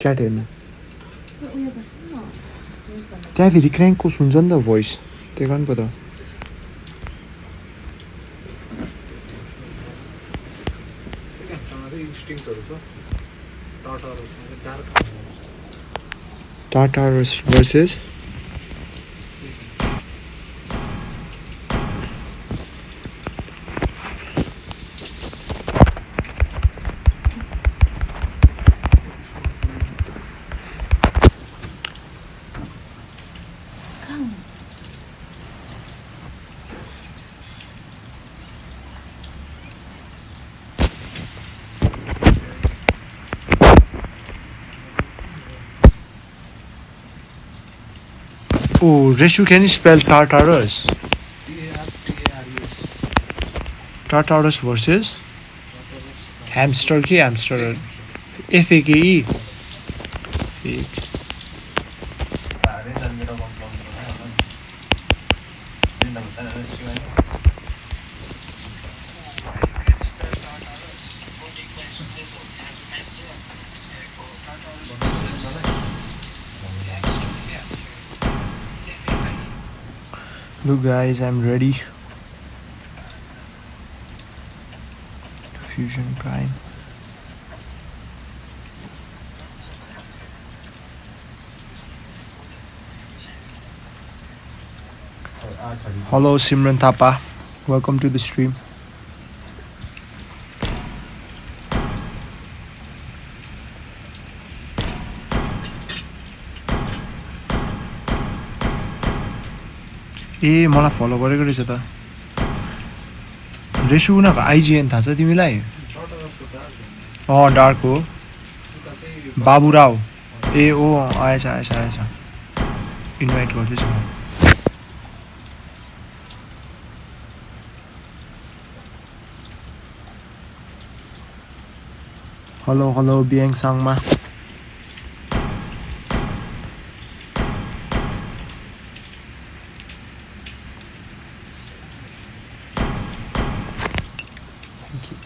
CAT हेर्नु त्यहाँ फेरि क्र्याङ्कको सुन्छ नि त भोइस त्यही कारण पो त Tartarus versus Oh, Reshu, can you spell Tartarus? Tartarus versus hamster ki hamster FAKE fake Look guys, I'm ready. Fusion Prime. Hello Simran Thapa. Welcome to the stream. ए मलाई फलो गरेको रहेछ त रेसु उनीहरूको आइजिएन थाहा छ तिमीलाई डार्क हो बाबुराव ए ओ आएछ इन्भाइट गर्दैछु हेलो बियाङ साङमा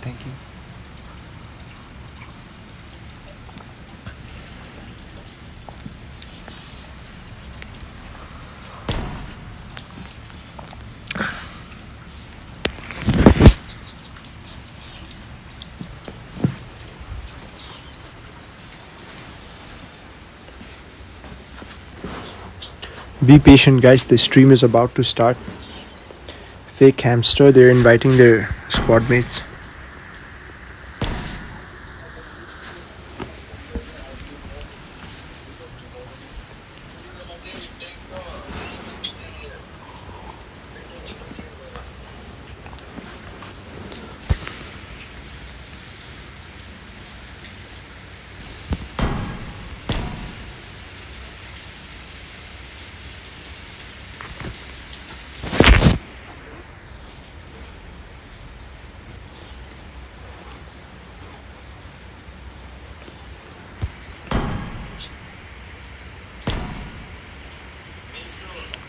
Thank you. Be patient guys, the stream is about to start. Fake hamster, they're inviting their squad mates.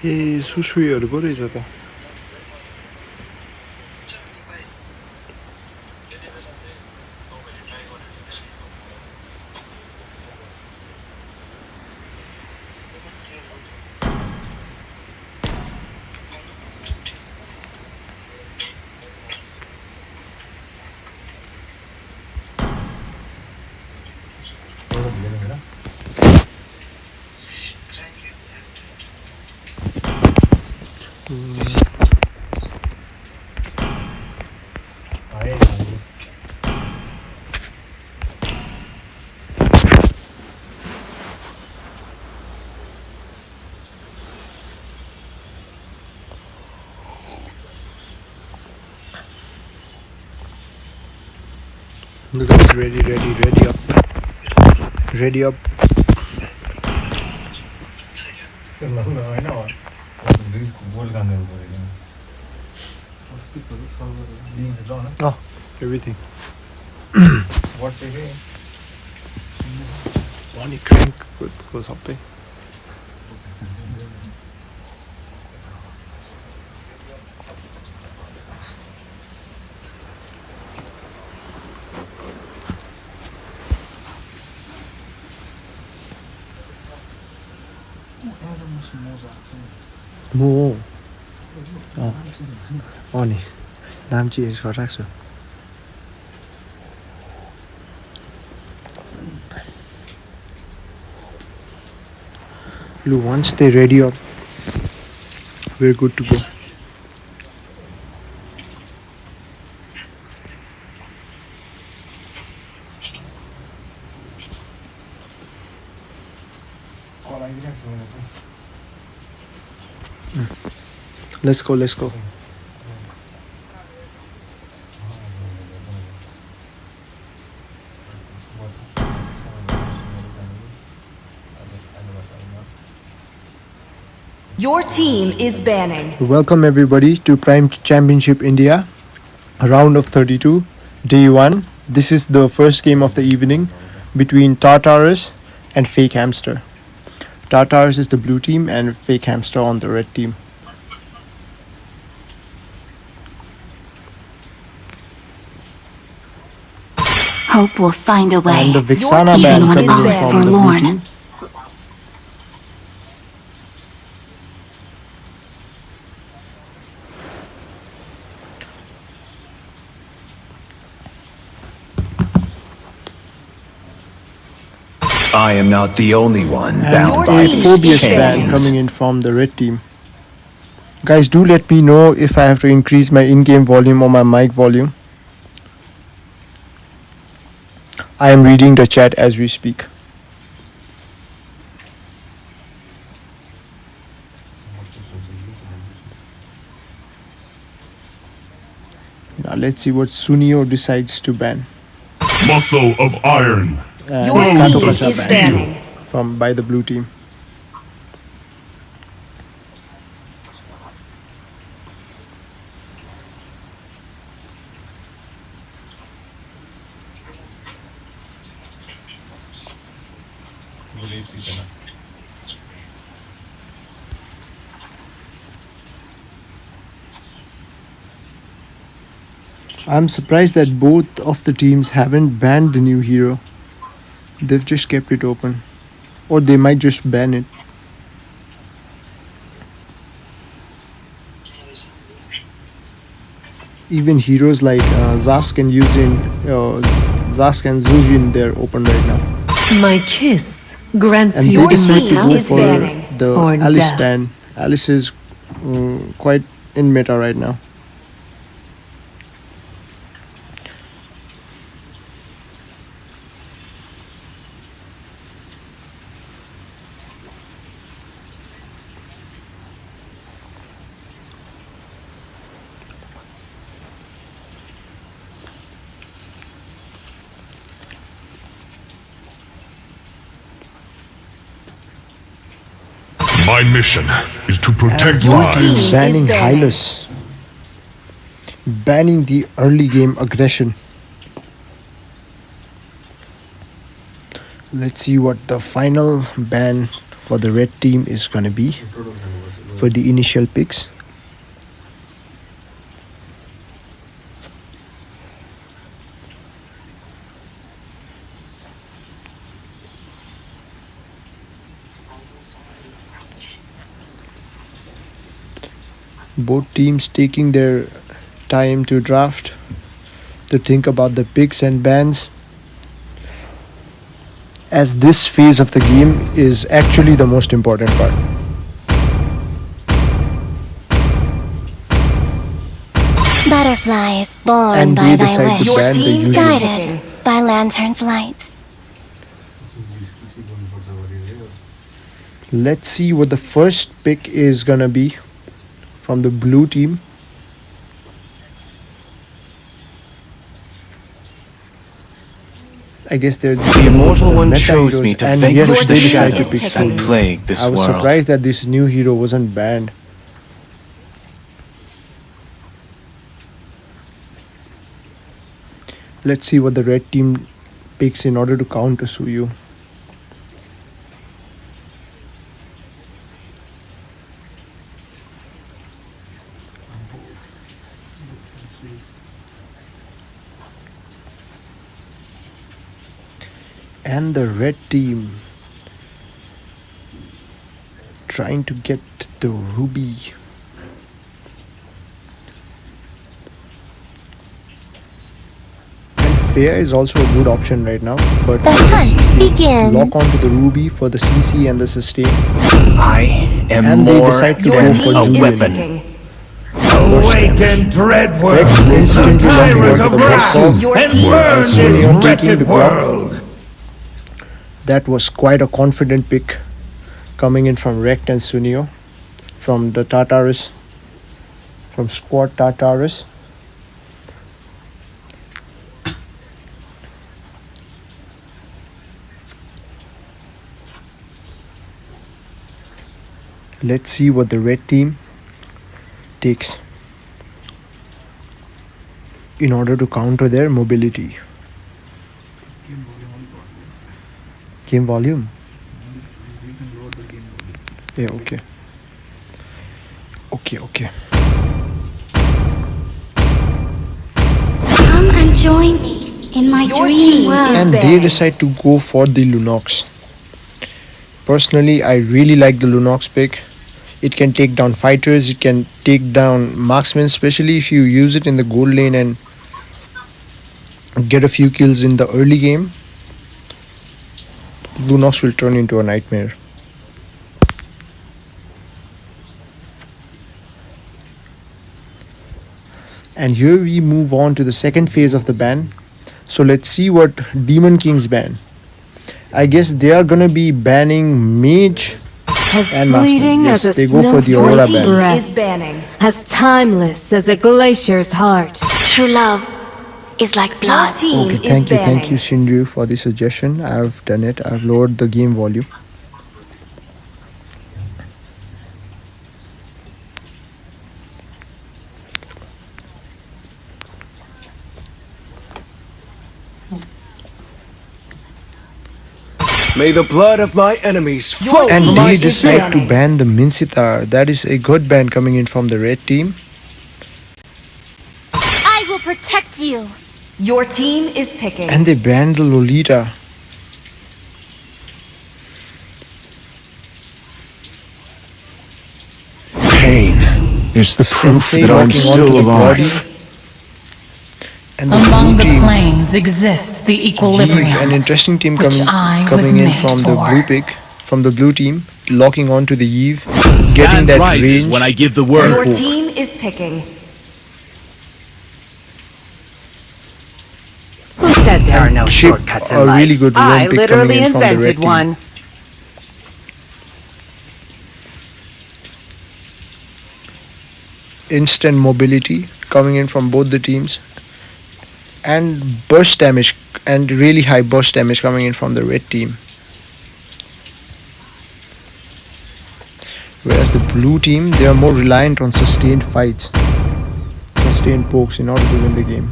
ए सुसुईहरु पो रहेछ त Look guys, ready up. Ready up. Oh, everything. What's it again? Money crank goes up. मो नि नाम change गरेर राख्छु लु once they ready up we're good to go let's go Your team is banning. Welcome everybody to Prime Championship India, round of 32, day 1. This is the first game of the evening between Tartarus and Fake Hamster. Tartarus is the blue team and Fake Hamster on the red team. Hope will find a way. And the Vixana Your band team coming in is from the blue forlorn. team. I am not the only one And bound Your by a team these Phobius is band chains. coming in from the red team. Guys, do let me know if I have to increase my in-game volume or my mic volume. I am reading the chat as we speak. Now let's see what Sunio decides to ban. Muscle of iron. And Your Bones team of is steel. banning. from by the blue team. I'm surprised that both of the teams haven't banned the new hero. They've just kept it open. Or they might just ban it. Even heroes like Zask and Yuzin, Zask and Zujin, they're open right now. My kiss grants And you they decided to go team is for banning. the Or Alice death. ban. Alice is quite in meta right now. My mission is to protect Your lives. team is Banning banning. Hylas. Banning the early game aggression. Let's see what the final ban for the red team is gonna be for the initial picks. Both teams taking their time to draft, to think about the picks and bans, as this phase of the game is actually the most important part. Butterflies born And by they thy decide wish, to Your ban the team usual. guided by lantern's light. Let's see what the first pick is gonna be from the blue team. I guess they're The immortal one meta chose me heroes, to and vanquish yes, the they decided to shadows pick picking. and Sony. plague this I was world. surprised that this new hero wasn't banned. Let's see what the red team picks in order to counter Suyu. And the red team trying to get the ruby. And Freya is also a good option right now, but The hunt begins. lock onto the ruby for the CC and the sustain. I am And they more decide to Your go than for team a is Julian. weapon. picking. Awaken Dreadworld, Rekt instantly locking tyrant onto of the wrath, Volkov, Your and team burn is this Sunio taking wretched the Grok. world. That was quite a confident pick coming in from Rekt and Sunio from the Tartarus, from squad Tartarus. Let's see what the red team takes in order to counter their mobility. Game volume? Yeah, okay. Okay. Come and join me in my Your dream team world. is And they banned. decide to go for the Lunox. Personally, I really like the Lunox pick. It can take down fighters, it can take down marksmen, especially if you use it in the gold lane and get a few kills in the early game. Lunox will turn into a nightmare. And here we move on to the second phase of the ban. So let's see what Demon Kings ban. I guess they are gonna be banning Mage As and Marksman. fleeting Yes, as a they go for the Your Aurora snowflake team ban. breath, is banning. as timeless as a glacier's heart. True love is like Your blood. team Okay, is thank banning. you, Shinju, for the suggestion. I've done it. I've lowered the game volume. May the blood of my enemies flow And from they my decide to banning. ban the Mincitar. That is a good ban coming in from the red team. I will protect you. Your team is picking. And they ban the Lolita. pain is the proof Sensei that I'm locking still onto his body. alive. And the Among blue the team, planes exists the Jeeve, equilibrium. an interesting team which coming, I was coming in made from the for. blue pick, from the blue team, locking onto the Eve, getting Sand that rises range. when I give the Your word. team is picking. Who said there are no Chip, shortcuts in a life? really good roam I pick coming literally in from the red invented team. one. Instant mobility coming in from both the teams, and burst damage, and really high burst damage coming in from the red team. Whereas the blue team, they are more reliant on sustained fights, sustained pokes in order to win the game.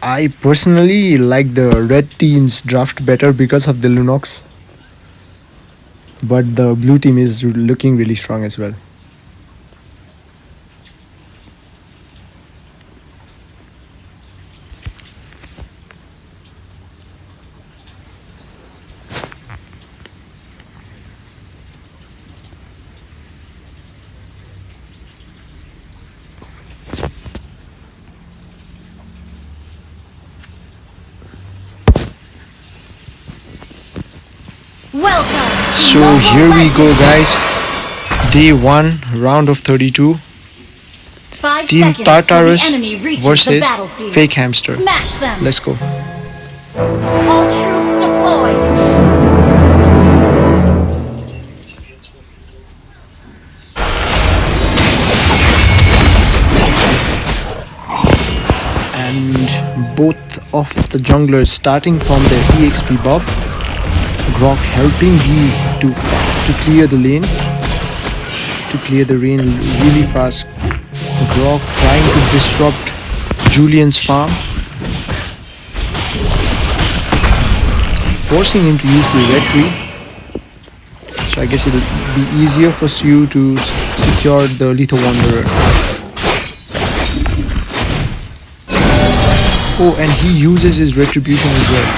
I personally like the red team's draft better because of the Lunox, but the blue team is looking really strong as well. Welcome. to So Mobile here we go, Legends. guys. Day 1, round of 32. 5 Team seconds till Tartarus the enemy reaches versus the battlefield. Fake Hamster. Smash them. Let's go. All troops deployed. And both of the junglers starting from their EXP buff. Grok helping G to clear the lane. To clear the lane really fast. Grok trying to disrupt Julian's farm. Forcing him to use the red tree. So I guess it'll be easier for you to secure the Lethal Wanderer. Oh, and he uses his retribution as well.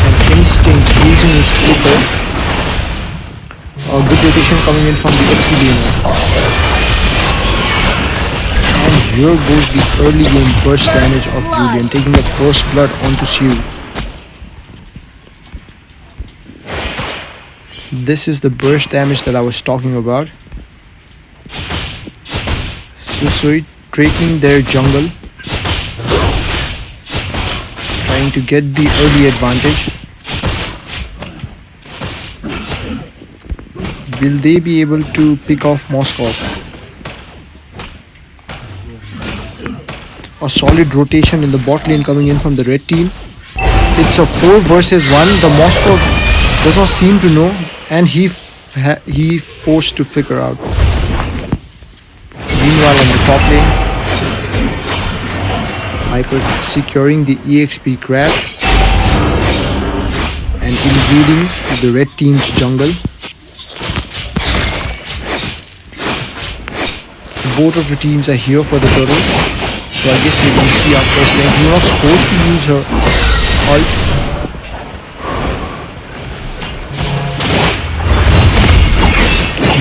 And Instinct using his flipper. A good rotation coming in from the XP gamer. And here goes the early game burst damage of Julian, taking the first blood onto Siu. This is the burst damage that I was talking about. Susui taking their jungle, trying to get the early advantage. Will they be able to pick off Moskov? A solid rotation in the bot lane coming in from the red team. It's a 4 versus 1. The Moskov does not seem to know, and he forced to figure out. Meanwhile on the top lane, Hyper securing the EXP grab and invading the red team's jungle. Both of the teams are here for the turtle, so I guess we can see our first lane. We're not supposed to use her ult.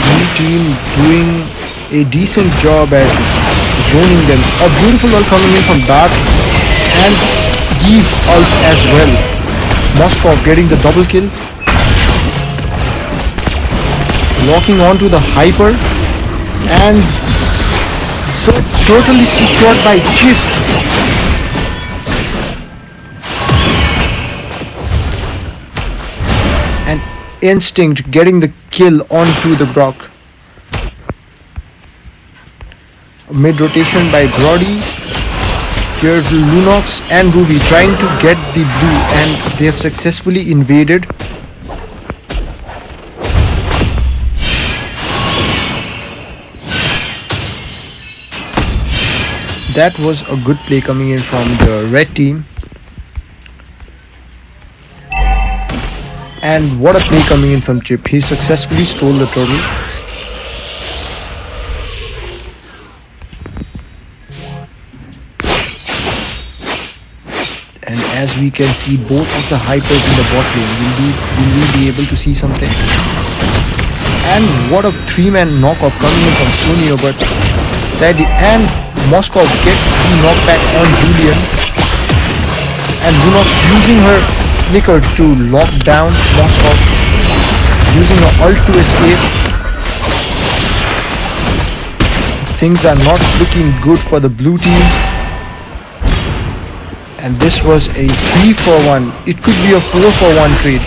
Blue team doing a decent job at zoning them. A beautiful ult coming in from Dart and Eve ult as well. Moskov getting the double kill. Locking onto the Hyper and totally secured by Chief. And Instinct getting the kill onto the Brock. Mid rotation by Brody. Here's Lunox and Ruby trying to get the blue, and they have successfully invaded. That was a good play coming in from the red team. And what a play coming in from Chip. He successfully stole the turtle. And as we can see, both of the Hypers in the bot lane. Will we be able to see something? And what a 3-man knockoff coming in from Sunio, but sadly, and Moskov gets the knockback on Julian, and Lunox using her flicker to lock down Moskov, using her ult to escape. Things are not looking good for the blue team, and this was a 3-for-1. It could be a 4-for-1 trade.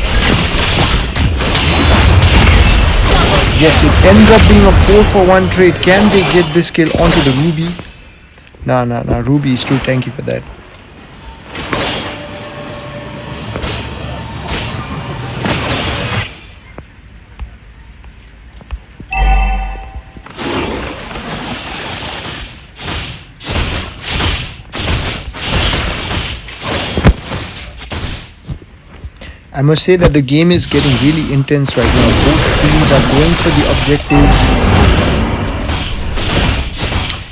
Yes, it ends up being a 4-for-1 trade. Can they get this kill onto the Ruby? Nah, Ruby is too tanky for that. I must say that the game is getting really intense right now. Both teams are going for the objectives,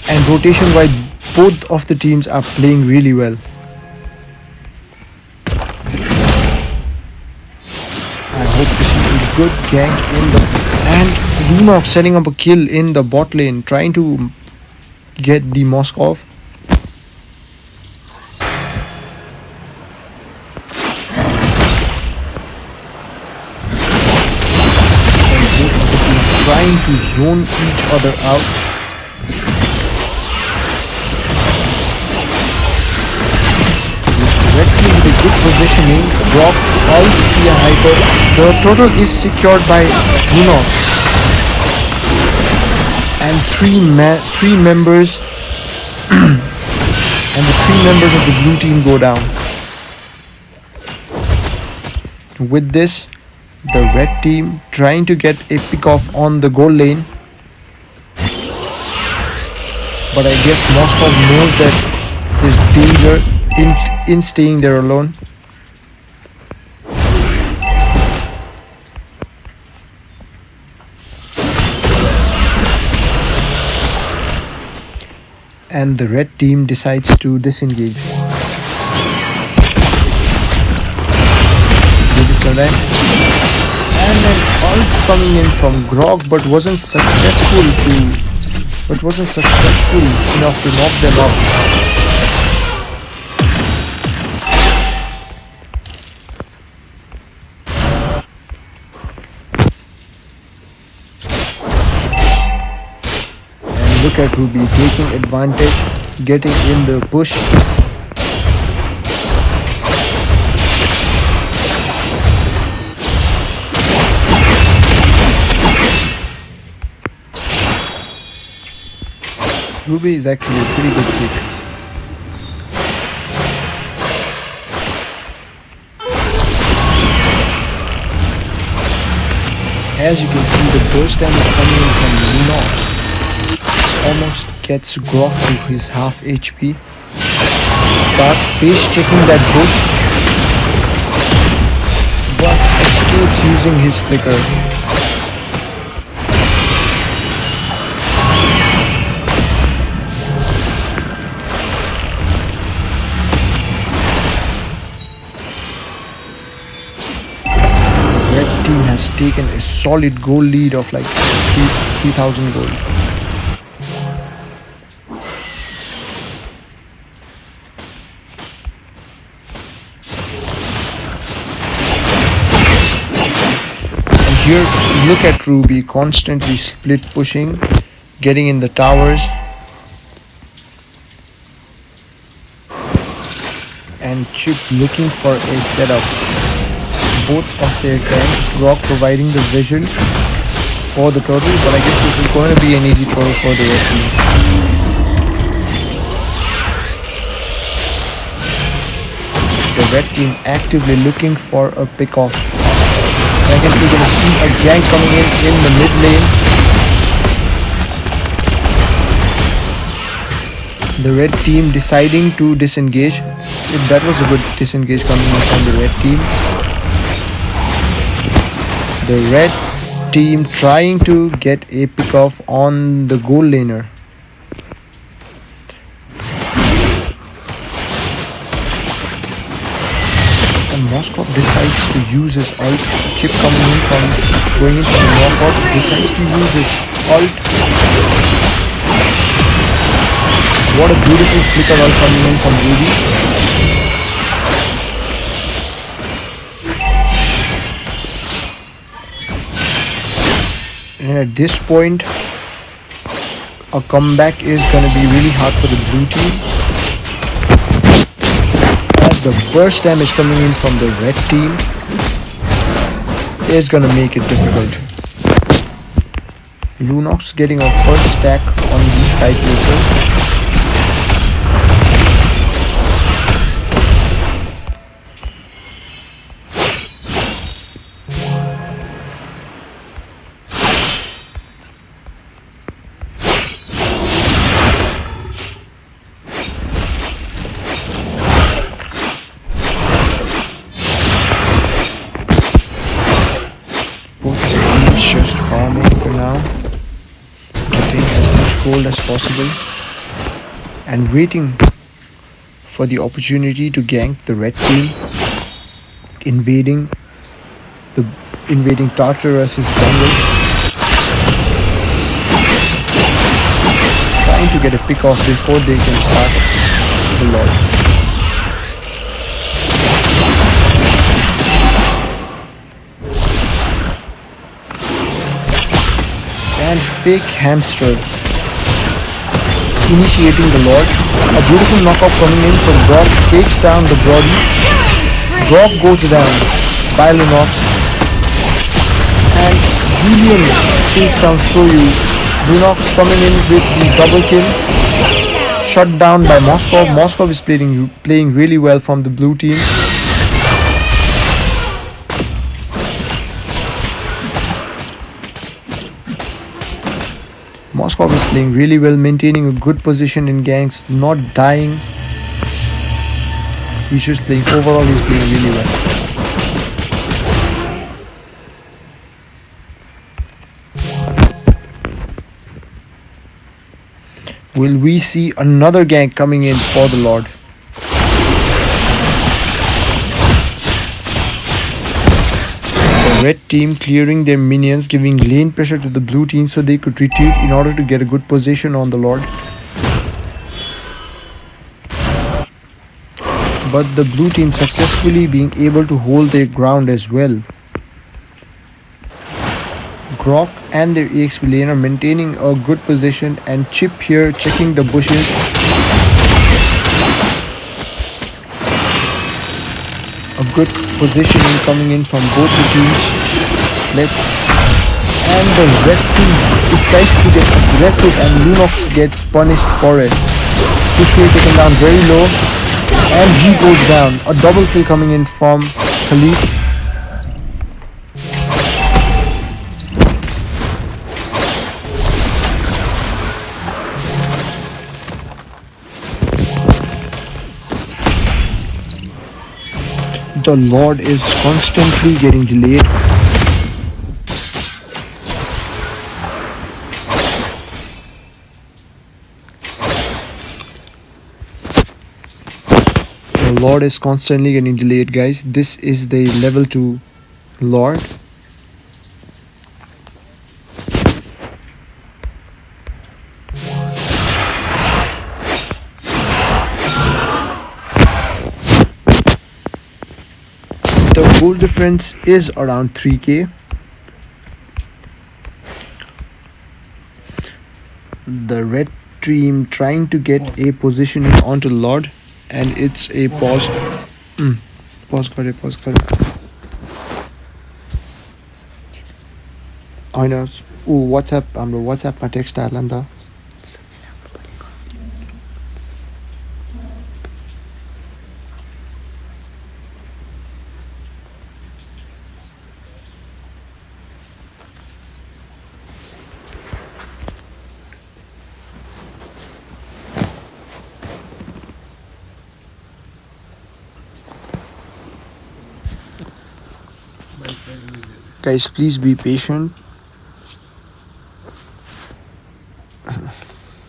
and rotation-wise, both of the teams are playing really well. I hope to see a good gank in the... And Lunox setting up a kill in the bot lane, trying to get the Moskov. Trying to zone each other out. Directly with a good positioning, Brock ults the Hyper. The turtle is secured by Lunox. And three members and the 3 members of the blue team go down. With this, the red team trying to get a pick off on the goal lane, but I guess Moskov knows that there's danger in staying there alone. and the red team decides to disengage. Digital End. And an ult coming in from Grog, but wasn't successful enough to knock them out. And look at Ruby taking advantage, getting in the push. Ruby is actually a pretty good pick. As you can see, the burst damage coming in from Lunox almost gets Grog to his half HP. Start base checking that bush, but escapes using his flicker. Team has taken a solid goal lead of like 3,000 gold. And here look at Ruby constantly split pushing, getting in the towers, and Chip looking for a setup. Both of their tanks, Grog providing the vision for the turtle, but I guess this is going to be an easy throw for the red team. The red team actively looking for a pick-off. I guess we're going to see a gank coming in the mid lane. The red team deciding to disengage. That was a good disengage coming in from the red team. The red team trying to get a pick off on the goal laner. And Moskov decides to use his ult. Chip coming in from going into the knockout, decides to use his ult. What a beautiful flicker ult coming in from Ruby. And at this point, a comeback is going to be really hard for the blue team, as the burst damage coming in from the red team is going to make it difficult. Lunox getting a first stack on these Sky Chasers. Just farming for now, getting as much gold as possible and waiting for the opportunity to gank the red team, invading Tartarus' jungle, trying to get a pick off before they can start the lord. And fake hamster initiating the lord. A beautiful knockoff coming in from Grog, takes down the Brody. Grog goes down by Lunox. And Julian takes down Soyu. Lunox coming in with the double kill. Shut down by Moskov. Moskov is playing really well from the blue team. Moskov is playing really well, maintaining a good position in ganks, not dying. He's just playing, overall he's playing really well. Will we see another gank coming in for the Lord? The red team clearing their minions, giving lane pressure to the blue team so they could retreat in order to get a good position on the Lord. But the blue team successfully being able to hold their ground as well. Grok and their EXP lane are maintaining a good position, and Chip here checking the bushes. A good positioning coming in from both the teams. And the red team decides to get aggressive, and Lunox gets punished for it. Pushway taken down very low, and he goes down. A double kill coming in from Khalid. The Lord is constantly getting delayed. The Lord is constantly getting delayed, guys. This is the level 2 Lord. The goal difference is around 3k. The red team trying to get a positioning onto Lord, and it's a pause. Pause kare. I know. Oh, WhatsApp. WhatsApp my text Alanda. Guys, please be patient.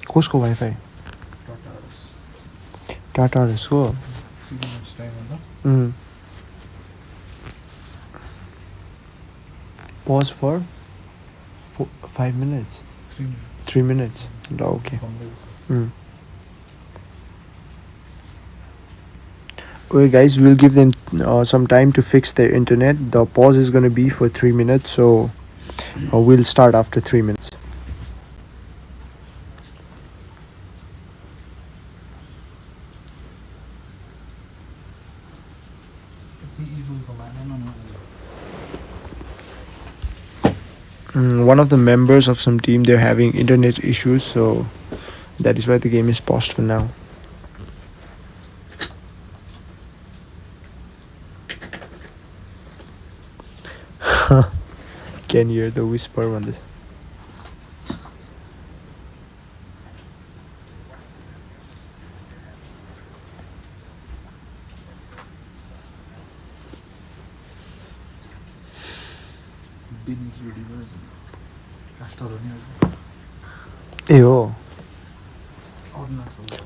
Costco Wi-Fi. Tata is go. Pause for 5 minutes. 3 minutes. Okay. Okay guys, we'll give them some time to fix their internet. The pause is going to be for 3 minutes, so we'll start after 3 minutes. One of the members of some team, they're having internet issues, so that is why the game is paused for now. Can hear the whisper on this. Eyo.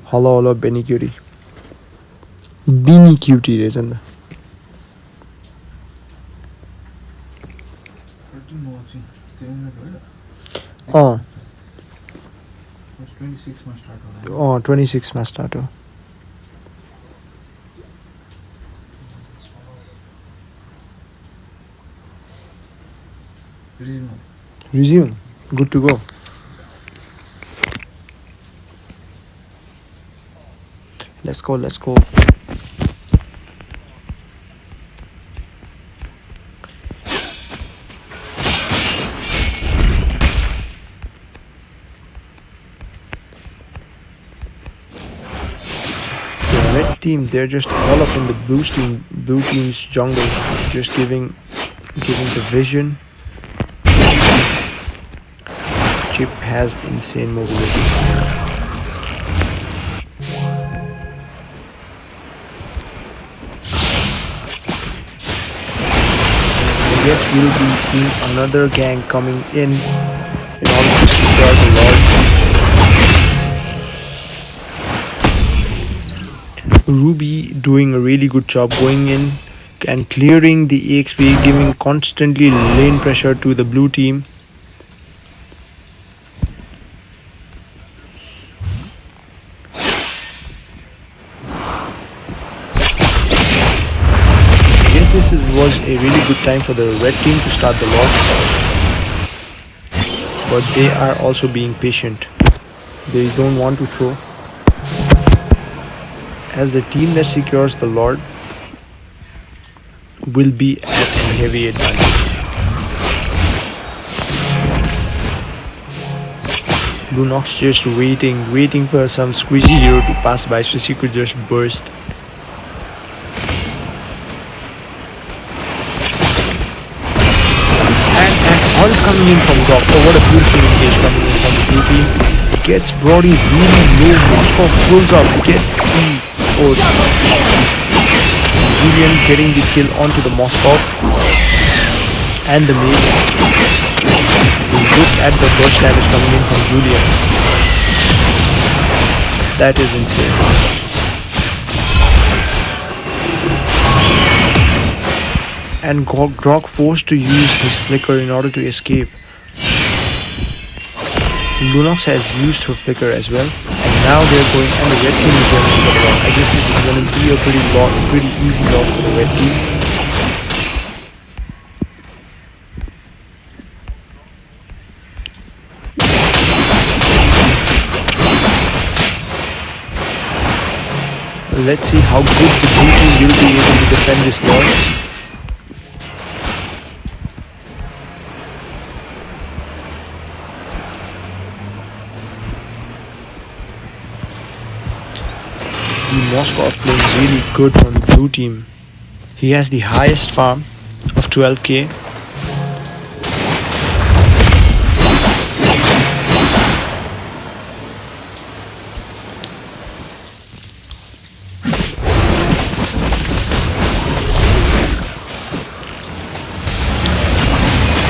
Hello, Benny Cutie. Beanie Cutie is in the. Oh. 26 ma start ho. Resume. Good to go. Let's go. Team, they're just all up in the blue team's jungle, just giving the vision. Chip has insane mobility. I guess we'll be seeing another gang coming in order to secure the Lord. Ruby doing a really good job going in and clearing the EXP, giving constantly lane pressure to the blue team. Yes, was a really good time for the red team to start the lock, but they are also being patient. They don't want to throw, as the team that secures the Lord will be at a heavy advantage. Lunox just waiting for some squeezy hero to pass by so she could just burst. And all coming in from Grok. Oh, what a beautiful engage coming in from the blue team. Gets Brody really low. Moskov pulls up, gets the Julian getting the kill onto the Moskov and the mage. Look at the burst damage coming in from Julian. That is insane. And Grok forced to use his flicker in order to escape. Lunox has used her flicker as well. Now they're going, and the red team is going to the block. I guess this is going to be a pretty easy loss for the red team. Let's see how good the blue team will be able to defend this Lord. Moskov playing really good on the blue team. He has the highest farm of 12k.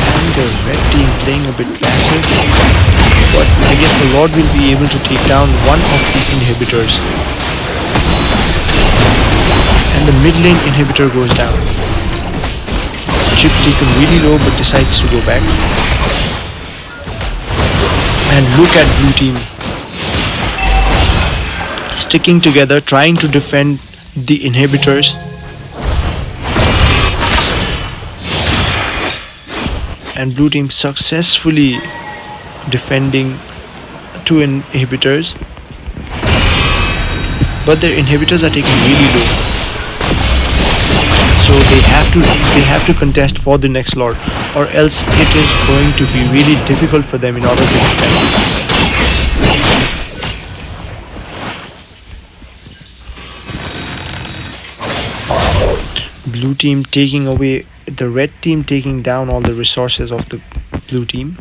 And the red team playing a bit passive, but I guess the Lord will be able to take down one of the inhibitors. And the mid lane inhibitor goes down. Chip taken really low but decides to go back. And look at blue team sticking together, trying to defend the inhibitors. And blue team successfully defending two inhibitors. But their inhibitors are taken really low. So they have to contest for the next Lord, or else it is going to be really difficult for them in order to defend. Blue team taking away, the red team taking down all the resources of the blue team.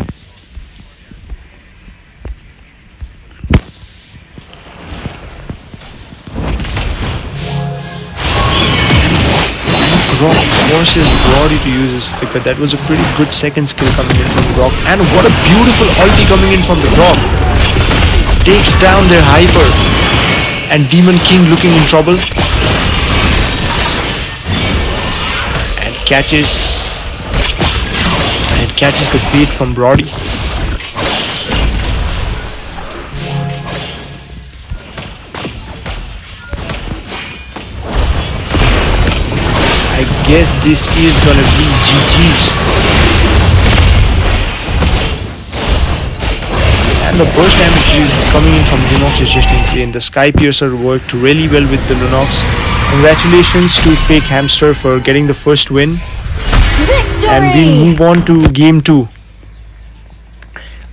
Grok forces Brody to use his flicker. That was a pretty good second skill coming in from Grok. And what a beautiful ulti coming in from the Grok. Takes down their Hyper. And Demon King looking in trouble. And catches the bait from Brody. I guess this is gonna be GG's. And the burst damage coming in from Lunox is just insane. The Sky Piercer worked really well with the Lunox. Congratulations to Fake Hamster for getting the first win. Victory! And we'll move on to game 2.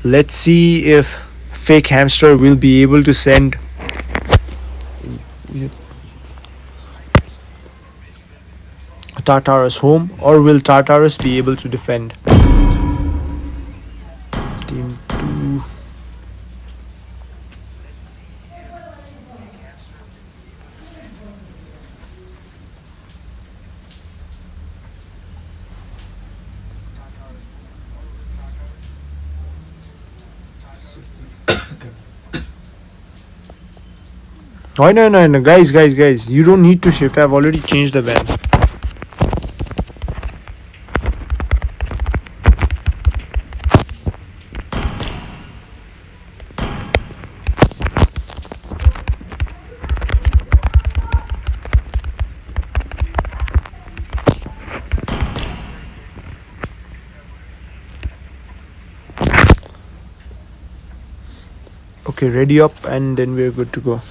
Let's see if Fake Hamster will be able to send Tartarus home, or will Tartarus be able to defend? Team 2. Oh, no. Guys. You don't need to shift. I've already changed the ban. Okay, ready up and then we're good to go.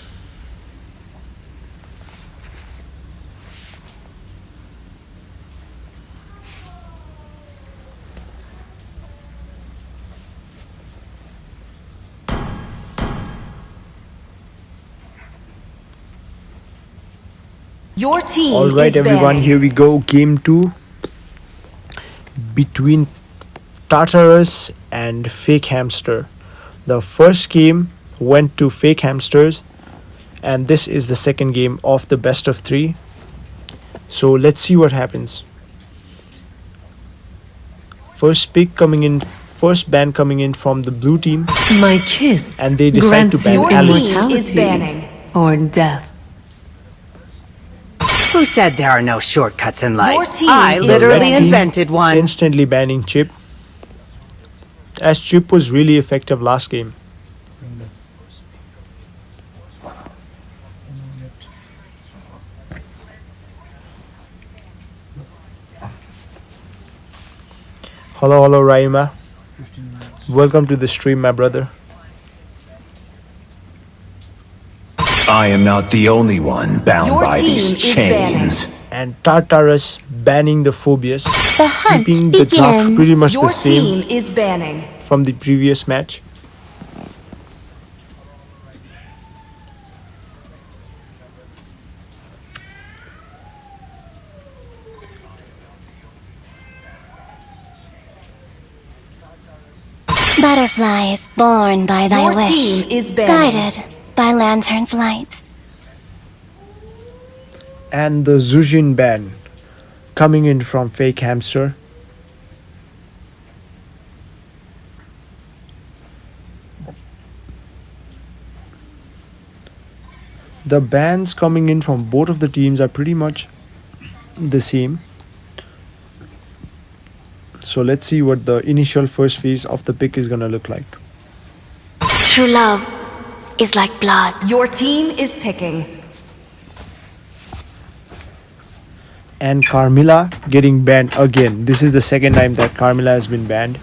Your team All right, is everyone, banning. here we go. Game 2 between Tartarus and Fake Hamster. The first game went to Fake Hamsters, and this is the second game of the best of 3. So let's see what happens. First ban coming in from the blue team, My kiss and they decide to grants ban you Your Alex. team is immortality banning. or death. Who said there are no shortcuts in life? Your team I is literally banning. invented one. Instantly banning Chip, as Chip was really effective last game. Hello, Raima. Welcome to the stream, my brother. I am not the only one bound Your by team these is banning. chains. And Tartarus banning the Phobius, The hunt keeping the draft begins. pretty much Your the same team is banning. from the previous match. Butterfly is born by thy Your wish, team is banning. guided by lantern's light. And the Zujin ban coming in from Fake Hamster. The bans coming in from both of the teams are pretty much the same. So let's see what the initial first phase of the pick is gonna look like. True love is like blood. Your team is picking. And Carmilla getting banned again. This is the second time that Carmilla has been banned.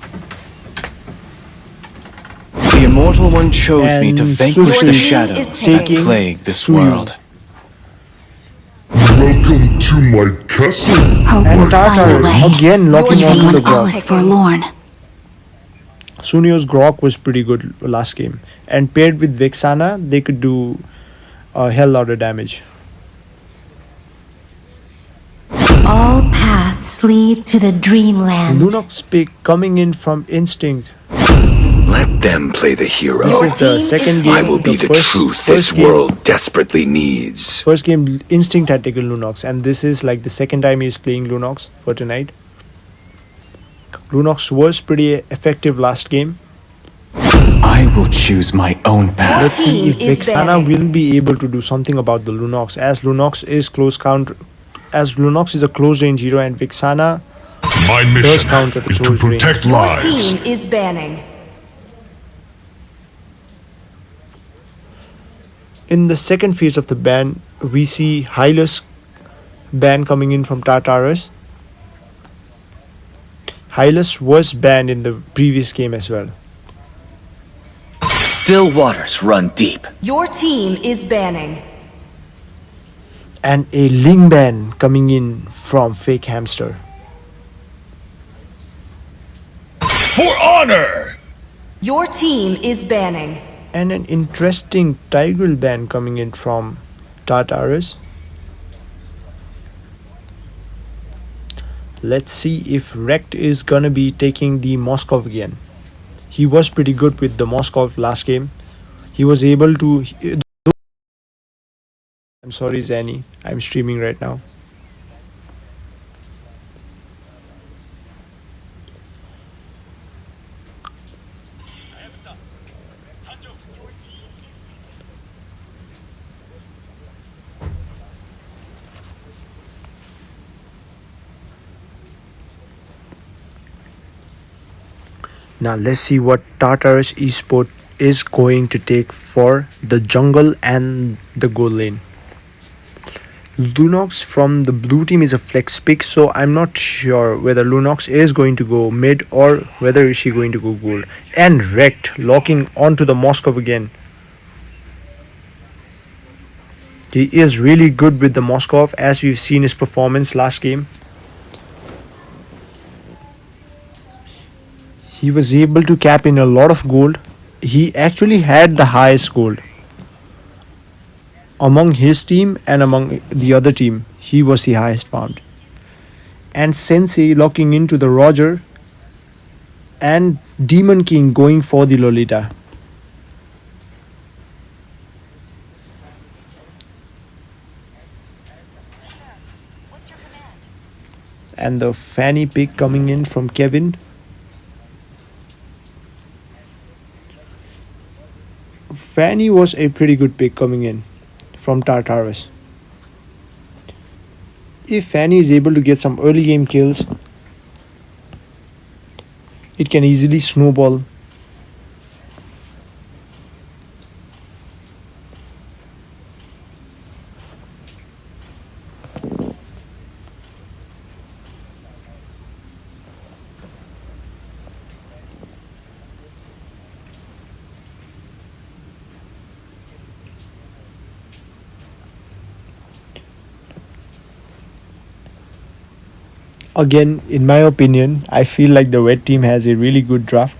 The Immortal One chose me to And vanquish Sushi the is shadows taking that plague this Suyu. world. Welcome to my castle. Hope And will find a Tartarus way, again locking Your onto team the is Grok. picking. forlorn. Sunio's Grok was pretty good last game. And paired with Vexana, they could do a hell lot of damage. All paths lead to the dreamland. Lunox pick coming in from Instinct. Let them play the hero. This is the team second is game. I will be the truth this game- world desperately needs. First game, Instinct had taken Lunox, and this is like the second time he's playing Lunox for tonight. Lunox was pretty effective last game. I will choose my own path. Let's see if team is Vexana banning. will be able to do something about the Lunox, as Lunox is Lunox is a close range hero, and Vexana My does mission count at the is to close range. protect Your lives. team is banning. In the second phase of the ban, we see Hylas ban coming in from Tartarus. Hylas was banned in the previous game as well. Still waters run deep. Your team is banning. And a Ling ban coming in from Fake Hamster. For honor! Your team is banning. And an interesting Tigreal ban coming in from Tartarus. Let's see if Rekt is gonna be taking the Moskov again. He was pretty good with the Moskov last game. He was able to... I'm sorry, Zanny. I'm streaming right now. Now let's see what Tartarus Esport is going to take for the jungle and the goal lane. Lunox from the blue team is a flex pick, so I'm not sure whether Lunox is going to go mid or whether is she going to go gold. And wrecked, locking onto the Moskov again. He is really good with the Moskov, as we've seen his performance last game. He was able to cap in a lot of gold. He actually had the highest gold among his team and among the other team. He was the highest found. And Sensei locking into the Roger, and Demon King going for the Lolita. And the Fanny pick coming in from Kevin. Fanny was a pretty good pick coming in from Tartarus. If Fanny is able to get some early game kills, it can easily snowball. Again, in my opinion, I feel like the red team has a really good draft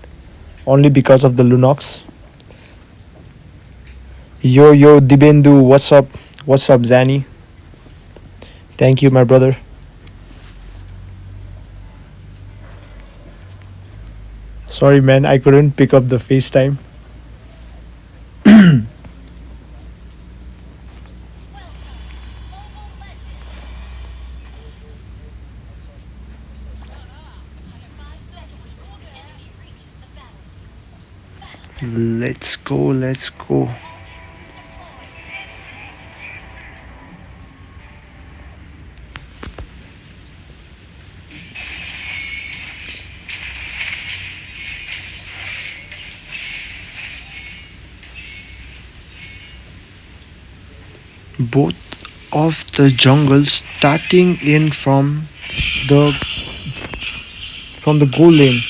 only because of the Lunox. Yo, Dibendu, what's up? What's up, Zani? Thank you, my brother. Sorry, man, I couldn't pick up the FaceTime. Let's go. Both of the jungles starting in from the goal lane.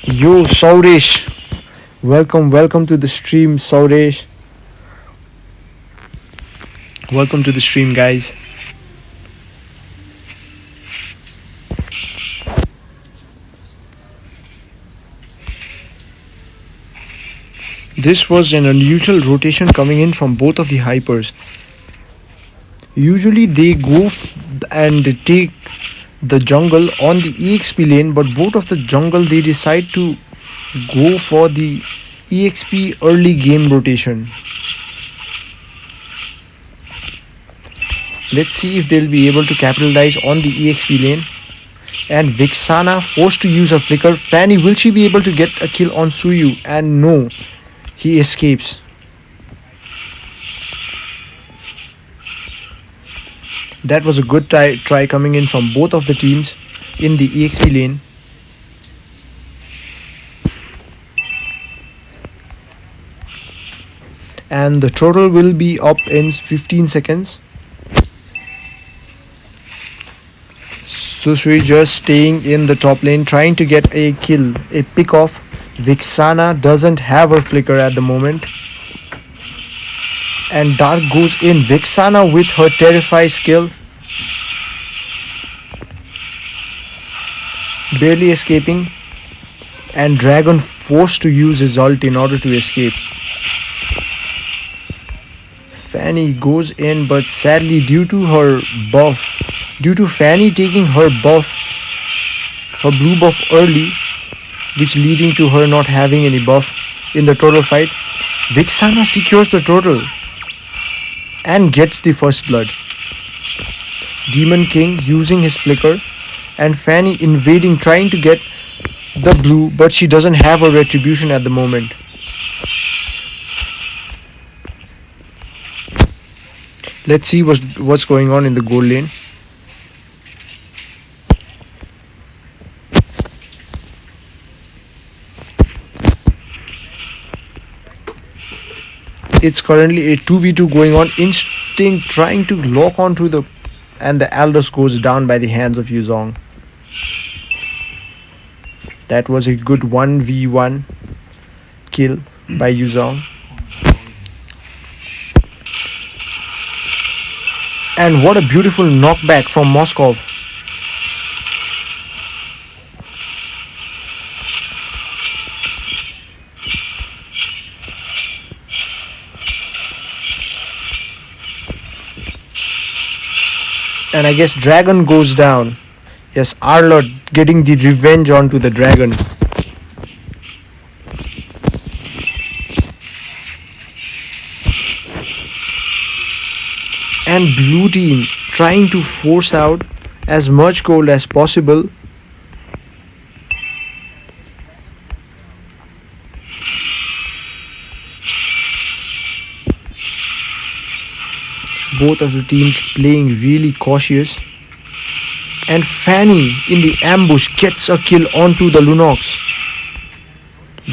Yo, Sauresh. Welcome to the stream, Sauresh. Welcome to the stream, guys. This was an unusual rotation coming in from both of the hypers. Usually they go and take the jungle on the EXP lane, but both of the jungle they decide to go for the EXP early game rotation. Let's see if they'll be able to capitalize on the EXP lane. And Vixana forced to use her flicker. Fanny, will she be able to get a kill on Suyu? And no, he escapes. That was a good try coming in from both of the teams in the EXP lane. And the total will be up in 15 seconds. Susui just staying in the top lane, trying to get a kill, a pick off. Vixana doesn't have her flicker at the moment. And Dark goes in. Vixana with her Terrify skill. Barely escaping. And Dragon forced to use his ult in order to escape. Fanny goes in, but sadly due to her buff, due to Fanny taking her buff, her blue buff early, which leading to her not having any buff in the total fight, Vixana secures the total and gets the first blood. Demon King using his flicker and Fanny invading, trying to get the blue, but she doesn't have a retribution at the moment. Let's see what's going on in the gold lane. it's currently a 2v2 going on. Instinct trying to lock onto the, and the Aldous goes down by the hands of Yuzong. That was a good 1v1 kill by Yuzong. And what a beautiful knockback from Moskov. And I guess Dragon goes down. Yes, Arlott getting the revenge onto the Dragon. And blue team trying to force out as much gold as possible. Both of the teams playing really cautious. And Fanny in the ambush gets a kill onto the Lunox.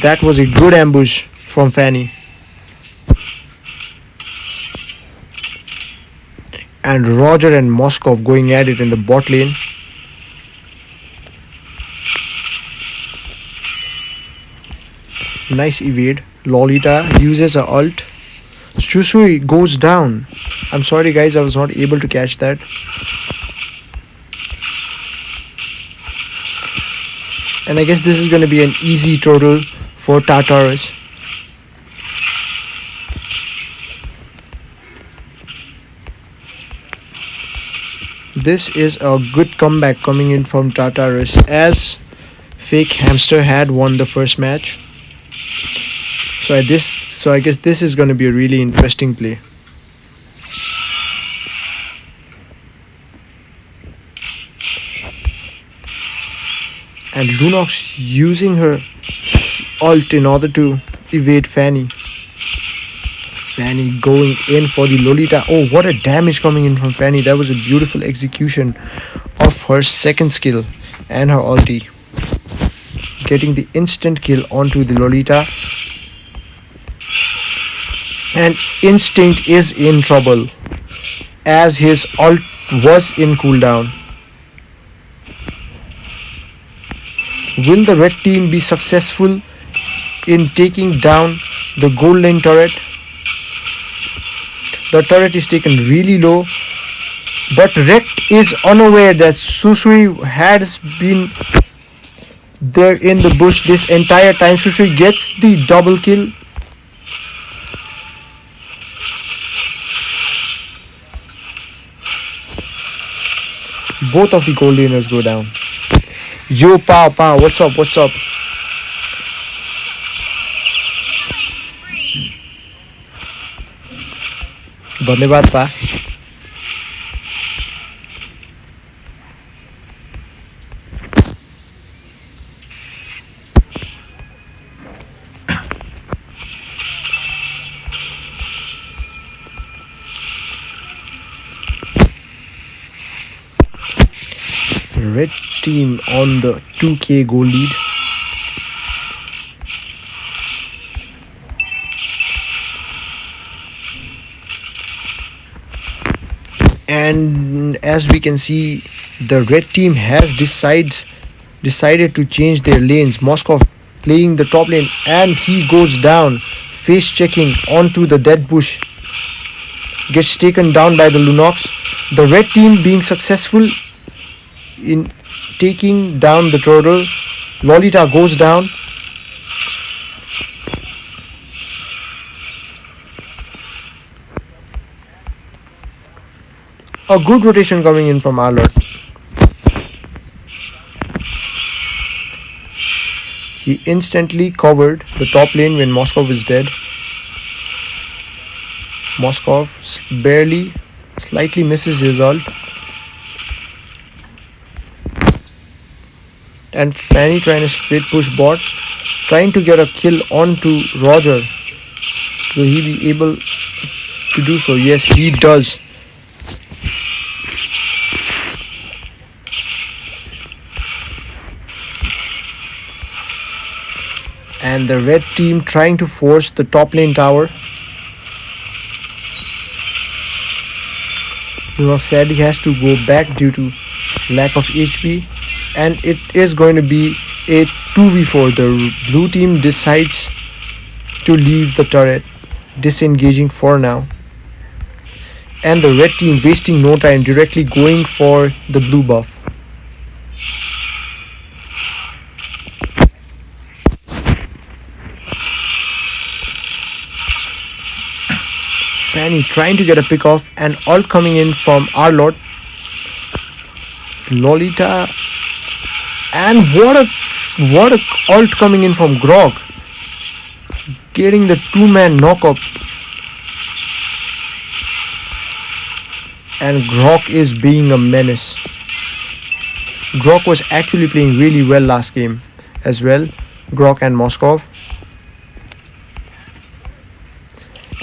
That was a good ambush from Fanny. And Roger and Moskov going at it in the bot lane. Nice evade. Lolita uses a ult. Shusui goes down. I'm sorry guys, I was not able to catch that. And I guess this is going to be an easy total for Tartarus. This is a good comeback coming in from Tartarus, as Fake Hamster had won the first match. So I guess this is going to be a really interesting play. And Lunox using her ult in order to evade Fanny. Fanny going in for the Lolita. Oh, what a damage coming in from Fanny. That was a beautiful execution of her second skill and her ulti. Getting the instant kill onto the Lolita. And Instinct is in trouble as his ult was in cooldown. Will the red team be successful in taking down the gold lane turret? The turret is taken really low, but Red is unaware that Shusui has been there in the bush this entire time. Shusui gets the double kill. Both of the gold laners go down. Yo, Pow, what's up, what's up? धन्यवाद पा. Red team on the 2k goal lead. And as we can see, the red team has decided to change their lanes. Moskov playing the top lane and he goes down, face checking onto the dead bush. Gets taken down by the Lunox. The red team being successful in taking down the turtle. Lolita goes down. A good rotation coming in from Arlott. He instantly covered the top lane when Moskov is dead. Moskov barely, slightly misses his ult. And Fanny trying to split push bot, trying to get a kill onto Roger. Will he be able to do so? Yes, he does. And the red team trying to force the top lane tower. sadly has to go back due to lack of HP, and it is going to be a 2v4. The blue team decides to leave the turret, disengaging for now, and the red team wasting no time, directly going for the blue buff. Fanny trying to get a pick off, and all coming in from our Lord, Lolita, and what a alt coming in from Grog, getting the two-man knock-up, and Grog is being a menace. Grog was actually playing really well last game as well, Grog and Moskov.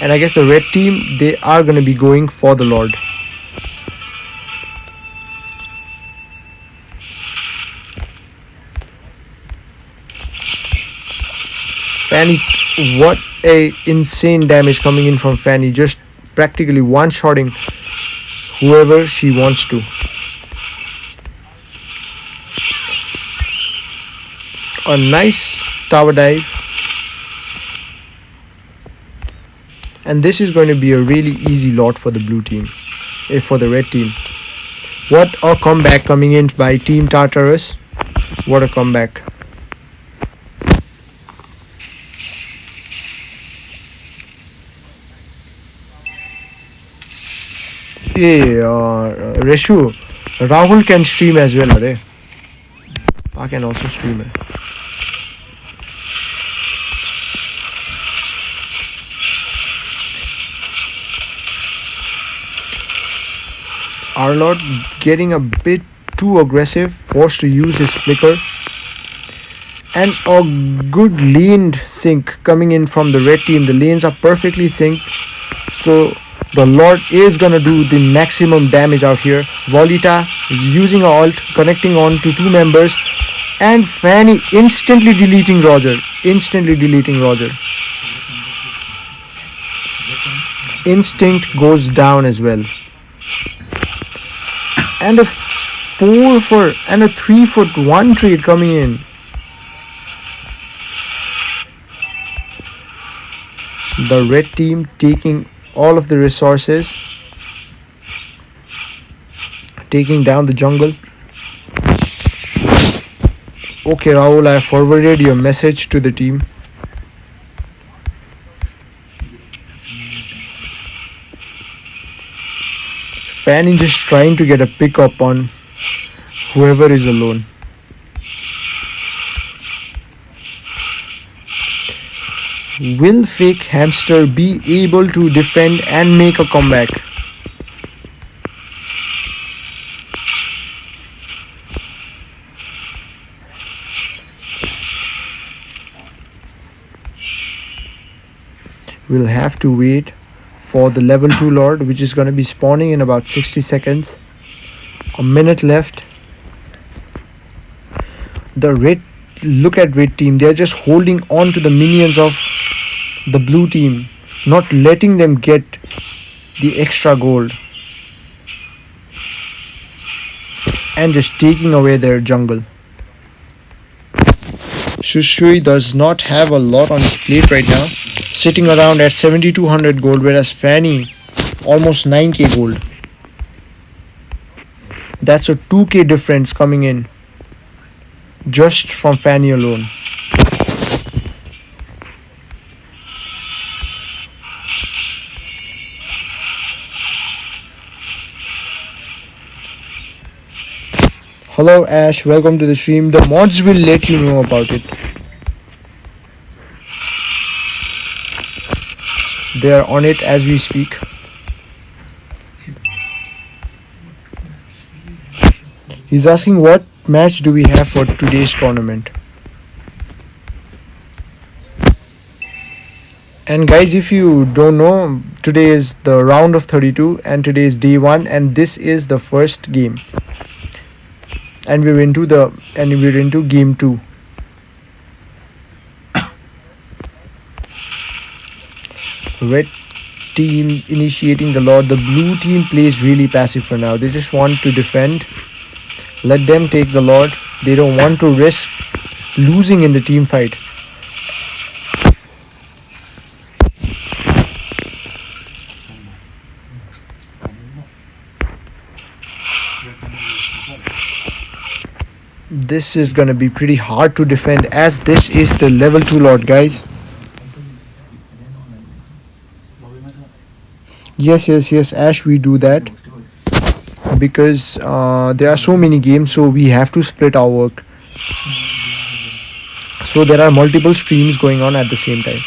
And I guess the red team, they are going to be going for the Lord. Fanny, what a insane damage coming in from Fanny, just practically one-shotting whoever she wants to. A nice tower dive. And this is going to be a really easy lot for the blue team, for the red team. What a comeback coming in by Team Tartarus. What a comeback. Hey, Reshu, Rahul can stream as well, right? I can also stream it. Our Lord getting a bit too aggressive, forced to use his flicker, and a good leaned sync coming in from the red team. The lanes are perfectly synced, so the Lord is gonna do the maximum damage out here. Volita using a ult, connecting on to two members, and Fanny instantly deleting Roger. Instinct goes down as well. And a 4-4 and a 3-foot-1 trade coming in. The red team taking all of the resources, taking down the jungle. Okay, Rahul, I forwarded your message to the team. Fanny just trying to get a pick up on whoever is alone. Will Fake Hamster be able to defend and make a comeback? We'll have to wait for the level 2 Lord, which is going to be spawning in about 60 seconds. A minute left. Look at red team, they're just holding on to the minions of the blue team, not letting them get the extra gold, and just taking away their jungle. Shushui does not have a lot on his plate right now, sitting around at 7200 gold, whereas Fanny almost 9k gold. That's a 2k difference coming in just from Fanny alone. Hello Ash, welcome to the stream. The mods will let you know about it. They are on it as we speak. He's asking what match do we have for today's tournament. And guys, if you don't know, today is the round of 32 and today is day 1 and this is the first game. And we're into game 2. Red team initiating the Lord. The blue team plays really passive for now. They just want to defend. Let them take the Lord. They don't want to risk losing in the team fight. This is gonna be pretty hard to defend as this is the level 2 Lord, guys. Yes, Ash, we do that because there are so many games, so we have to split our work. So there are multiple streams going on at the same time.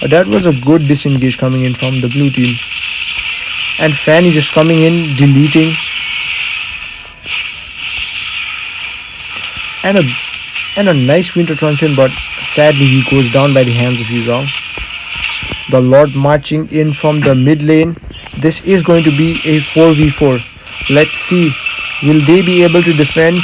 That was a good disengage coming in from the blue team. And Fanny just coming in, deleting. And a nice winter truncheon, but sadly he goes down by the hands of Yuzong. The Lord marching in from the mid lane. This is going to be a 4v4. Let's see, will they be able to defend?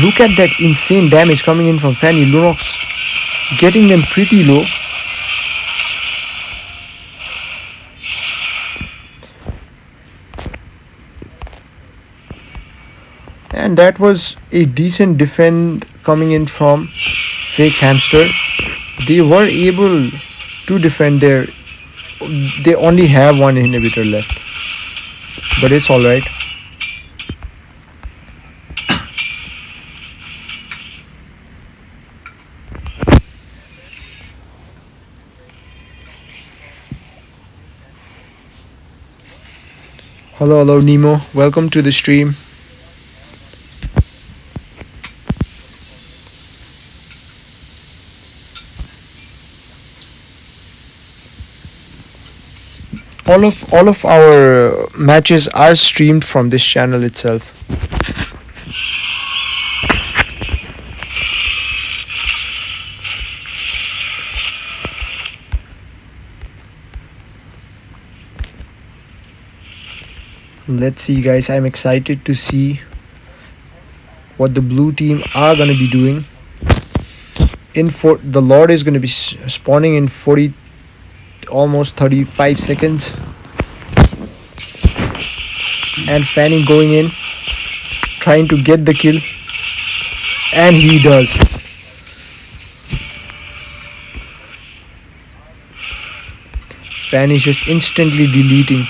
Look at that insane damage coming in from Fanny. Lunox getting them pretty low. And that was a decent defend coming in from Fake Hamster. They were able to defend their... They only have one inhibitor left. But it's alright. Hello Nemo. Welcome to the stream. All of our matches are streamed from this channel itself. Let's see, guys. I'm excited to see what the blue team are going to be doing. The Lord is going to be spawning in almost 35 seconds. And Fanny going in, trying to get the kill. And he does. Fanny just instantly deleting.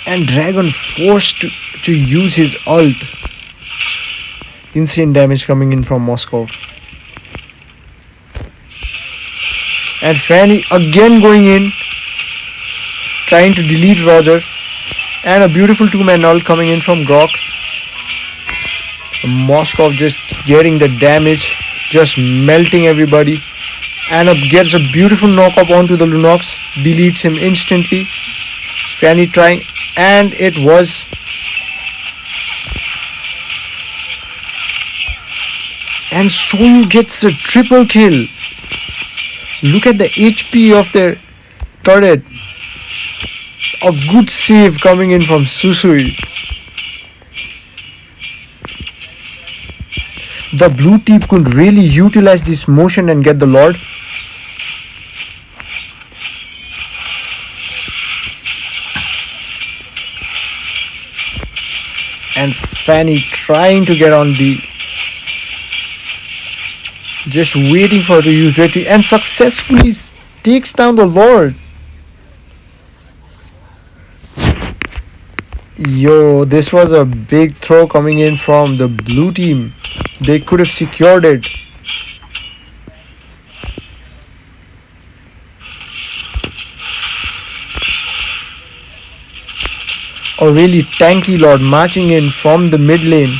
And Dragon forced to use his ult. Insane damage coming in from Moskov. And Fanny again going in, trying to delete Roger. And a beautiful two-man ult coming in from Grok. Moskov just getting the damage, just melting everybody. And gets a beautiful knock-up onto the Lunox, deletes him instantly. Fanny trying, and it was... And Soyu gets a triple kill. Look at the HP of their turret. A good save coming in from Susui. The blue team could really utilize this motion and get the Lord. And Fanny trying to get on the... Just waiting for her to use retreat and successfully takes down the Lord. Yo, this was a big throw coming in from the blue team. They could have secured it. A really tanky Lord marching in from the mid lane.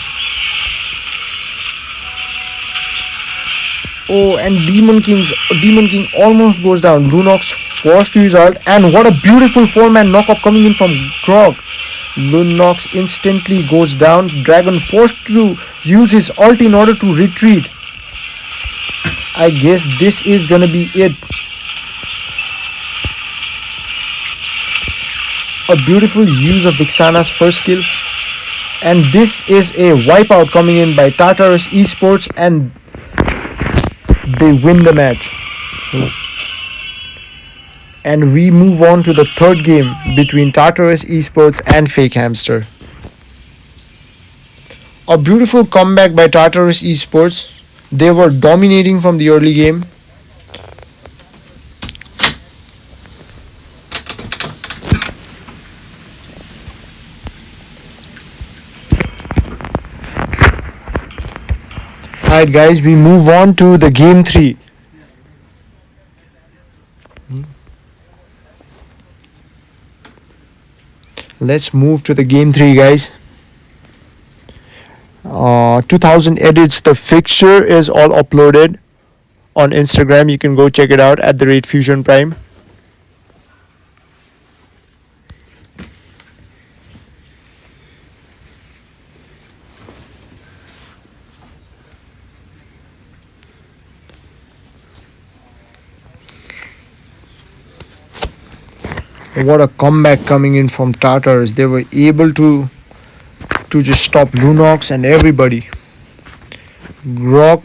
Oh, and Demon King almost goes down. Lunox forced to use ult, and what a beautiful 4-man knock-up coming in from Grog. Lunox instantly goes down. Dragon forced to use his ult in order to retreat. I guess this is gonna be it. A beautiful use of Vixana's first kill. And this is a wipeout coming in by Tartarus Esports, and they win the match. And we move on to the third game between Tartarus Esports and Fake Hamster. A beautiful comeback by Tartarus Esports. They were dominating from the early game. Alright guys, we move on to the game 3. Let's move to the game 3, guys. 2000 edits. The fixture is all uploaded on Instagram. You can go check it out at @Fusion Prime. What a comeback coming in from Tartarus. They were able to just stop Lunox and everybody. Grok,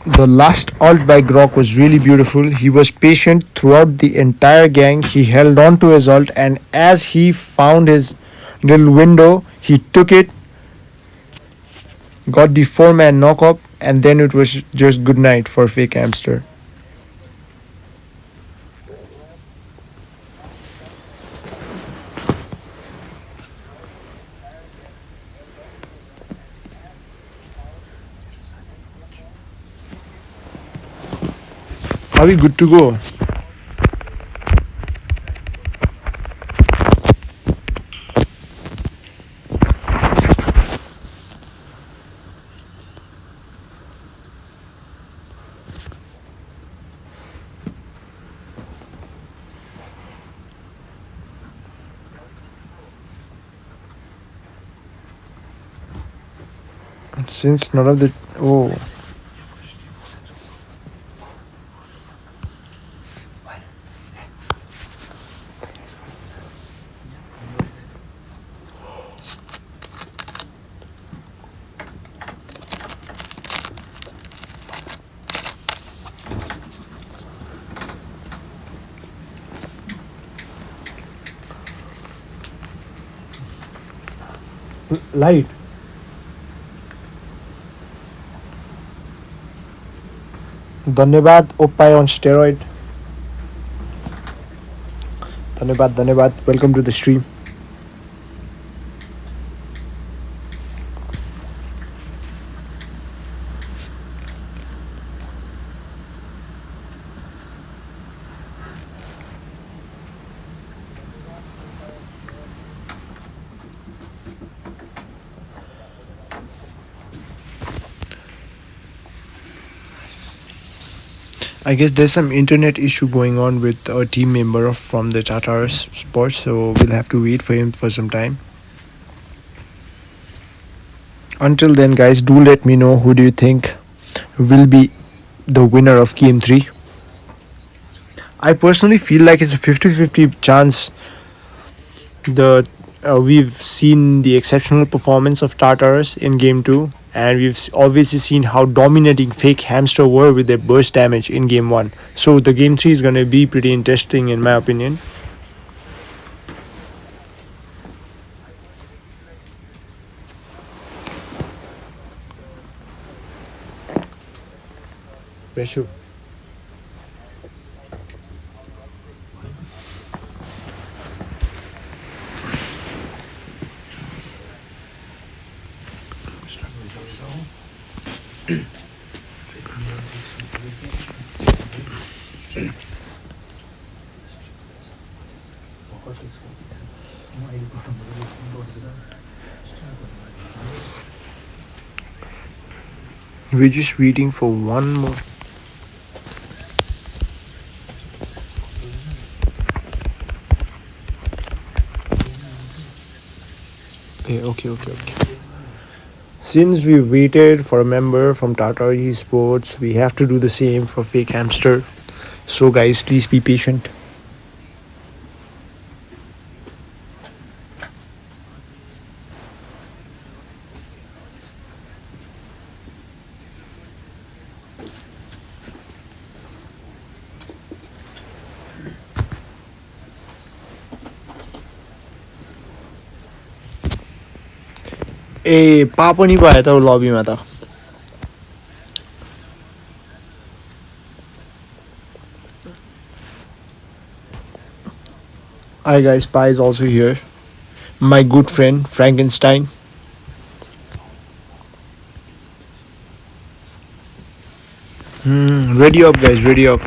the last ult by Grok was really beautiful. He was patient throughout the entire gang. He held on to his ult, and as he found his little window, he took it, got the 4-man knock up, and then it was just good night for Fake Hamster. Are we good to go? Since none of the light. धन्यवाद Oppai on steroid. धन्यवाद. Welcome to the stream. I guess there's some internet issue going on with a team member from the Tartarus Sports, so we'll have to wait for him for some time. Until then, guys, do let me know who do you think will be the winner of Game 3. I personally feel like it's a 50-50 chance. We've seen the exceptional performance of Tartarus in Game 2, and we've obviously seen how dominating Fake Hamster were with their burst damage in Game 1. So the Game 3 is going to be pretty interesting in my opinion. Reshu. We're just waiting for one more. Okay. Since we waited for a member from Tata Esports, we have to do the same for Fake Hamster. So guys, please be patient. ए पा पनि भयो त लबीमा त Hi guys, Pa is also here. My good friend Frankenstein. Ready up guys, ready up.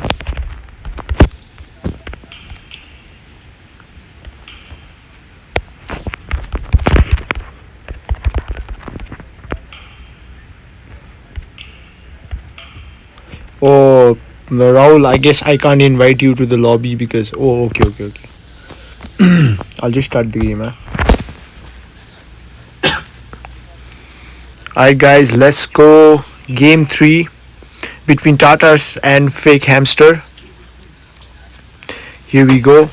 Oh, Rahul, I guess I can't invite you to the lobby because... Oh, okay. I'll just start the game, Alright guys, let's go. Game 3 between Tatars and Fake Hamster. Here we go.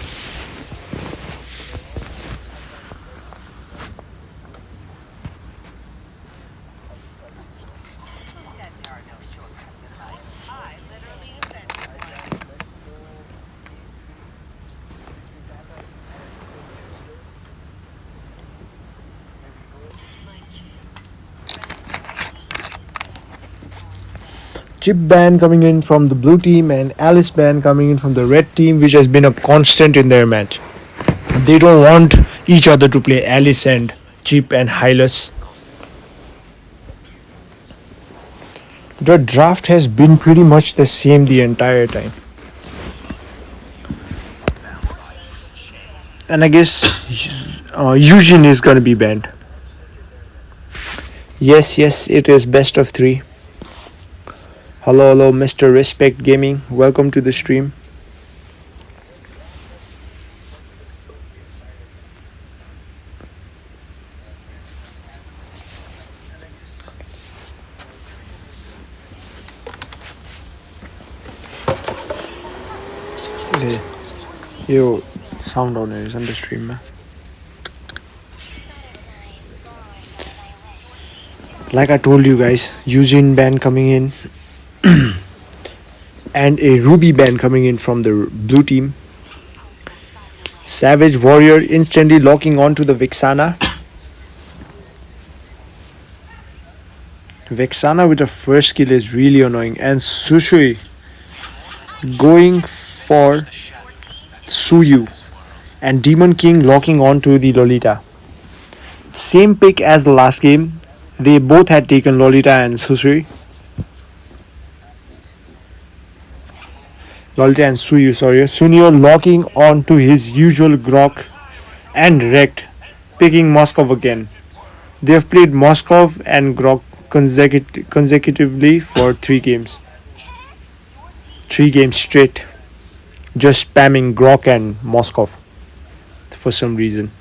Chip ban coming in from the blue team and Alice ban coming in from the red team, which has been a constant in their match. They don't want each other to play, Alice and Chip and Hylas. The draft has been pretty much the same the entire time. And I guess Eugene is gonna be banned. Yes, it is best of 3. Hello, Mr. Respect Gaming. Welcome to the stream. Yo, sound on it is on the stream, man. Like I told you guys, Eugene ban coming in. And a Ruby ban coming in from the blue team. Savage Warrior instantly locking onto the Vexana. Vexana with the first kill is really annoying. And Sushui going for Suyu. And Demon King locking onto the Lolita. Same pick as the last game. They both had taken Lolita and Sushui. Lolita and Suyu, sorry. Sunio locking on to his usual Grok and wrecked, picking Moskov again. They have played Moskov and Grok consecutively for 3 games. 3 games straight. Just spamming Grok and Moskov for some reason.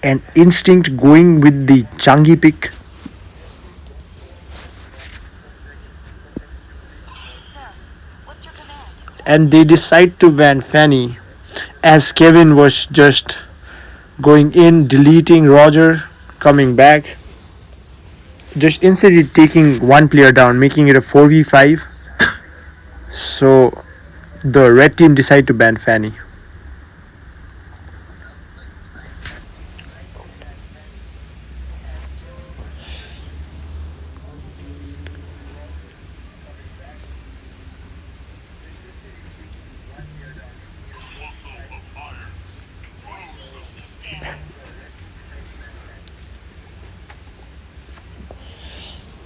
And Instinct going with the Changi pick. And they decide to ban Fanny as Kevin was just going in, deleting Roger, coming back, just instantly taking one player down, making it a 4v5. So the red team decide to ban Fanny.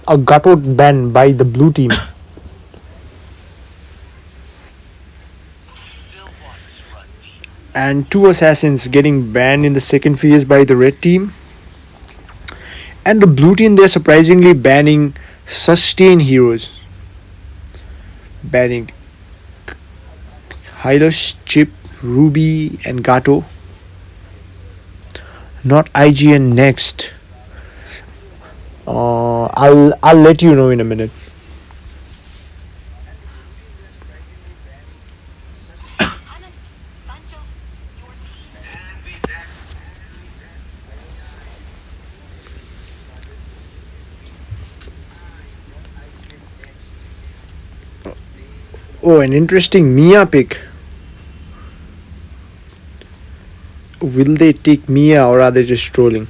A Gato ban by the blue team. And 2 assassins getting banned in the second phase by the red team. And the blue team, they're surprisingly banning sustain heroes. Banning Hylos, Chip, Ruby and Gato. Not IGN next. I'll let you know in a minute. Oh, an interesting Mia pick. Will they take Mia or are they just trolling?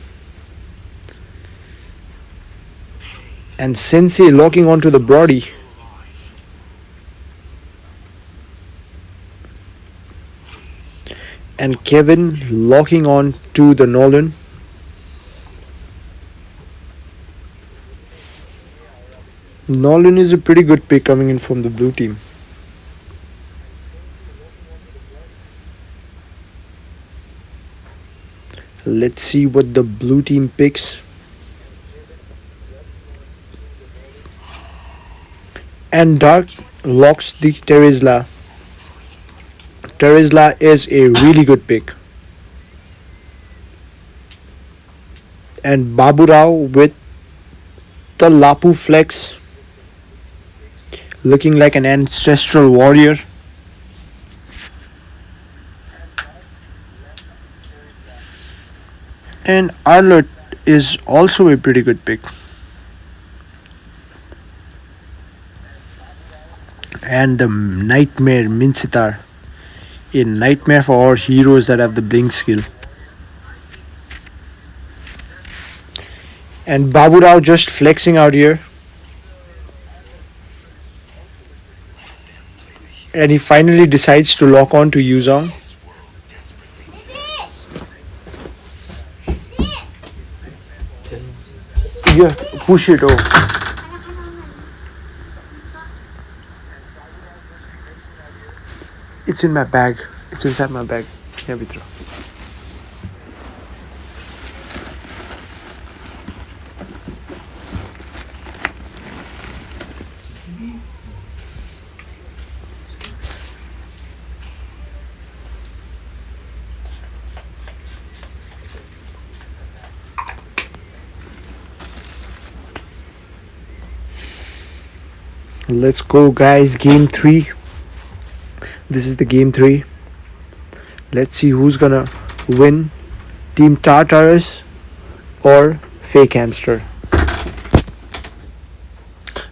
And Sensei locking onto the Brody. And Kevin locking on to the Nolan. Nolan is a pretty good pick coming in from the blue team. Let's see what the blue team picks. And Dark locks the Terizla. Terizla is a really good pick. And Baburao with the Lapu flex, looking like an ancestral warrior. And Arlott is also a pretty good pick. And the Nightmare Minsitar, a nightmare for all heroes that have the blink skill. And Baburao just flexing out here. And he finally decides to lock on to Yuzong. Yeah, push it over. It's in my bag. It's inside my bag. Here we throw. Let's go, guys. Game 3. This is the game 3. Let's see who's gonna win. Team Tartarus or Fake Hamster.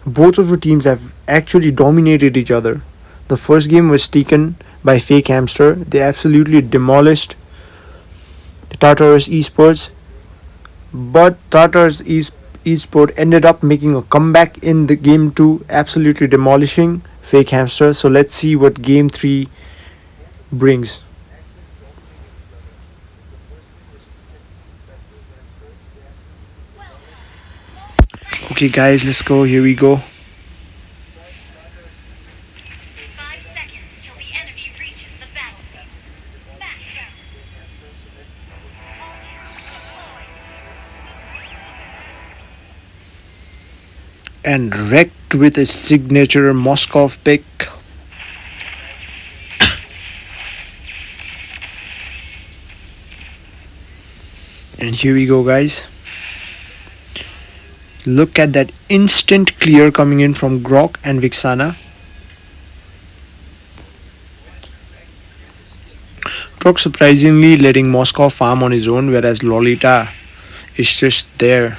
Both of the teams have actually dominated each other. The first game was taken by Fake Hamster. They absolutely demolished Tartarus Esports. But Tartarus Esport ended up making a comeback in the game 2, absolutely demolishing Fake Hamster. So let's see what game 3 brings. Okay guys, let's go. Here we go. 5 seconds till the enemy reaches the battlefield. Smash them. All troops deployed. And wrecked with a signature Moskov pick. And here we go, guys. Look at that instant clear coming in from Grok and Vixana. Grok surprisingly letting Moskov farm on his own, whereas Lolita is just there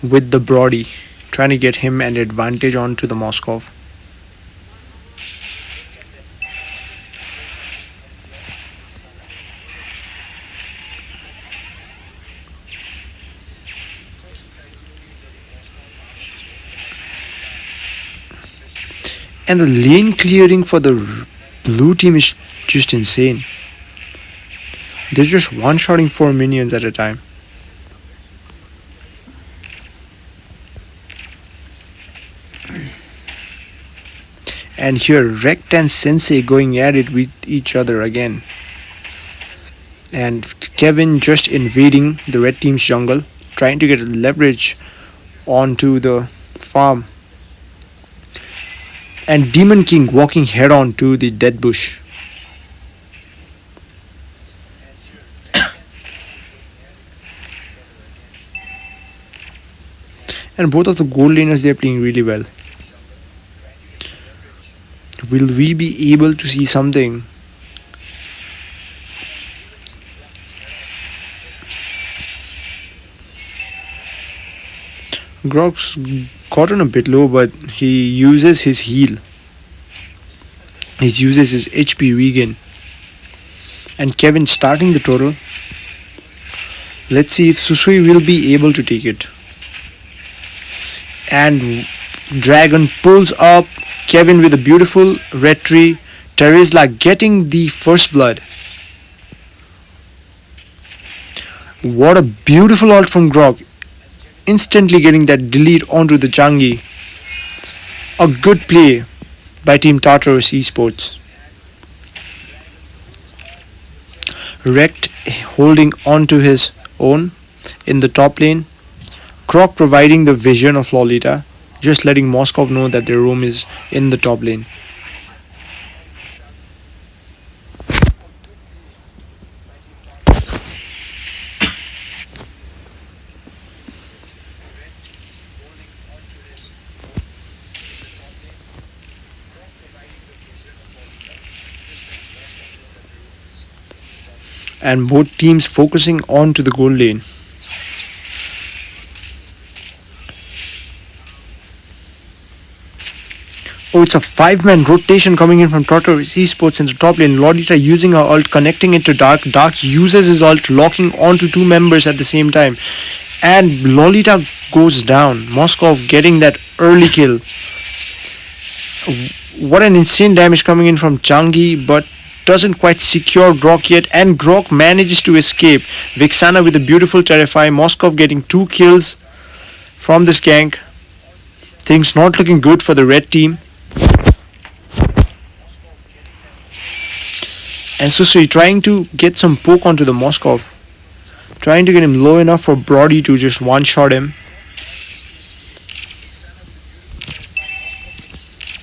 with the Brody, trying to get him an advantage onto the Moskov. And the lane clearing for the blue team is just insane. They're just one-shotting 4 minions at a time. And here Rect and Sensei going at it with each other again. And Kevin just invading the red team's jungle, trying to get leverage onto the farm. And Demon King walking head on to the dead bush. And both of the gold laners, they're playing really well. Will we be able to see something? Grok's gotten a bit low, but he uses his heal. He uses his HP regain. And Kevin starting the total. Let's see if Susui will be able to take it. And Dragon pulls up. Kevin with a beautiful red tree. Terizla getting the first blood. What a beautiful ult from Grog. Instantly getting that delete onto the Changi. A good play by Team Tartarus Esports. Rekt holding on to his own in the top lane. Croc providing the vision of Lolita, just letting Moskov know that their roam is in the top lane. And both teams focusing on to the goal lane. Oh, it's a 5-man rotation coming in from Tartarus Esports in the top lane. Lolita using her ult, connecting it to Dark. Dark uses his ult, locking onto 2 members at the same time. And Lolita goes down. Moskov getting that early kill. What an insane damage coming in from Changi, but doesn't quite secure Grok yet, and Grok manages to escape. Vixana with a beautiful Terrify. Moskov getting 2 kills from this gank. Things not looking good for the red team. And Susui trying to get some poke onto the Moskov. Trying to get him low enough for Brody to just one-shot him.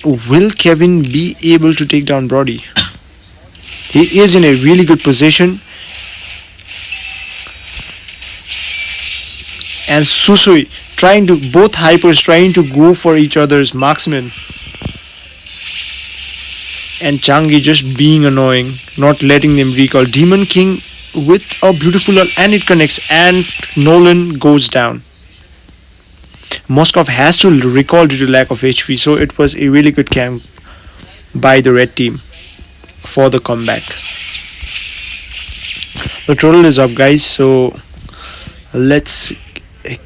Will Kevin be able to take down Brody? He is in a really good position. And Susui trying to, both hypers trying to go for each other's marksman. And Changi just being annoying, not letting them recall. Demon King with a beautiful ult, and it connects, and Nolan goes down. Moskov has to recall due to lack of HP, so it was a really good camp by the red team for the comeback. The total is up, guys, so let's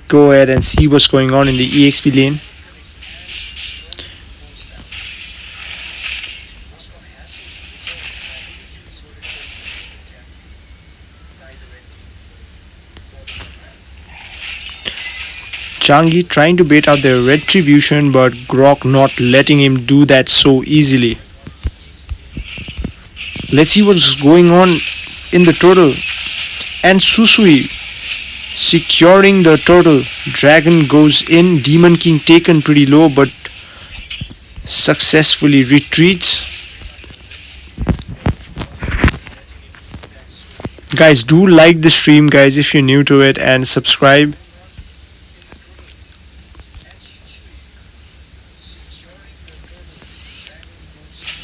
go ahead and see what's going on in the EXP lane. Changi trying to bait out their retribution, but Grok not letting him do that so easily. Let's see what's going on in the turtle. And Susui securing the turtle. Dragon goes in. Demon King taken pretty low, but successfully retreats. Guys, do like the stream, guys, if you're new to it, and subscribe.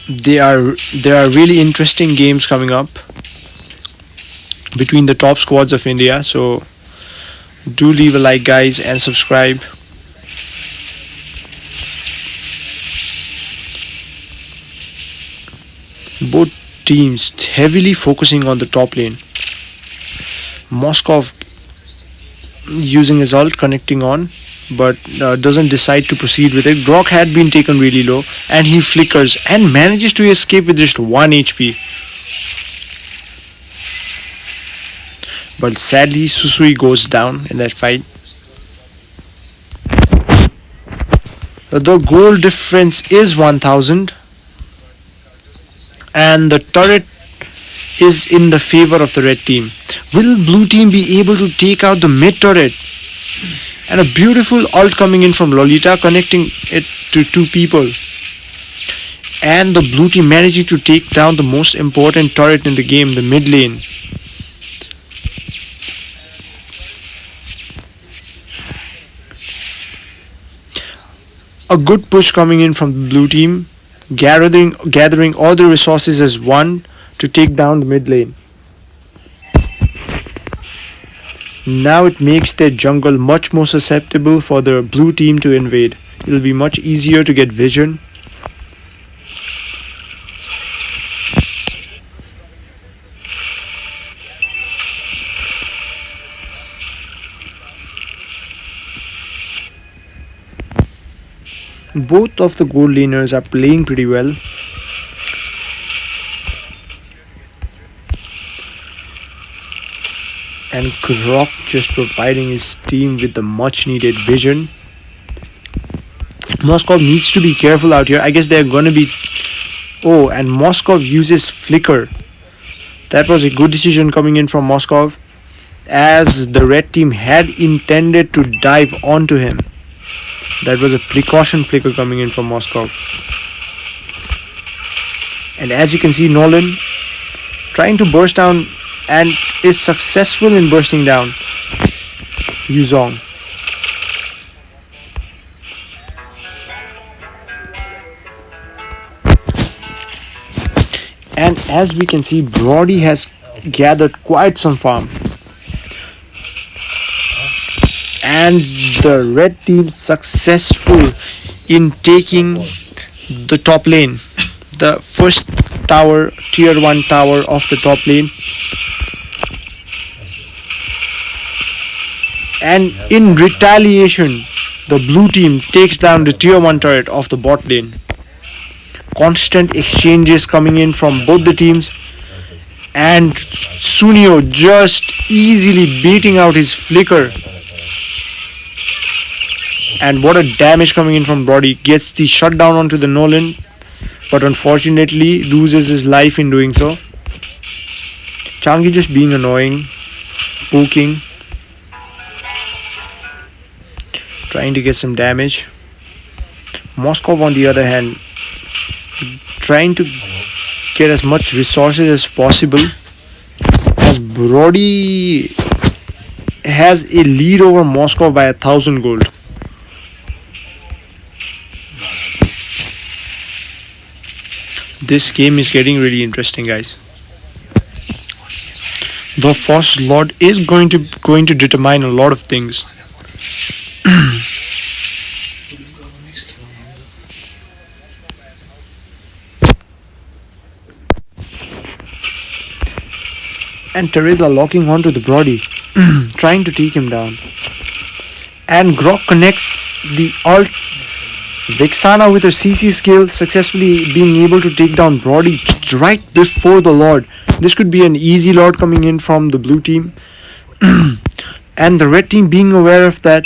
There are really interesting games coming up between the top squads of India, so do leave a like, guys, and subscribe. Both teams heavily focusing on the top lane. Moskov using his ult, connecting on, but doesn't decide to proceed with it. Grok had been taken really low, and he flickers and manages to escape with just 1 HP. But sadly, Susui goes down in that fight. The goal difference is 1000, and the turret is in the favor of the red team. Will blue team be able to take out the mid turret? And a beautiful ult coming in from Lolita, connecting it to 2 people. And the blue team managing to take down the most important turret in the game, the mid lane. A good push coming in from the blue team, gathering all the resources as one to take down the mid lane. Now it makes their jungle much more susceptible for the blue team to invade. It will be much easier to get vision. Both of the goal laners are playing pretty well. And Grok just providing his team with the much needed vision. Moskov needs to be careful out here. I guess they're gonna be... Oh, and Moskov uses Flicker. That was a good decision coming in from Moskov, as the red team had intended to dive onto him. That was a precaution flicker coming in from Moskov. And as you can see, Nolan trying to burst down and is successful in bursting down Yuzong. And as we can see, Brody has gathered quite some farm. And the red team successful in taking the top lane. The first tower, tier 1 tower of the top lane. And in retaliation, the blue team takes down the tier 1 turret of the bot lane. Constant exchanges coming in from both the teams, and Sunio just easily beating out his flicker. And what a damage coming in from Brody. Gets the shutdown onto the Nolan, but unfortunately loses his life in doing so. Changi just being annoying, poking, trying to get some damage. Moskov on the other hand, trying to get as much resources as possible, as Brody has a lead over Moskov by 1,000 gold. This game is getting really interesting, guys. The Force Lord is going to determine a lot of things. And Teresa locking onto the Brody, trying to take him down. And Grok connects the ult. Vexana with her CC skill successfully being able to take down Brody right before the Lord. This could be an easy Lord coming in from the blue team. And the red team being aware of that.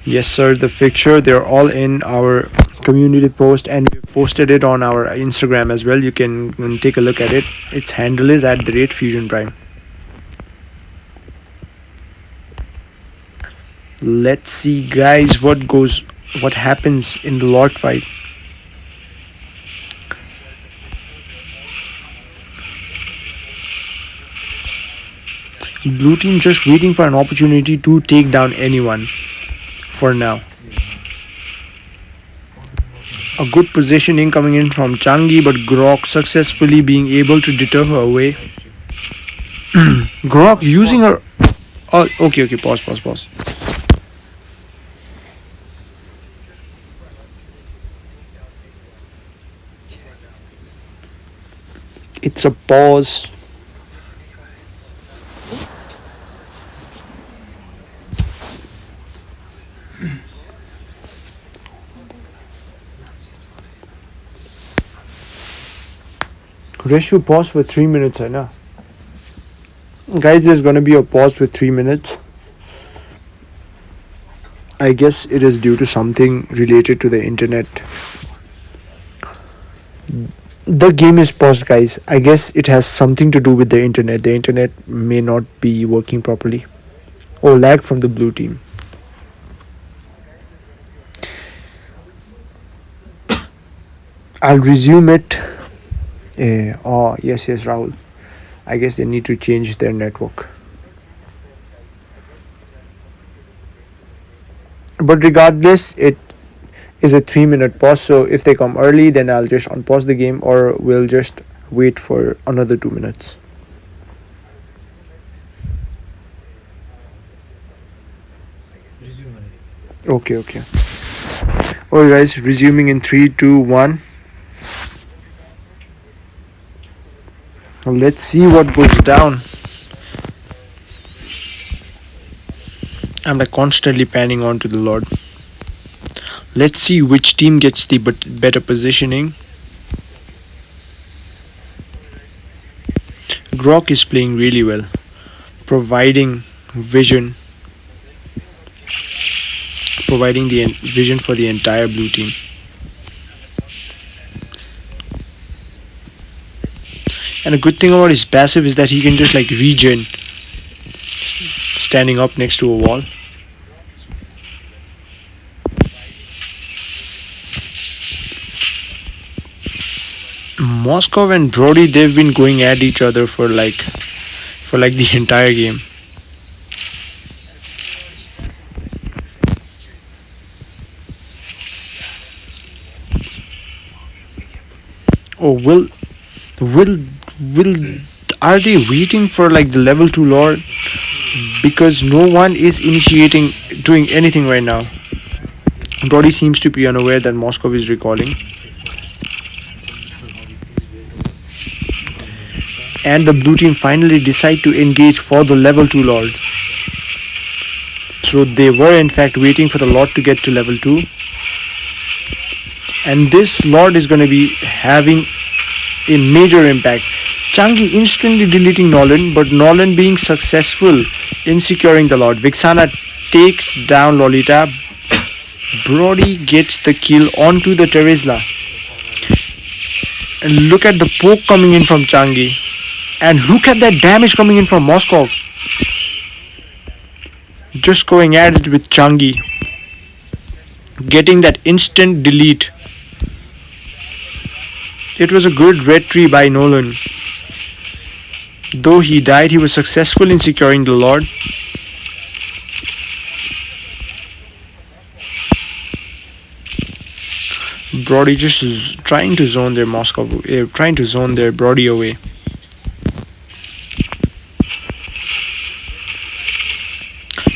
Yes sir, the fixture, they're all in our community post, and we've posted it on our Instagram as well. You can take a look at it. Its handle is @Fusion Prime. Let's see guys what happens in the Lord fight. Blue team just waiting for an opportunity to take down anyone for now. A good positioning coming in from Changi, but Grok successfully being able to deter her away. Grok using her... Oh, okay, pause. It's a pause. Ratio pause for 3 minutes, hai na? Guys, there's gonna be a pause for 3 minutes. I guess it is due to something related to the internet. The game is paused, guys. I guess it has something to do with the internet. The internet may not be working properly. Oh, lag from the blue team. I'll resume it. Oh, yes, Rahul. I guess they need to change their network. But regardless, it is a 3-minute pause. So if they come early, then I'll just unpause the game, or we'll just wait for another 2 minutes. Okay. Alright guys, resuming in 3, 2, 1. Let's see what goes down. I'm like constantly panning on to the Lord. Let's see which team gets the better positioning. Grok is playing really well, providing vision, providing the vision for the entire blue team. And a good thing about his passive is that he can just like regen standing up next to a wall. Moskov and Brody, they've been going at each other for like the entire game. Oh, will are they waiting for like the level 2 Lord? Because no one is doing anything right now. Brody seems to be unaware that Moskov is recalling. And the blue team finally decide to engage for the level 2 Lord. So they were in fact waiting for the Lord to get to level 2. And this Lord is going to be having a major impact. Changi instantly deleting Nolan, but Nolan being successful in securing the Lord. Vixana takes down Lolita. Brody gets the kill onto the Terizla. And look at the poke coming in from Changi. And look at that damage coming in from Moskov. Just going at it with Changi. Getting that instant delete. It was a good red tree by Nolan. Though he died, he was successful in securing the Lord. Brody just trying to zone their trying to zone their Brody away.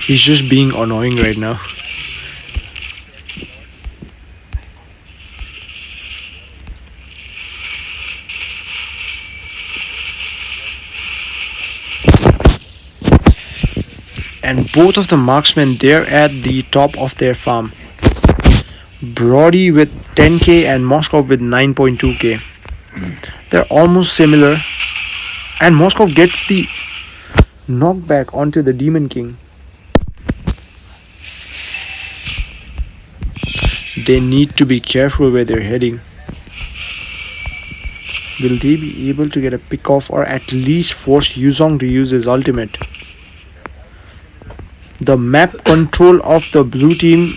He's just being annoying right now. And both of the marksmen, they're at the top of their farm. Brody with 10k and Moskov with 9.2k. They're almost similar. And Moskov gets the knockback onto the Demon King. They need to be careful where they're heading. Will they be able to get a pick off or at least force Yuzong to use his ultimate? The map control of the blue team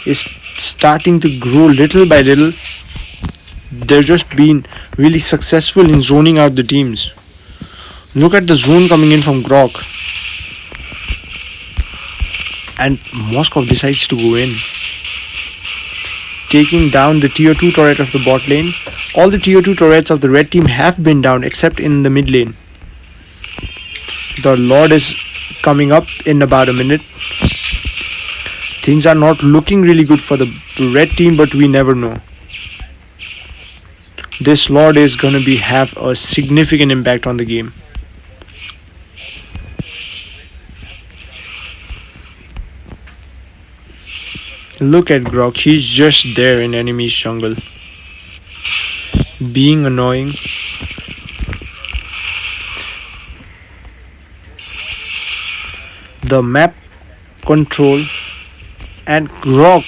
is starting to grow little by little. They're just being really successful in zoning out the teams. Look at the zone coming in from Grok. And Moskov decides to go in. Taking down the tier 2 turret of the bot lane. All the tier 2 turrets of the red team have been down except in the mid lane. The Lord is coming up in about a minute. Things are not looking really good for the red team, but we never know. This Lord is going to have a significant impact on the game. Look at Grok, he's just there in enemy's jungle. Being annoying. The map control and Grok,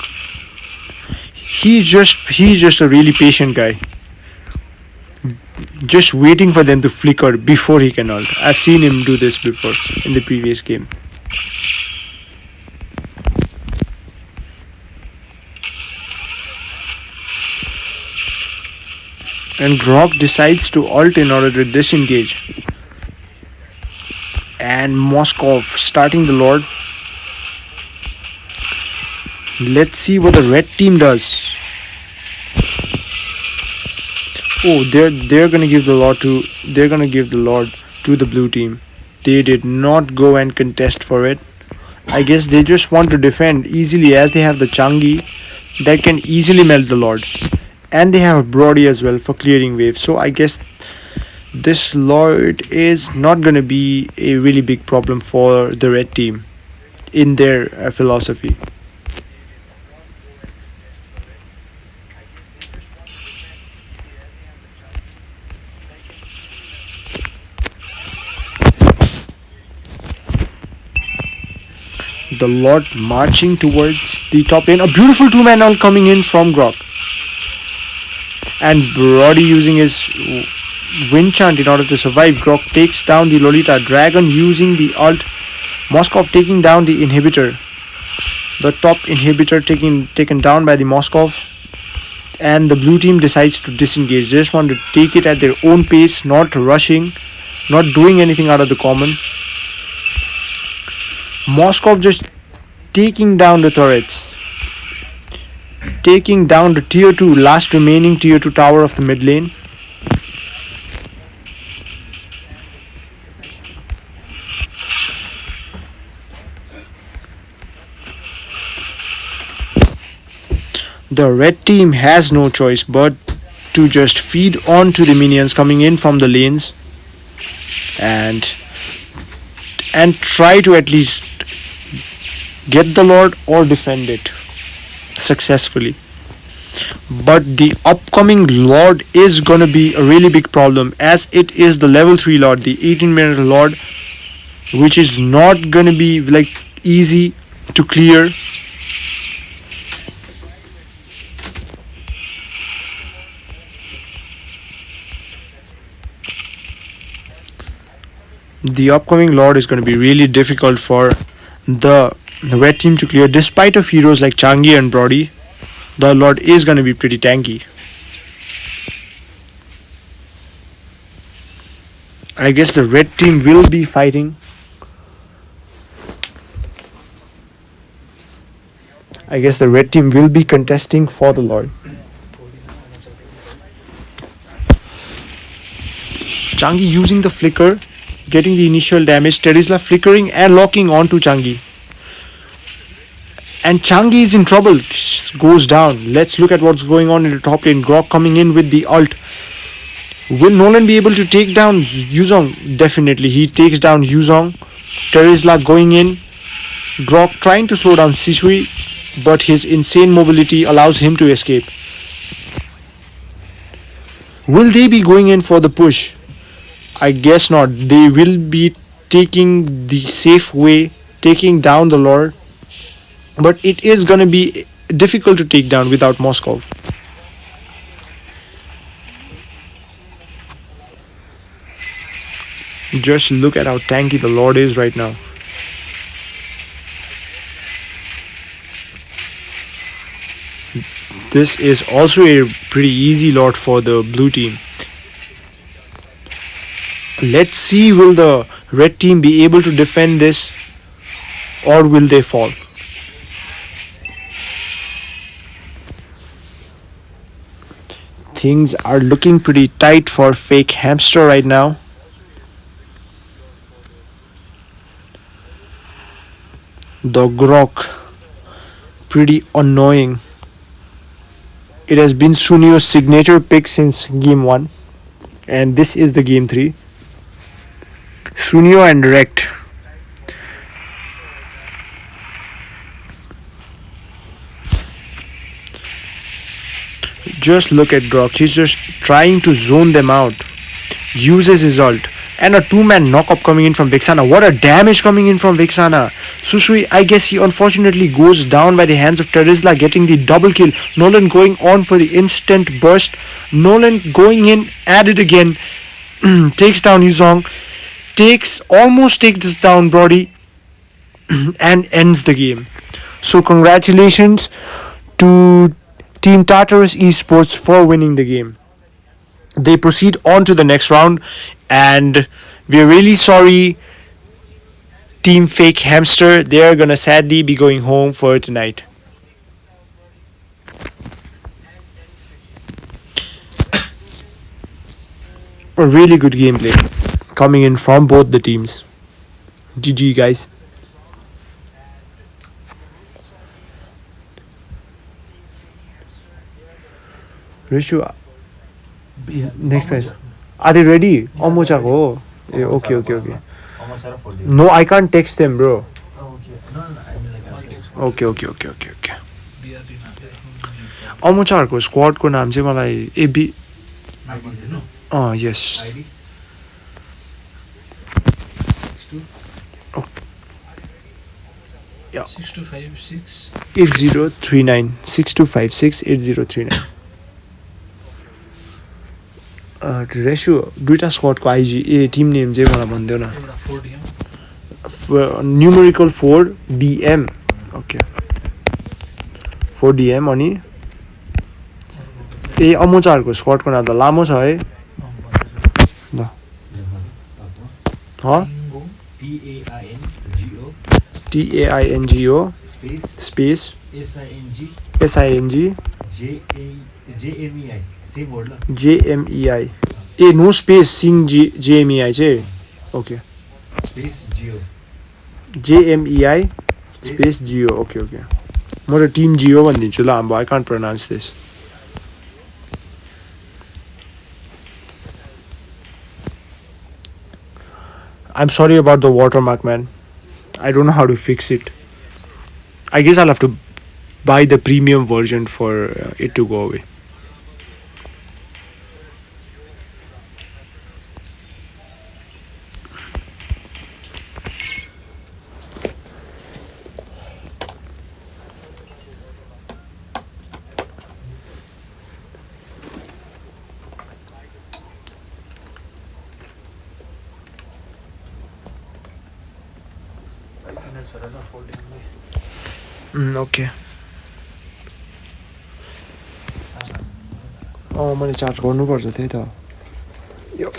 he's just a really patient guy. Just waiting for them to flicker before he can ult. I've seen him do this before in the previous game. And Grok decides to ult in order to disengage. And Moskov starting the Lord. Let's see what the red team does. Oh, they're gonna give the Lord to the blue team. They did not go and contest for it. I guess they just want to defend easily as they have the Changi that can easily melt the Lord. And they have a Brody as well for clearing waves. So I guess This Lord is not going to be a really big problem for the red team in their philosophy. The Lord marching towards the top lane. A beautiful two-man ult coming in from Grok. And Brody using his wind chant in order to survive. Grok takes down the Lolita. Dragon using the ult. Moskov taking down the inhibitor. The top inhibitor taken down by the Moskov. And the blue team decides to disengage. They just want to take it at their own pace, not rushing, not doing anything out of the common. Moskov just taking down the turrets. Taking down the tier 2, last remaining tier 2 tower of the mid lane. The red team has no choice but to just feed on to the minions coming in from the lanes and try to at least get the Lord or defend it successfully. But the upcoming Lord is gonna be a really big problem, as it is the level 3 Lord, the 18-minute Lord, which is not gonna be like easy to clear. The upcoming Lord is going to be really difficult for the red team to clear. Despite of heroes like Changi and Brody, the Lord is going to be pretty tanky. I guess the red team will be fighting. I guess the red team will be contesting for the Lord. Changi using the flicker, getting the initial damage. Terizla flickering and locking onto Changi. And Changi is in trouble. Goes down. Let's look at what's going on in the top lane. Grok coming in with the ult. Will Nolan be able to take down Yuzong? Definitely. He takes down Yuzong. Terizla going in. Grok trying to slow down Sisui, but his insane mobility allows him to escape. Will they be going in for the push? I guess not. They will be taking the safe way, taking down the Lord. But it is going to be difficult to take down without Moskov. Just look at how tanky the Lord is right now. This is also a pretty easy Lord for the blue team. Let's see, will the red team be able to defend this, or will they fall? Things are looking pretty tight for Fake Hamster right now. The Grok, pretty annoying. It has been Sunio's signature pick since game 1, and this is the game 3. Sunio and Rect. Just look at Grok. He's just trying to zone them out. Uses his ult. And a two-man knock-up coming in from Vexana. What a damage coming in from Vexana. Susui, I guess he unfortunately goes down by the hands of Terizla, getting the double kill. Nolan going on for the instant burst. Nolan going in at it again. Takes down Yuzong. Almost takes down Brody. And ends the game. So congratulations to Team Tartarus Esports for winning the game. They proceed on to the next round, and we're really sorry, Team Fake Hamster. They're gonna sadly be going home for tonight. A really good gameplay coming in from both the teams. GG, guys. Rishu, next prize. Are they ready? Omochako. Okay. No, I can't text them, bro. Okay. Omochako squad ko naam चाहिँ मलाई AB yes. Yeah. 8039 6256 8039 रेसु दुईटा स्क्वाडको IG Tim name चाहिँ मलाई भन्देऊ न numerical 4DM okay 4DM अनि अमोचाहरूको स्क्वाडको नाम त लामो छ है ल TAINGO space SING JMEI no space sing JMEI चाहिँ okay JMEI space GO okay म त टिम GO भनिदिन्छु ल I can't pronounce this I'm sorry about the watermark, man. I don't know how to fix it. I guess I'll have to buy the premium version for it to go away. Okay. मैले charge गर्नुपर्छ त्यही त यो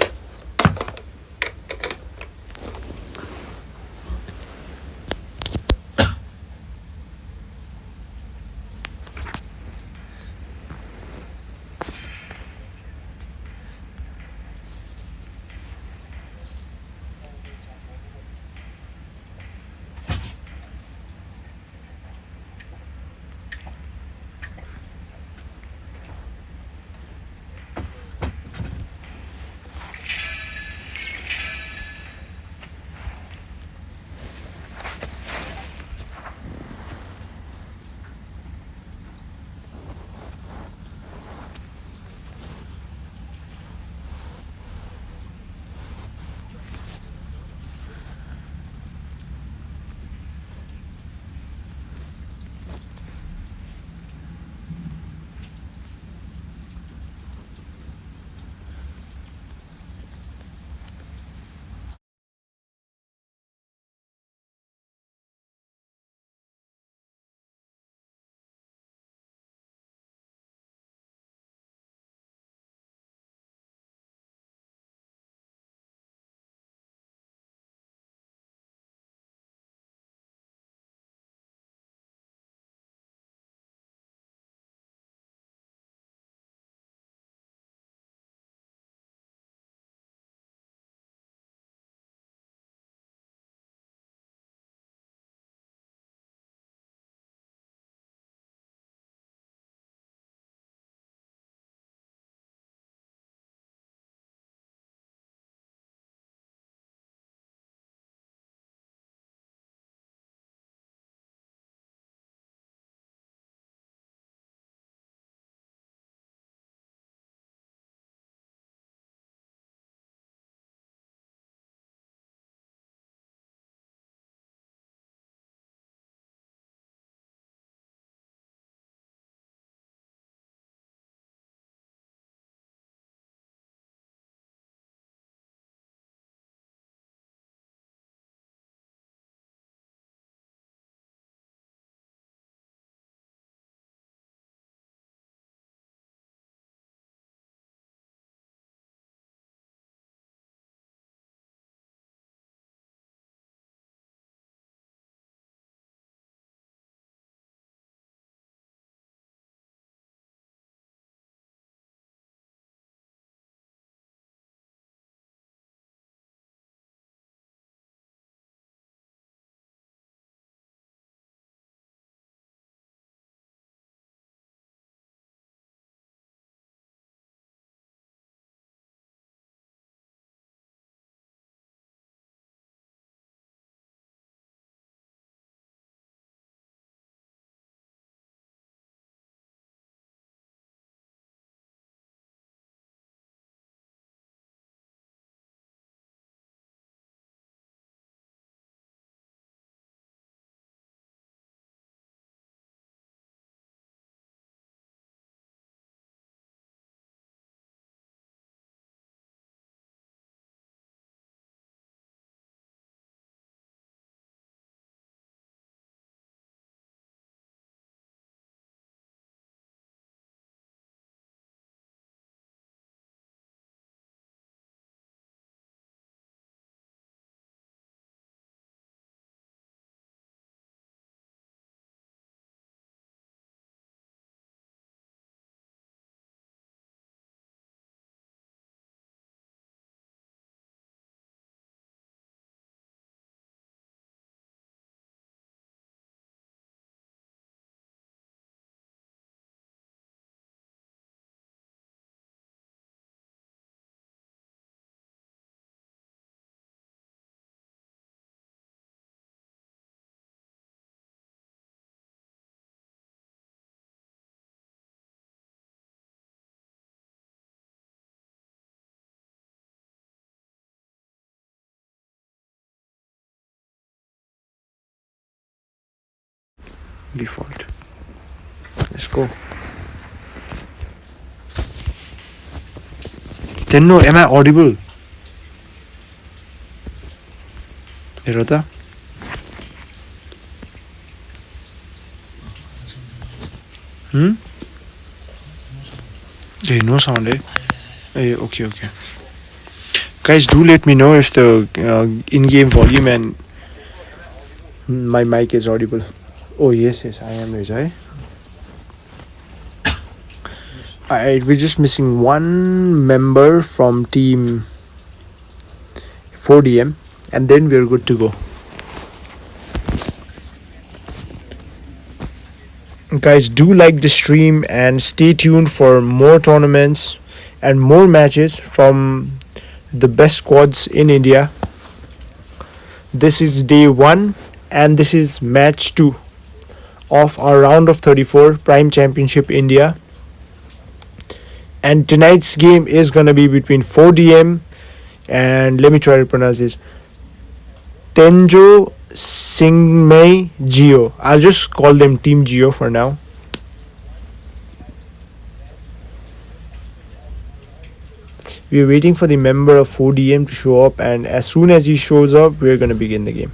default. Let's go. Then no, am I audible? हेर त Hey, no sound, eh? Hey, okay. Guys, do let me know if the in-game volume and my mic is audible. Oh, yes, I am, Rizai. Alright, we're just missing one member from team 4DM, and then we're good to go. Guys, do like the stream and stay tuned for more tournaments and more matches from the best squads in India. This is day 1 and this is match 2 of our round of 34 Prime Championship India. And tonight's game is gonna be between 4DM and let me try to pronounce this, Tenjo Singmei Geo. I'll just call them Team Geo for now. We're waiting for the member of 4DM to show up, and as soon as he shows up, we're gonna begin the game.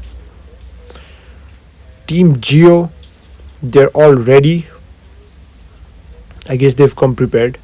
Team Geo, they're all ready. I guess they've come prepared.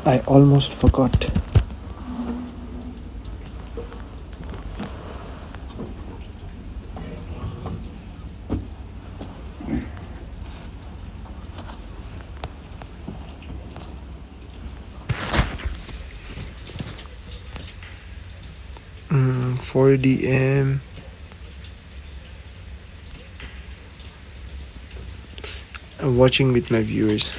I almost forgot. Mm, 4DM. I'm watching with my viewers.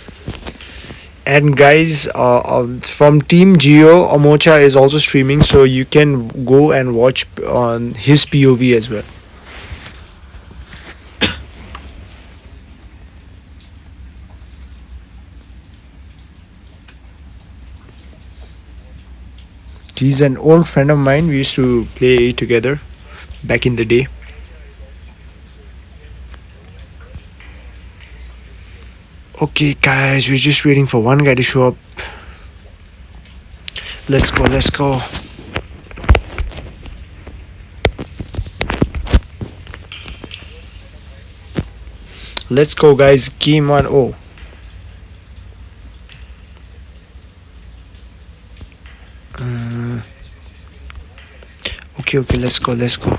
And guys, from Team Geo, Omocha is also streaming, so you can go and watch on his POV as well. He's an old friend of mine. We used to play together back in the day. Okay guys, we're just waiting for one guy to show up. Let's go. Let's go guys, game 1. Oh. Okay, let's go.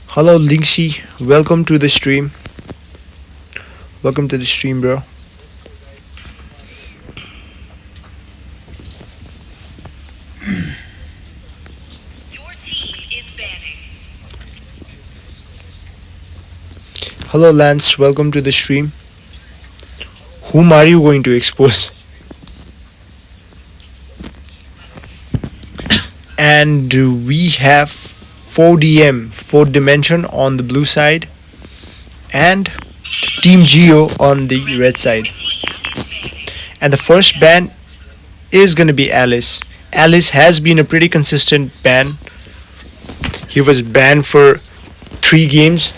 Hello Linksy, welcome to the stream. Welcome to the stream, bro. Your team is banning. Hello Lance, welcome to the stream. Whom are you going to expose? And we have 4DM, 4th dimension on the blue side, and Team Geo on the red side. And the first ban is gonna be Alice. Alice has been a pretty consistent ban. He was banned for 3 games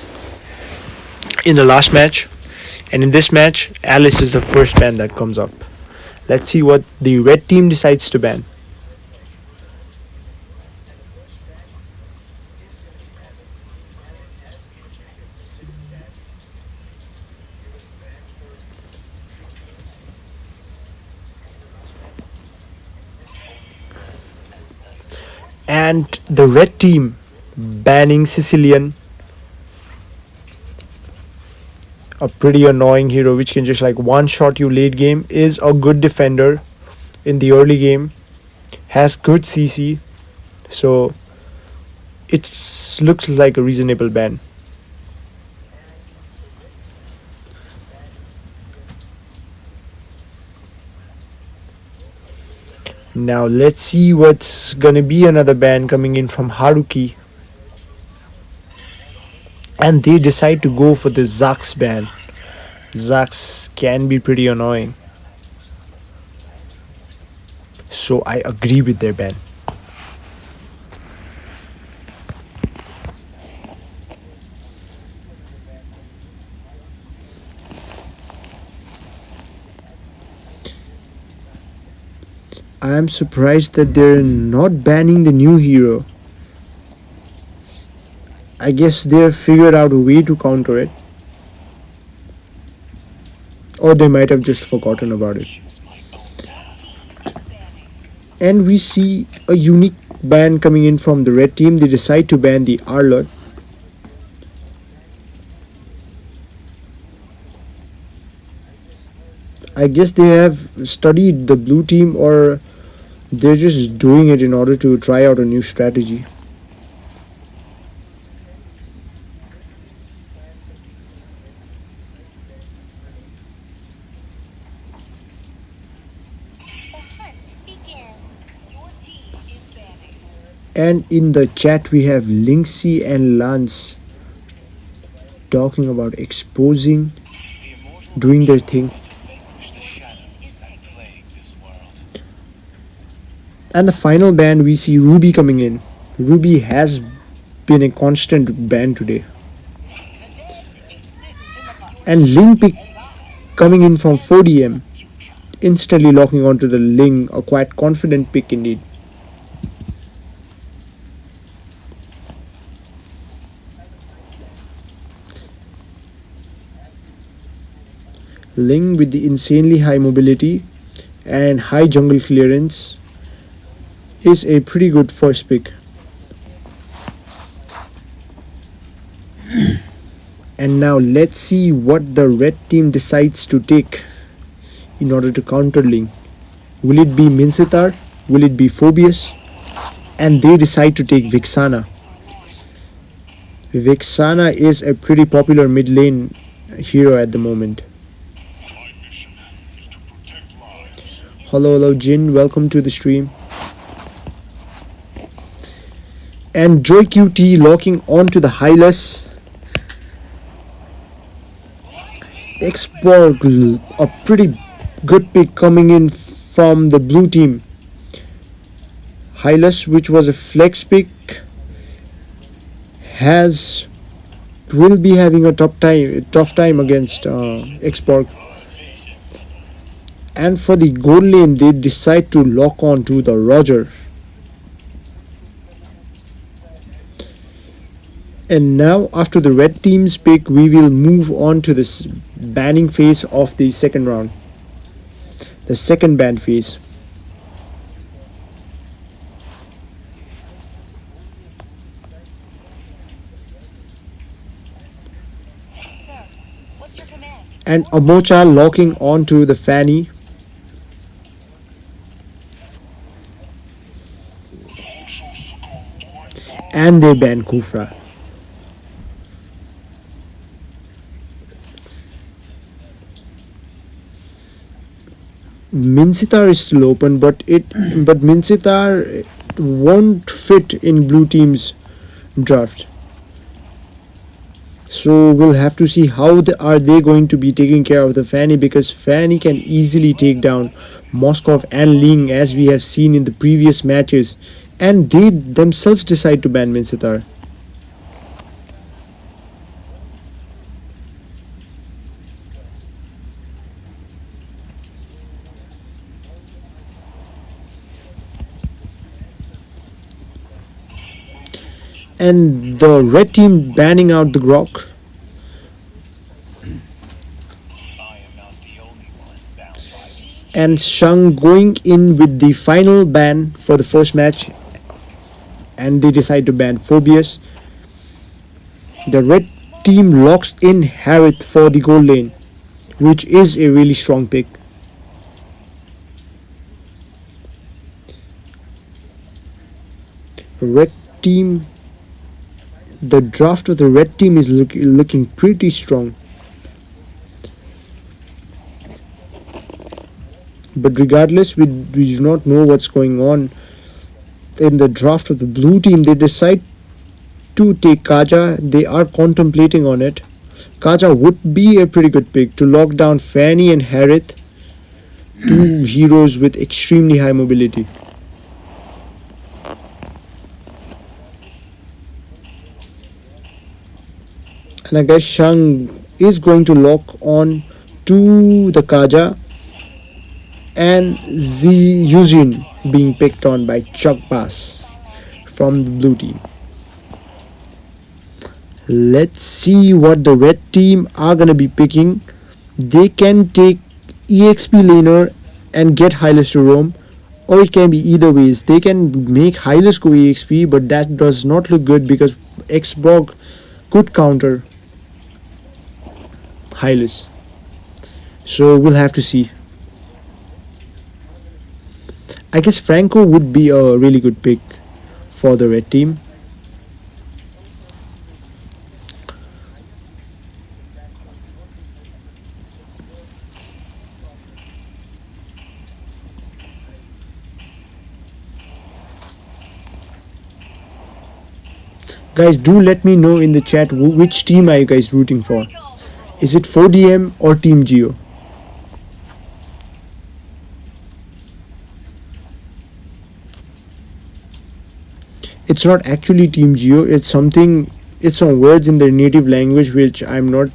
in the last match, and in this match, Alice is the first ban that comes up. Let's see what the red team decides to ban. And the red team banning Sicilian, a pretty annoying hero which can just like one shot you late game, is a good defender in the early game, has good CC, so It looks like a reasonable ban. Now let's see what's gonna be another ban coming in from Haruki. And they decide to go for the Zax ban. Zax can be pretty annoying. So I agree with their ban. I am surprised that they're not banning the new hero. I guess they've figured out a way to counter it. Or they might have just forgotten about it. And we see a unique ban coming in from the red team. They decide to ban the Arlott. I guess they have studied the blue team, or they're just doing it in order to try out a new strategy. And in the chat we have Linksy and Lance talking about exposing, doing their thing. And the final ban, we see Ruby coming in. Ruby has been a constant ban today. And Ling pick coming in from 4DM, instantly locking onto the Ling, a quite confident pick indeed. Ling with the insanely high mobility and high jungle clearance is a pretty good first pick. And now let's see what the red team decides to take in order to counter Ling. Will it be Minsitthar? Will it be Phoebus? And they decide to take Vexana. Vexana is a pretty popular mid lane hero at the moment. Hello Jin, welcome to the stream. And Joy QT locking onto the Hylas. Xborg, a pretty good pick coming in from the blue team. Hylas, which was a flex pick, will be having a tough time against Xborg. And for the gold lane, they decide to lock on to the Roger. And now, after the red team's pick, we will move on to this banning phase of the second round. The second ban phase. And Omocha locking onto the Fanny. And they ban Kufra. Minsitthar is still open, but Minsitthar won't fit in blue team's draft. So we'll have to see how are they going to be taking care of the Fanny, because Fanny can easily take down Moskov and Ling, as we have seen in the previous matches, and they themselves decide to ban Minsitthar. And the red team banning out the Grok. And Shang going in with the final ban for the first match. And they decide to ban Phoebus. The red team locks in Harith for the gold lane, which is a really strong pick. Red team the draft of the red team is looking pretty strong. But regardless, we do not know what's going on in the draft of the blue team. They decide to take Kaja. They are contemplating on it. Kaja would be a pretty good pick to lock down Fanny and Harith, two heroes with extremely high mobility. And I guess Shang is going to lock on to the Kaja and the Yuzin being picked on by Chuck Bass from the blue team. Let's see what the red team are gonna be picking. They can take EXP laner and get Hylas to roam, or it can be either ways. They can make Hylas go EXP, but that does not look good because Xborg could counter Hylas. So we'll have to see. I guess Franco would be a really good pick for the red team. Guys, do let me know in the chat which team are you guys rooting for. Is it 4DM or Team Geo? It's not actually Team Geo, it's some words in their native language which I'm not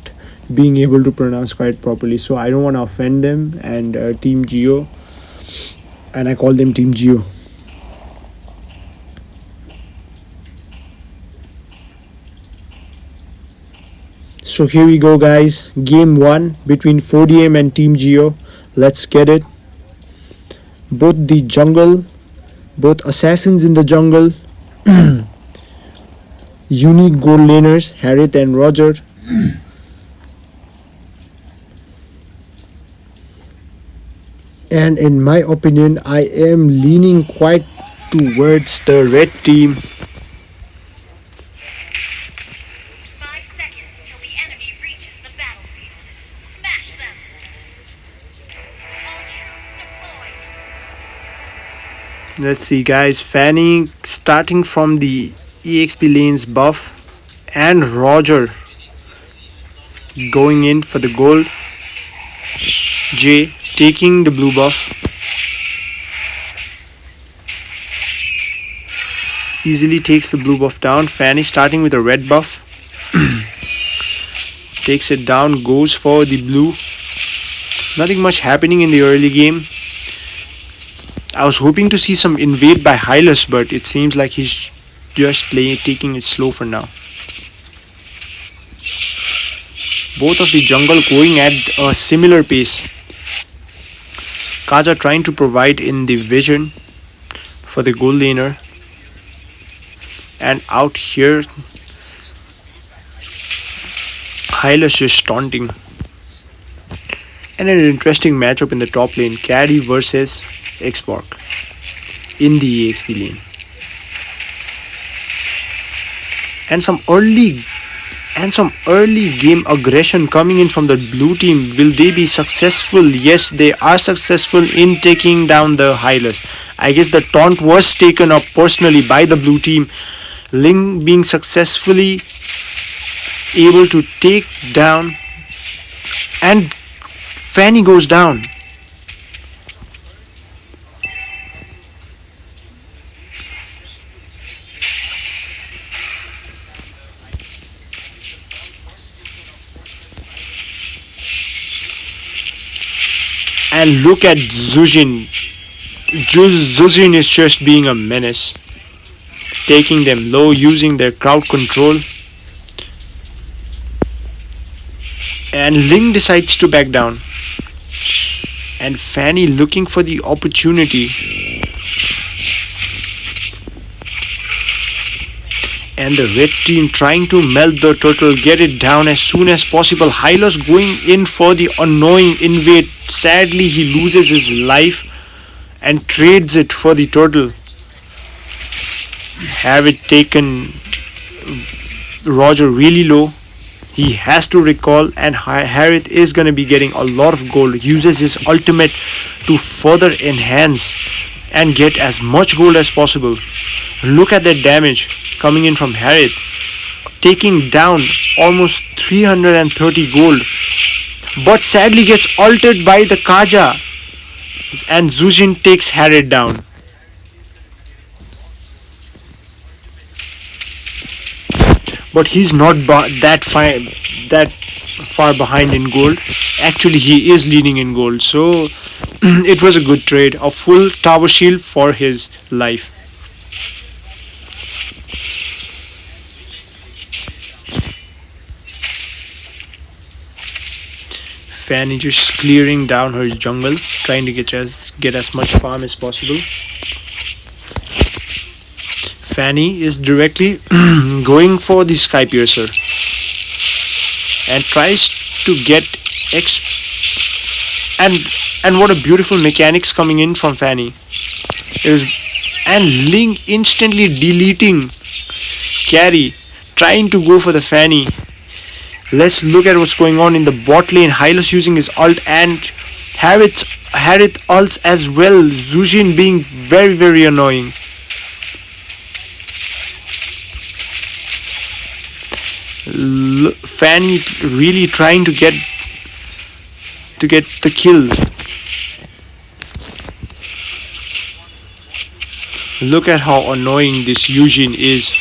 being able to pronounce quite properly, so I don't want to offend them and Team Geo, and I call them Team Geo. So here we go, guys. Game 1 between 4DM and Team Geo. Let's get it. Both assassins in the jungle. Unique gold laners, Harith and Roger. And in my opinion, I am leaning quite towards the red team. 5 seconds till the enemy reaches the battlefield. Smash them. All troops deployed. Let's see, guys. Fanny starting from the EXP lanes buff, and Roger going in for the gold. Jay taking the blue buff. Easily takes the blue buff down. Fanny starting with a red buff. Takes it down, goes for the blue. Nothing much happening in the early game. I was hoping to see some invade by Hylas, but it seems like he's just taking it slow for now. Both of the jungle going at a similar pace. Kaja trying to provide in the vision for the gold laner. And out here, Hylas just taunting. And an interesting matchup in the top lane. Carry versus Xborg in the EXP lane. And some early game aggression coming in from the blue team. Will they be successful? Yes, they are successful in taking down the Hylas. I guess the taunt was taken up personally by the blue team. Ling being successfully able to take down, and Fanny goes down. And look at Zujin. Zujin is just being a menace. Taking them low, using their crowd control. And Ling decides to back down. And Fanny looking for the opportunity. And the red team trying to melt the turtle, get it down as soon as possible. Hylas going in for the annoying invade. Sadly, he loses his life and trades it for the turtle. Have it taken Roger really low. He has to recall, and Harith is gonna be getting a lot of gold. Uses his ultimate to further enhance and get as much gold as possible. Look at that damage coming in from Harith, taking down almost 330 gold. But sadly gets altered by the Kaja, and Zujin takes Harith down. But he's not that far behind in gold. Actually, he is leading in gold. So it was a good trade. A full tower shield for his life. Fanny just clearing down her jungle, trying to get as much farm as possible. Fanny is directly going for the Sky Piercer and tries to get X. And what a beautiful mechanics coming in from Fanny. And Ling instantly deleting carry, trying to go for the Fanny. Let's look at what's going on in the bot lane. Hylos using his ult and Harith ults as well. Zujin being very, very annoying. Fanny really trying to get the kill. Look at how annoying this Eugene is.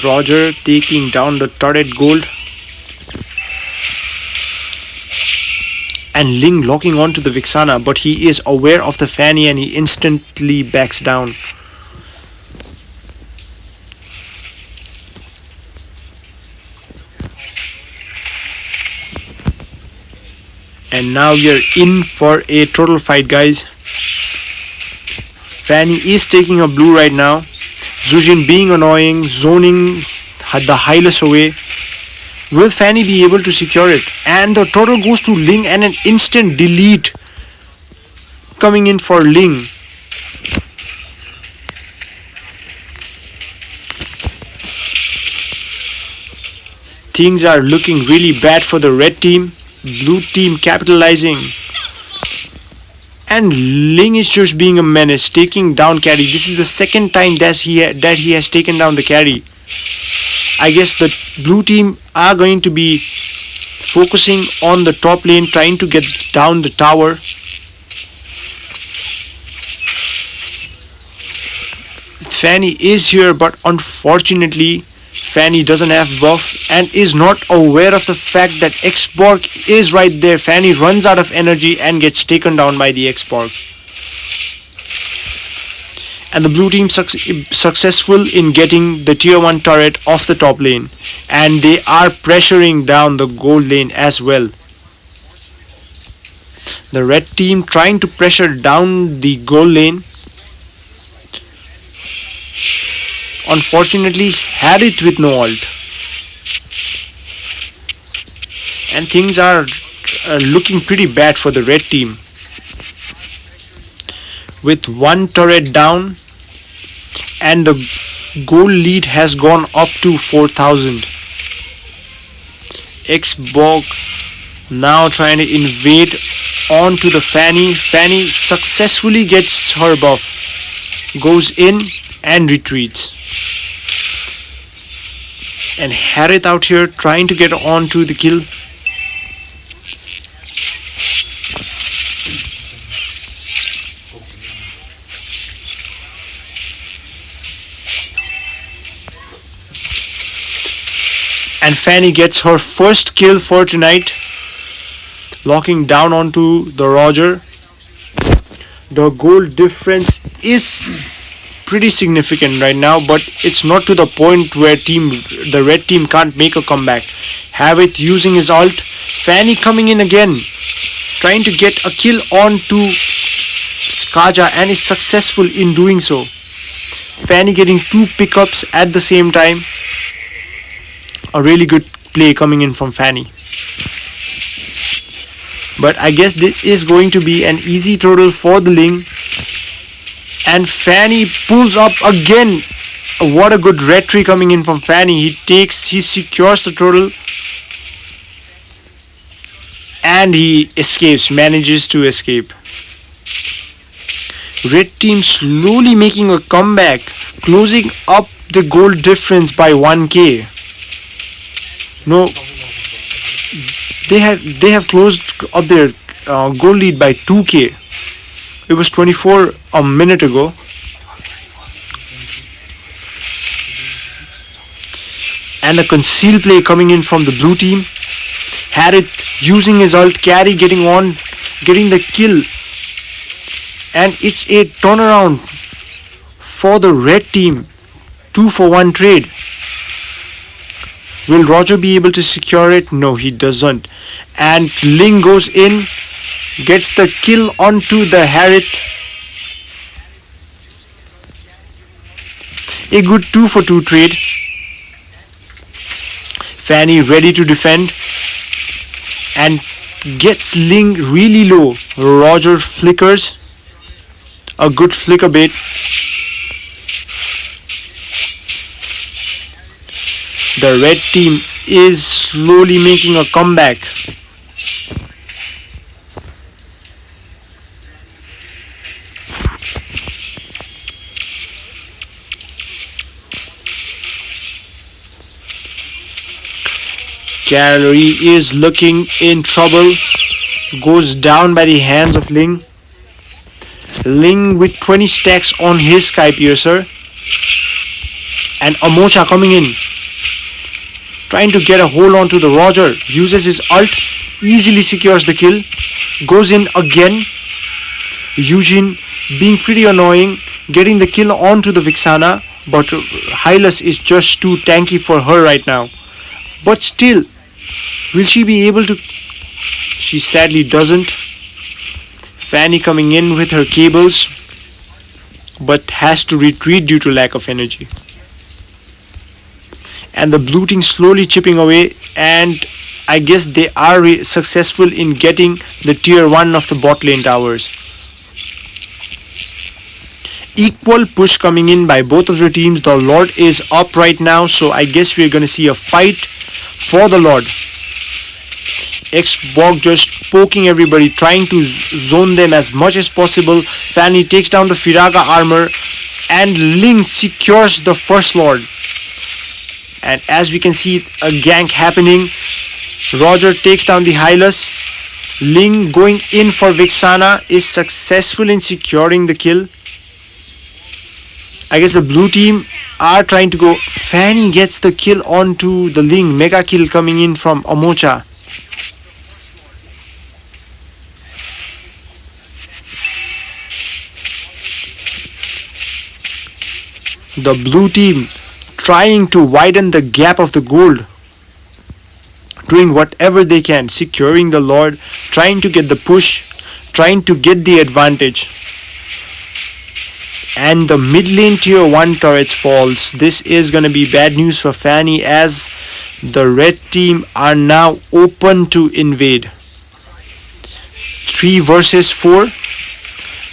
Roger taking down the turret gold. And Ling locking onto the Vixana, but he is aware of the Fanny and he instantly backs down. And now we are in for a total fight, guys. Fanny is taking a blue right now. Zujin being annoying, zoning the Hylos away. Will Fanny be able to secure it? And the total goes to Ling and an instant delete coming in for Ling. Things are looking really bad for the red team. Blue team capitalizing. And Ling is just being a menace, taking down carry. This is the second time that he has taken down the carry. I guess the blue team are going to be focusing on the top lane, trying to get down the tower. Fanny is here, but unfortunately Fanny doesn't have buff and is not aware of the fact that X-Borg is right there. Fanny runs out of energy and gets taken down by the X-Borg. And the blue team successful in getting the tier 1 turret off the top lane. And they are pressuring down the gold lane as well. The red team trying to pressure down the gold lane. Unfortunately, Harith with no ult. And things are looking pretty bad for the red team. With one turret down and the goal lead has gone up to 4,000. X-Borg now trying to invade onto the Fanny. Fanny successfully gets her buff, goes in and retreats. And Harith out here trying to get onto the kill. And Fanny gets her first kill for tonight, locking down onto the Roger. The goal difference is pretty significant right now, but it's not to the point where the red team can't make a comeback. Harith using his ult. Fanny coming in again, trying to get a kill onto Kaja, and is successful in doing so. Fanny getting 2 pickups at the same time. A really good play coming in from Fanny. But I guess this is going to be an easy total for the Ling. And Fanny pulls up again what a good red tree coming in from Fanny. He secures the turtle. And he escapes, manages to escape. Red team slowly making a comeback, closing up the goal difference by 1k. No, they have closed up their goal lead by 2k. It was 24 a minute ago. And a conceal play coming in from the blue team. Harith using his ult, carry getting the kill. And it's a turnaround for the red team. 2-for-1 trade. Will Roger be able to secure it? No, he doesn't. And Ling goes in, gets the kill onto the Harith. A good 2-for-2 trade. Fanny ready to defend and gets Ling really low. Roger flickers. A good flicker bait. The red team is slowly making a comeback. Gallery is looking in trouble. Goes down by the hands of Ling. Ling with 20 stacks on his Sky Piercer. And Omocha coming in. Trying to get a hold on to the Roger. Uses his ult. Easily secures the kill. Goes in again. Eugene being pretty annoying. Getting the kill onto the Vixana. But Hylas is just too tanky for her right now. But still, will she be able to? She sadly doesn't. Fanny coming in with her cables, but has to retreat due to lack of energy. And the blue team slowly chipping away, and I guess they are successful in getting the tier 1 of the bot lane towers. Equal push coming in by both of the teams. The Lord is up right now, so I guess we're going to see a fight for the Lord. Xborg just poking everybody, trying to zone them as much as possible. Fanny takes down the Firaga armor and Ling secures the first Lord. And as we can see, a gank happening. Roger takes down the Hylas. Ling going in for Vixana is successful in securing the kill. I guess the blue team are trying to go. Fanny gets the kill onto the Ling. Mega kill coming in from Omocha. The blue team trying to widen the gap of the gold. Doing whatever they can. Securing the Lord. Trying to get the push. Trying to get the advantage. And the mid lane tier 1 turrets falls. This is going to be bad news for Fanny, as the red team are now open to invade. 3 versus 4.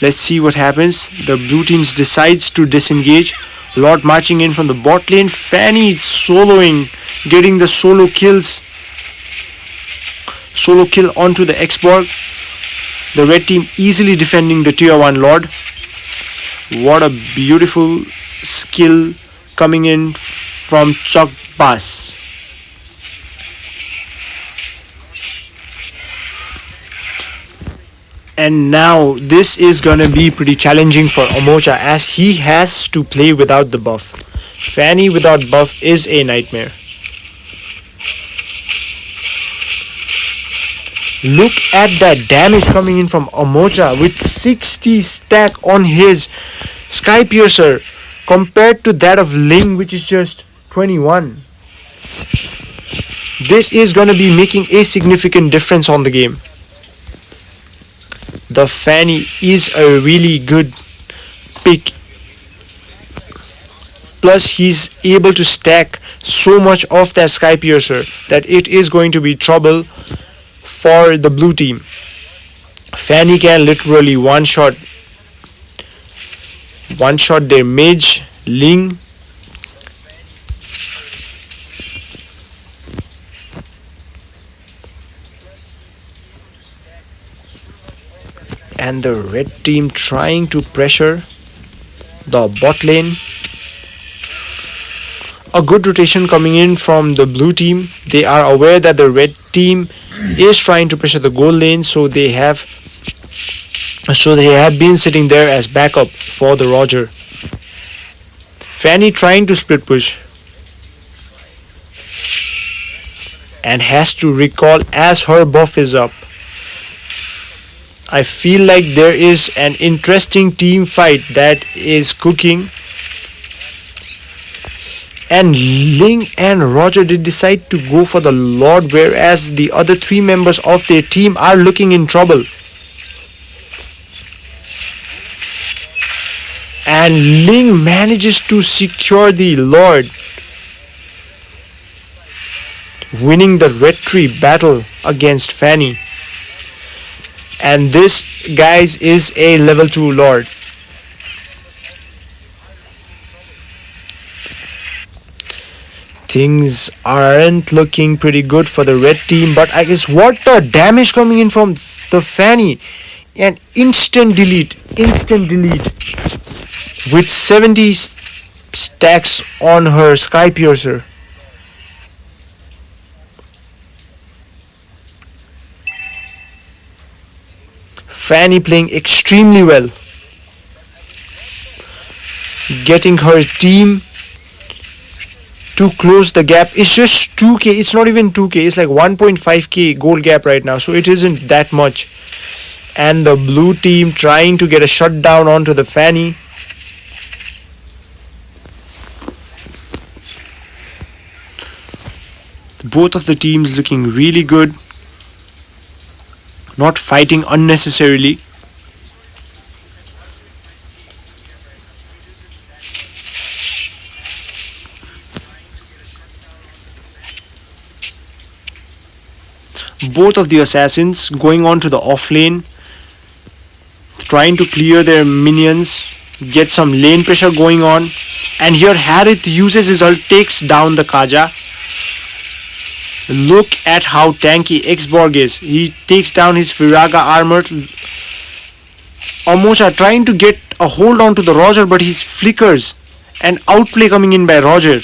Let's see what happens. The blue team decides to disengage. Lord marching in from the bot lane. Fanny soloing, getting the solo kills. Solo kill onto the Xborg. The red team easily defending the tier 1 Lord. What a beautiful skill coming in from Chuck Bass. And now this is gonna be pretty challenging for Omocha, as he has to play without the buff. Fanny without buff is a nightmare. Look at that damage coming in from Omocha with 60 stack on his Sky Piercer compared to that of Ling, which is just 21. This is going to be making a significant difference on the game. The Fanny is a really good pick. Plus he's able to stack so much of that Sky Piercer that it is going to be trouble for the blue team. Fanny can literally one shot their mage. Ling And the red team trying to pressure the bot lane. A good rotation coming in from the blue team. They are aware that the red team is trying to pressure the gold lane, so they have been sitting there as backup for the Roger. Fanny trying to split push and has to recall as her buff is up. I feel like there is an interesting team fight that is cooking. And Ling and Roger did decide to go for the Lord, whereas the other three members of their team are looking in trouble. And Ling manages to secure the Lord, winning the red tree battle against Fanny. And this, guys, is a level 2 Lord. Things aren't looking pretty good for the red team, but I guess what the damage coming in from the Fanny. An instant delete with 70 stacks on her Sky Piercer. Fanny playing extremely well, getting her team to close the gap. It's just 2k, it's not even 2k, it's like 1.5k gold gap right now, so it isn't that much. And the blue team trying to get a shutdown onto the Fanny. Both of the teams looking really good, not fighting unnecessarily. Both of the assassins going on to the off lane, trying to clear their minions, get some lane pressure going on. And here Harith uses his ult, takes down the Kaja. Look at how tanky Xborg is. He takes down his Firaga armor. Amosha trying to get a hold on to the Roger, but he flickers. An outplay coming in by Roger.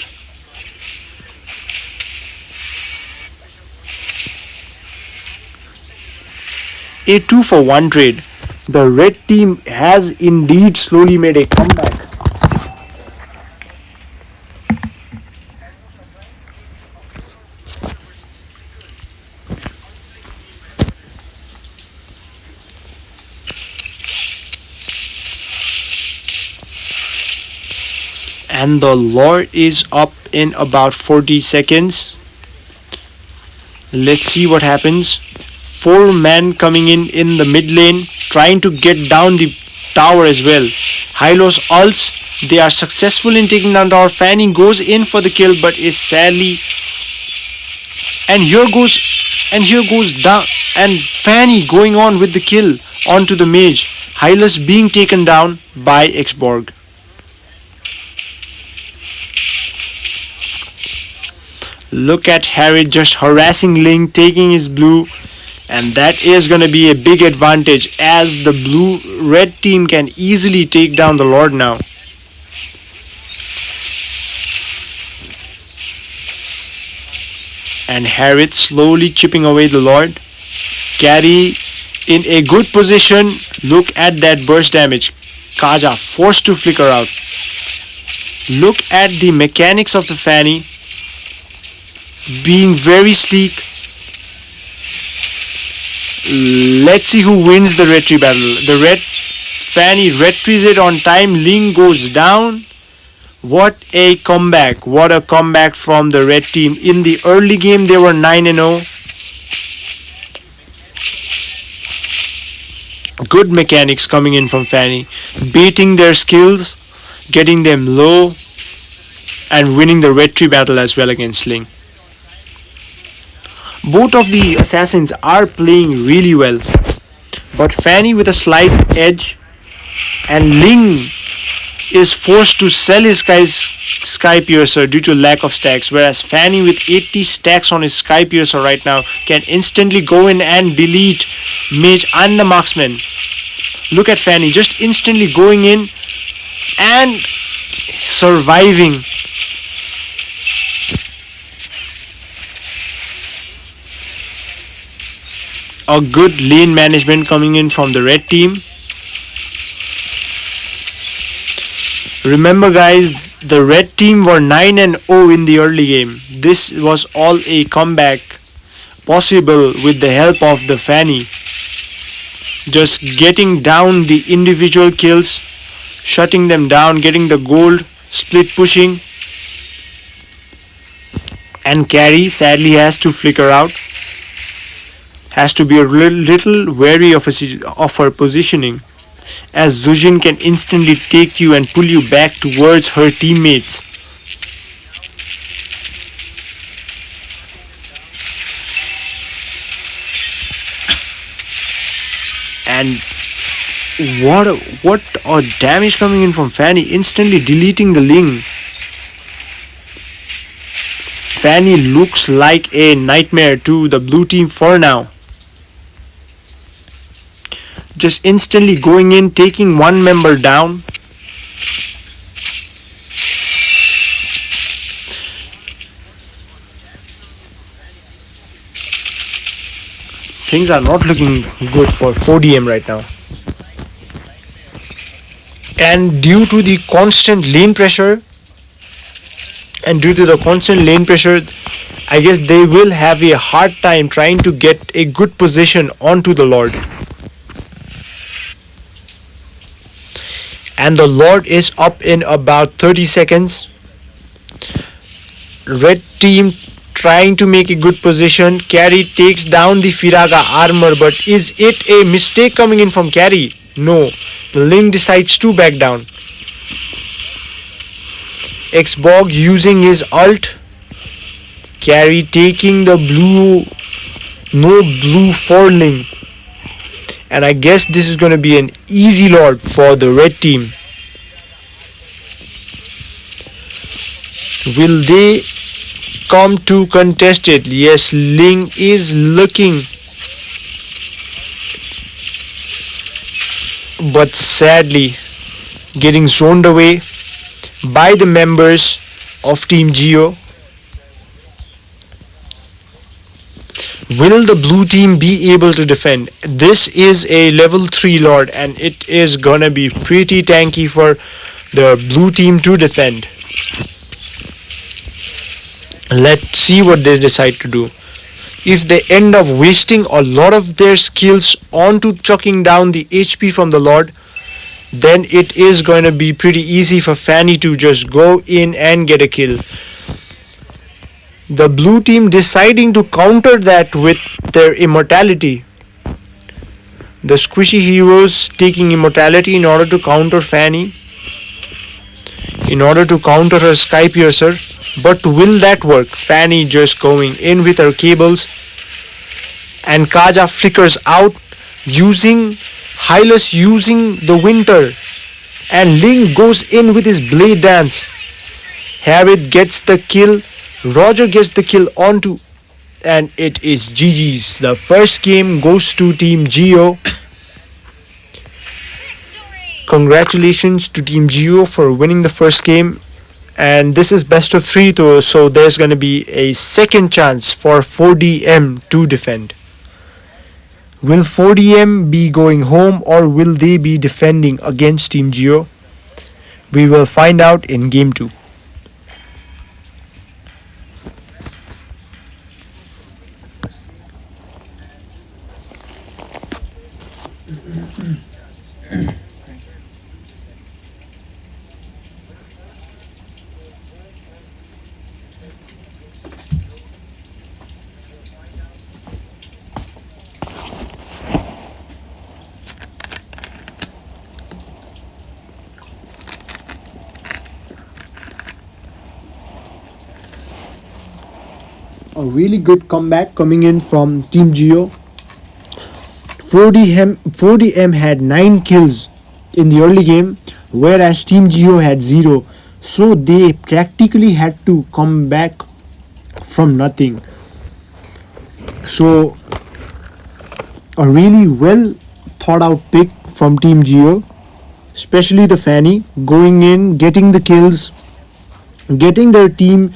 A 2-for-1 trade. The red team has indeed slowly made a comeback. And the Lord is up in about 40 seconds. Let's see what happens. 4 men coming in the mid lane, trying to get down the tower as well. Hylos ults, they are successful in taking down tower. Fanny goes in for the kill, but is sadly, and here goes down, and Fanny going on with the kill onto the mage. Hylos being taken down by Xborg. Look at Harry just harassing Ling, taking his blue. And that is going to be a big advantage, as the red team can easily take down the Lord now. And Harith slowly chipping away the Lord. Carry in a good position. Look at that burst damage. Kaja forced to flicker out. Look at the mechanics of the Fanny. Being very sleek. Let's see who wins the red tree battle. The red Fanny red trees it on time. Ling goes down. What a comeback. What a comeback from the red team. In the early game they were 9-0. Good mechanics coming in from Fanny. Baiting their skills, getting them low, and winning the red tree battle as well against Ling. Both of the assassins are playing really well, but Fanny with a slight edge, and Ling is forced to sell his Sky Piercer due to lack of stacks, whereas Fanny with 80 stacks on his Sky Piercer right now can instantly go in and delete Mage and the Marksman. Look at Fanny just instantly going in and surviving. A good lane management coming in from the red team. Remember guys, the red team were 9-0 in the early game. This was all a comeback possible with the help of the Fanny. Just getting down the individual kills, shutting them down, getting the gold, split pushing. And Carrie sadly has to flicker out. Has to be a little wary of her positioning, as Zujin can instantly take you and pull you back towards her teammates. And what a damage coming in from Fanny, instantly deleting the Ling. Fanny looks like a nightmare to the blue team for now. Just instantly going in, taking one member down. Things are not looking good for 4DM right now. And due to the constant lane pressure, I guess they will have a hard time trying to get a good position onto the Lord. And the Lord is up in about 30 seconds. Red team trying to make a good position. Carrie takes down the Firaga armor, but is it a mistake coming in from Carrie? No. The Ling decides to back down. Xbog using his ult. Carrie taking the blue. No blue for Ling. And I guess this is going to be an easy Lord for the red team. Will they come to contest it? Yes, Ling is looking. But sadly, getting zoned away by the members of Team Geo. Will the blue team be able to defend? This is a level 3 Lord and it is gonna be pretty tanky for the blue team to defend. Let's see what they decide to do. If they end up wasting a lot of their skills onto chucking down the HP from the Lord, then it is going to be pretty easy for Fanny to just go in and get a kill. The blue team deciding to counter that with their immortality. The squishy heroes taking immortality in order to counter Fanny, in order to counter her Sky Piercer. But will that work? Fanny just going in with her cables, and Kaja flickers out using Hylas using the winter, and Ling goes in with his blade dance. Harriet gets the kill, Roger gets the kill onto, and it is GG's. The first game goes to Team Geo. Congratulations to Team Geo for winning the first game. And this is best of 3 though, so there's going to be a second chance for 4DM to defend. Will 4DM be going home or will they be defending against Team Geo? We will find out in game 2. A really good comeback coming in from Team Geo. 4DM had 9 kills in the early game, whereas Team Geo had 0. So they practically had to come back from nothing. So a really well thought out pick from Team Geo, especially the Fanny, going in, getting the kills, getting their team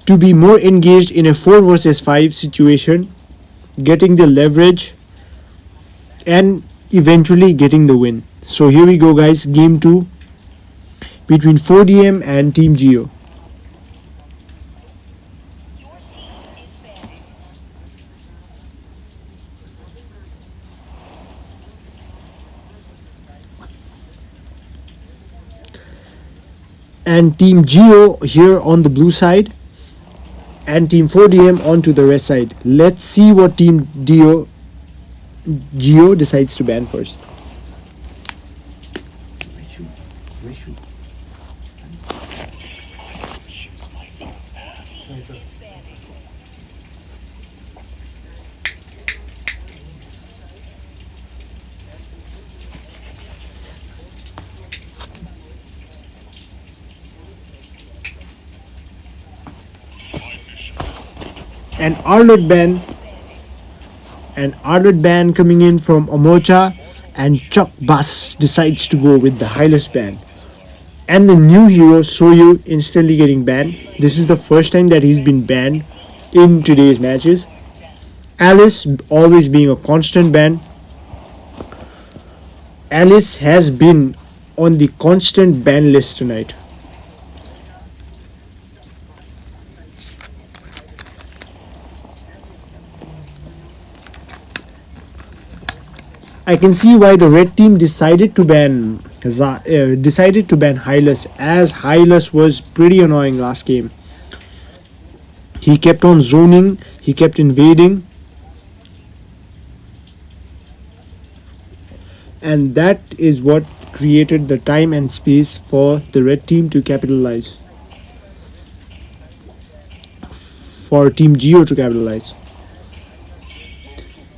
to be more engaged in a 4 versus 5 situation, getting the leverage, and eventually getting the win. So here we go, guys. Game 2 between 4DM and Team Geo. And Team Geo here on the blue side, and Team 4DM onto the red side. Let's see what Team Geo decides to ban first. An Arlott ban coming in from Omocha, and Chuck Bass decides to go with the Hylas ban. And the new hero Soyu instantly getting banned. This is the first time that he's been banned in today's matches. Alice always being a constant ban. Alice has been on the constant ban list tonight. I can see why the red team decided to ban Hylas, as Hylas was pretty annoying last game. He kept on zoning, he kept invading, and that is what created the time and space for the red team to capitalize, for Team Geo to capitalize.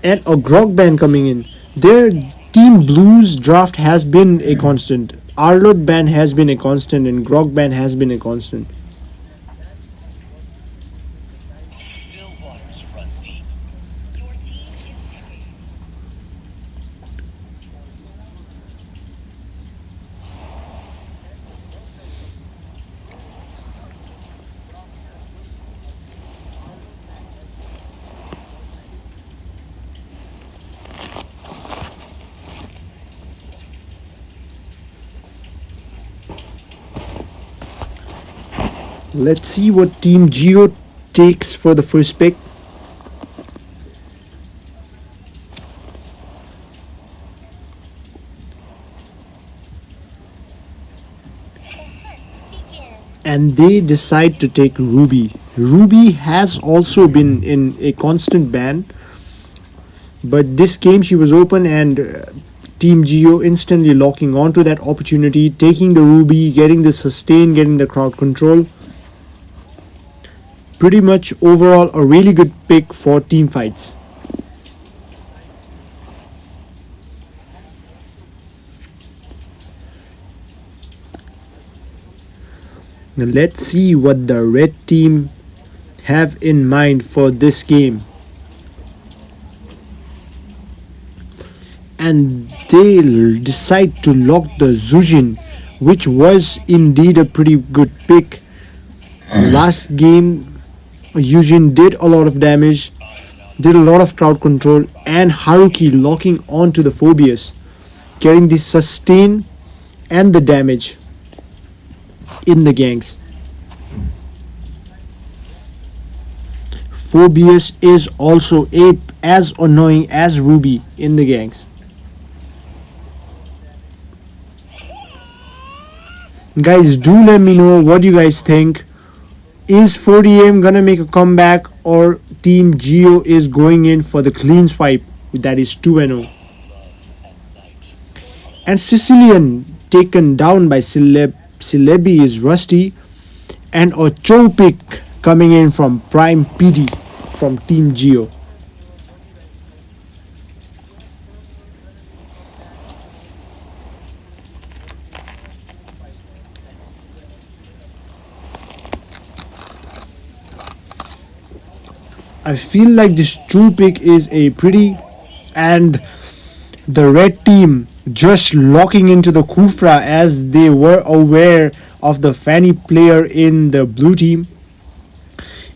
And a Grog ban coming in. Their Team Blue's draft has been a constant. Arlott ban has been a constant, and Grog ban has been a constant. Let's see what Team Geo takes for the first pick. And they decide to take Ruby. Ruby has also been in a constant ban, but this game she was open, and Team Geo instantly locking onto that opportunity, taking the Ruby, getting the sustain, getting the crowd control. Pretty much overall a really good pick for team fights. Now let's see what the red team have in mind for this game. And they decide to lock the Zujin, which was indeed a pretty good pick. Last game Yujin did a lot of damage, did a lot of crowd control, and Haruki locking onto the Phobius, getting the sustain and the damage in the ganks. Phobius is also as annoying as Ruby in the ganks. Guys, do let me know what you guys think. Is 4DM gonna make a comeback, or Team Geo is going in for the clean swipe, that is 2-0? And Sicilian taken down by Celebi is Rusty, and a Cho pick coming in from Prime PD from Team Geo. I feel like this true pick is a pretty, and the red team just locking into the Kufra as they were aware of the Fanny player in the blue team.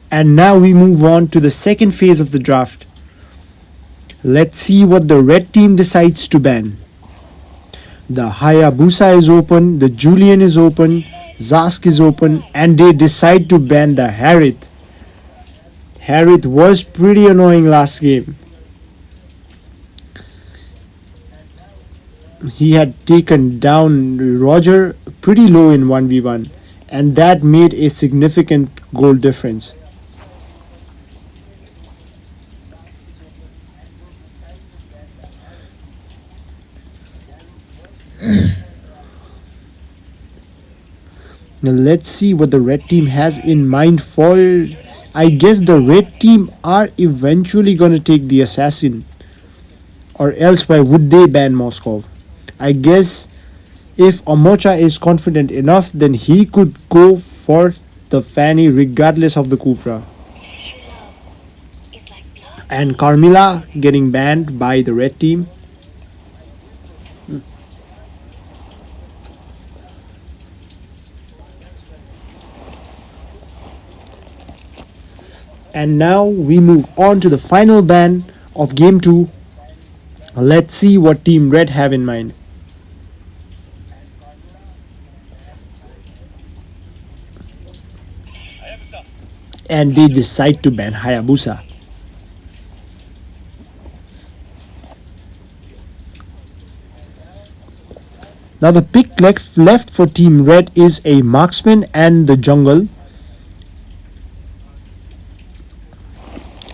And now we move on to the second phase of the draft. Let's see what the red team decides to ban. The Hayabusa is open, the Julian is open, Zask is open, and they decide to ban the Harith. Harith was pretty annoying last game. He had taken down Roger pretty low in 1v1, and that made a significant goal difference. Now let's see what the red team has in mind for. I guess the red team are eventually gonna take the assassin, or else why would they ban Moskov? I guess if Omocha is confident enough, then he could go for the Fanny regardless of the Kufra. And Carmilla getting banned by the red team. And now we move on to the final ban of game 2. Let's see what Team Red have in mind. And they decide to ban Hayabusa. Now the pick left for Team Red is a marksman and the jungle.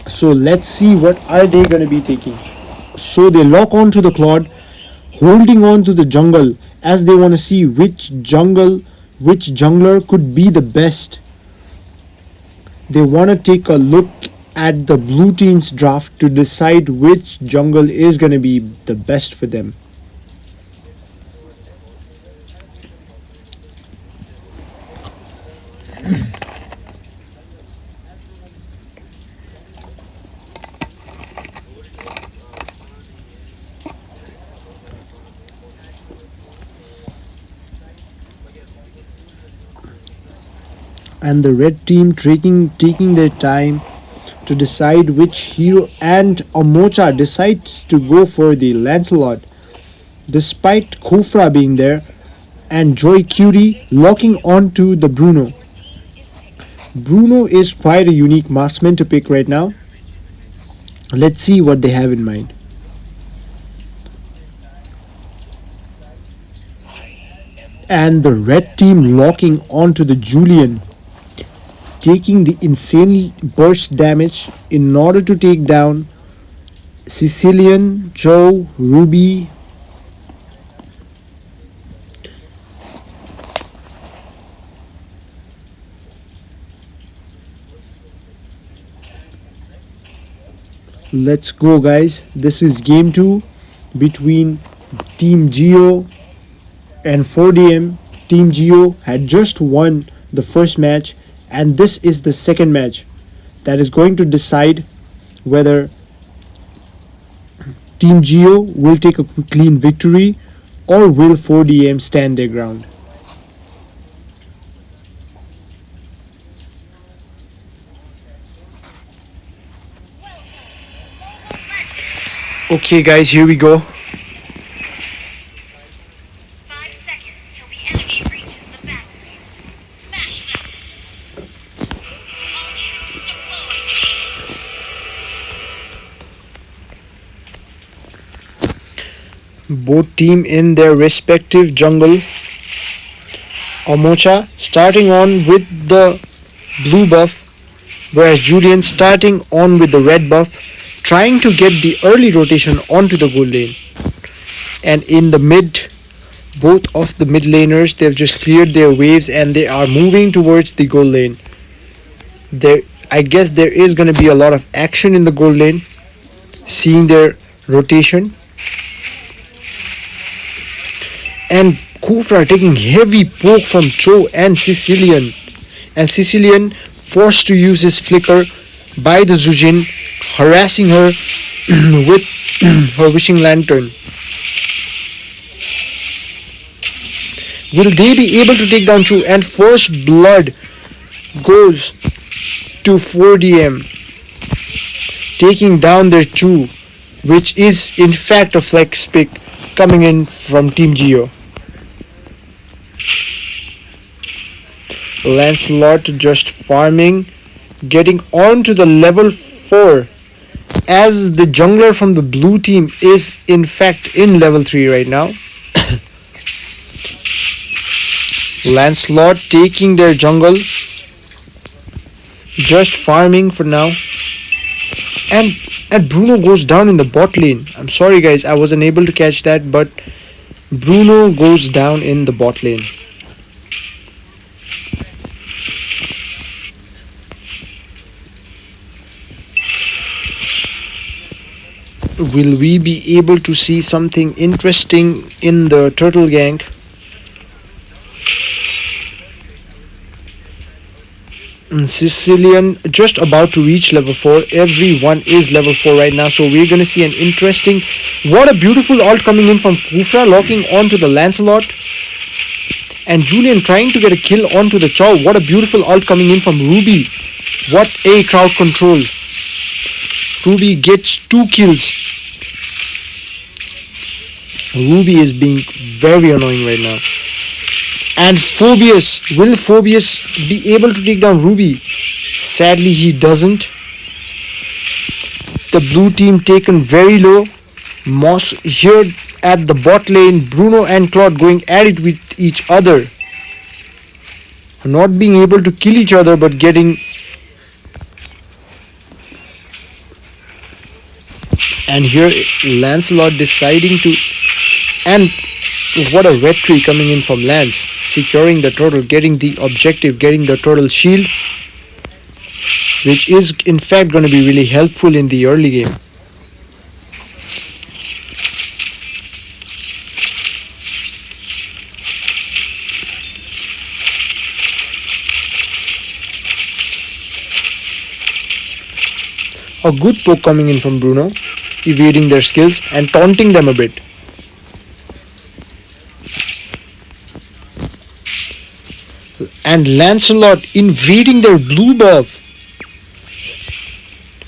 So let's see what are they going to be taking. So they lock on to the Claude, holding on to the jungle as they want to see which jungler could be the best. They want to take a look at the blue team's draft to decide which jungle is going to be the best for them. And the red team taking their time to decide which hero, and Omocha decides to go for the Lancelot despite Kofra being there and Joy Curie locking onto the Bruno. Bruno is quite a unique marksman to pick right now. Let's see what they have in mind. And the red team locking onto the Julian, taking the insanely burst damage in order to take down Sicilian, Joe, Ruby. Let's go, guys. This is game 2 between Team Geo and 4DM. Team Geo had just won the first match, and this is the second match that is going to decide whether Team Geo will take a clean victory or will 4DM stand their ground. Okay guys, here we go. 5 seconds till the enemy reaches the battlefield. Smash them! All troops deployed! Both team in their respective jungle. Omocha starting on with the blue buff, whereas Julian starting on with the red buff, trying to get the early rotation onto the gold lane. And in the mid, both of the mid laners, they've just cleared their waves and they are moving towards the gold lane. I guess there is going to be a lot of action in the gold lane, seeing their rotation. And Kufra taking heavy poke from Cho and Sicilian. And Sicilian forced to use his flicker by the Zujin, harassing her with her wishing lantern. Will they be able to take down Chu? And first blood goes to 4DM, taking down their Chu, which is in fact a flex pick coming in from Team Geo. Lancelot just farming, getting on to the level 4, as the jungler from the blue team is in fact in level 3 right now. Lancelot taking their jungle, just farming for now. And Bruno goes down in the bot lane. I'm sorry guys, I wasn't able to catch that, but Bruno goes down in the bot lane. Will we be able to see something interesting in the turtle gang? Sicilian just about to reach level 4. Everyone is level 4 right now, so we're gonna see an interesting. What a beautiful ult coming in from Khufra, locking onto the Lancelot, and Julian trying to get a kill onto the Chow. What a beautiful ult coming in from Ruby. What a crowd control. Ruby gets 2 kills. Ruby is being very annoying right now. And Phobius, will Phobius be able to take down Ruby? Sadly he doesn't. The blue team taken very low. Moss here at the bot lane. Bruno and Claude going at it with each other. Not being able to kill each other, but getting. And here Lancelot deciding to. And what a red tree coming in from Lance. Securing the turtle, getting the objective, getting the turtle shield, which is in fact going to be really helpful in the early game. A good poke coming in from Bruno, evading their skills and taunting them a bit. And Lancelot invading their blue buff.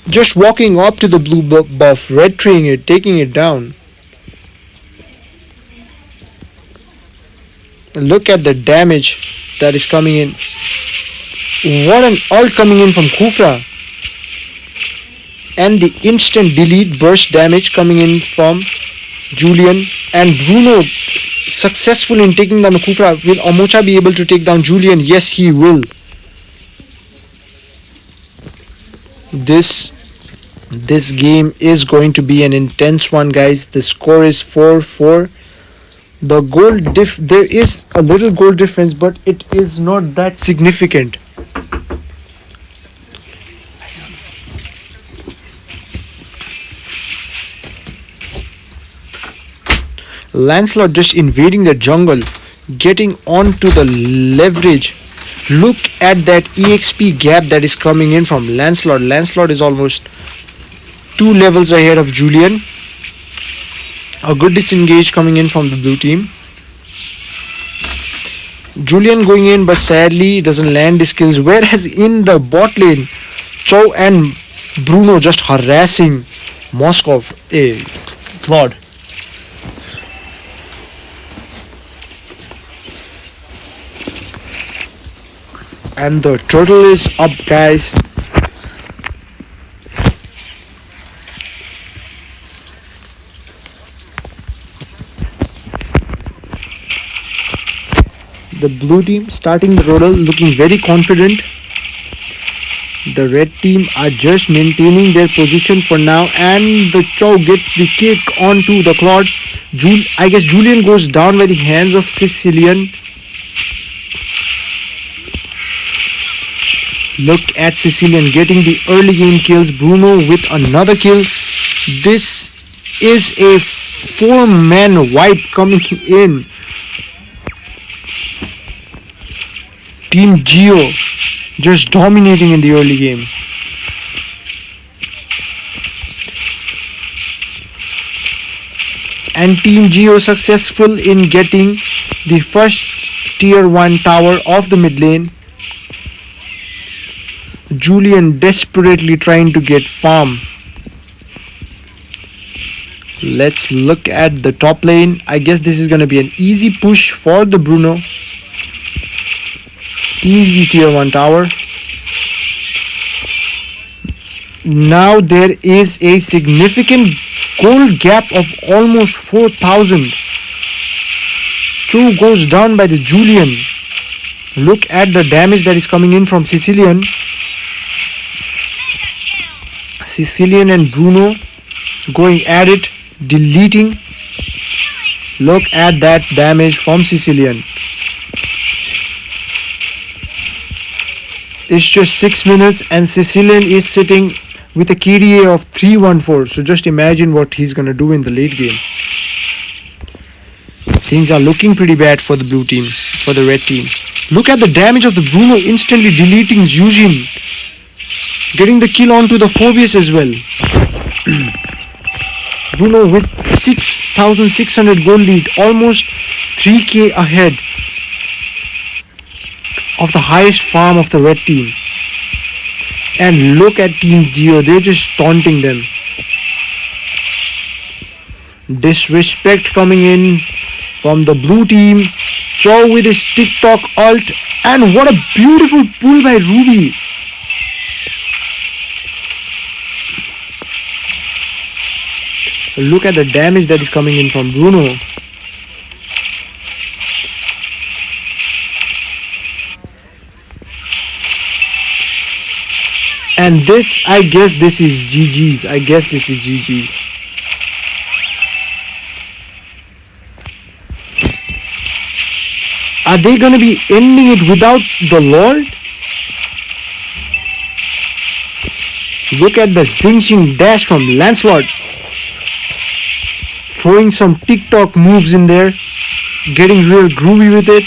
Just walking up to the blue buff, red treeing it, taking it down. Look at the damage that is coming in. What an ult coming in from Khufra. And the instant delete burst damage coming in from Julian. And Bruno successful in taking down Khufra. Will Omocha be able to take down Julian? Yes, he will. This game is going to be an intense one, guys. The score is 4-4. The goal there is a little goal difference, but it is not that significant. Lancelot just invading the jungle, getting onto the leverage. Look at that EXP gap that is coming in from Lancelot. Lancelot is almost 2 levels ahead of Julian. A good disengage coming in from the blue team. Julian going in, but sadly doesn't land his kills. Whereas in the bot lane, Chow and Bruno just harassing Moskov. Claude. And the turtle is up, guys. The blue team starting the turtle, looking very confident. The red team are just maintaining their position for now, and the Chow gets the kick onto the Claude. I guess Julian goes down by the hands of Sicilian. Look at Sicilian getting the early game kills. Bruno with another kill. This is a 4-man wipe coming in. Team Geo just dominating in the early game. And Team Geo successful in getting the first tier 1 tower of the mid lane. Julian desperately trying to get farm. Let's look at the top lane. I guess this is going to be an easy push for the Bruno. Easy tier 1 tower. Now there is a significant gold gap of almost 4,000. Two goes down by the Julian. Look at the damage that is coming in from Sicilian. Sicilian and Bruno going at it, deleting. Look at that damage from Sicilian. It's just 6 minutes and Sicilian is sitting with a KDA of 314. So just imagine what he's gonna do in the late game. Things are looking pretty bad for the blue team, for the red team. Look at the damage of the Bruno instantly deleting Yujin. Getting the kill onto the Phobius as well. Bruno with 6,600 gold lead, almost 3k ahead of the highest farm of the red team. And look at Team Geo, they're just taunting them. Disrespect coming in from the blue team. Chow with his TikTok ult, and what a beautiful pull by Ruby. Look at the damage that is coming in from Bruno. And this, I guess this is GG's. I guess this is GG's. Are they gonna be ending it without the Lord? Look at the Xingqing dash from Lancelot. Throwing some TikTok moves in there. Getting real groovy with it.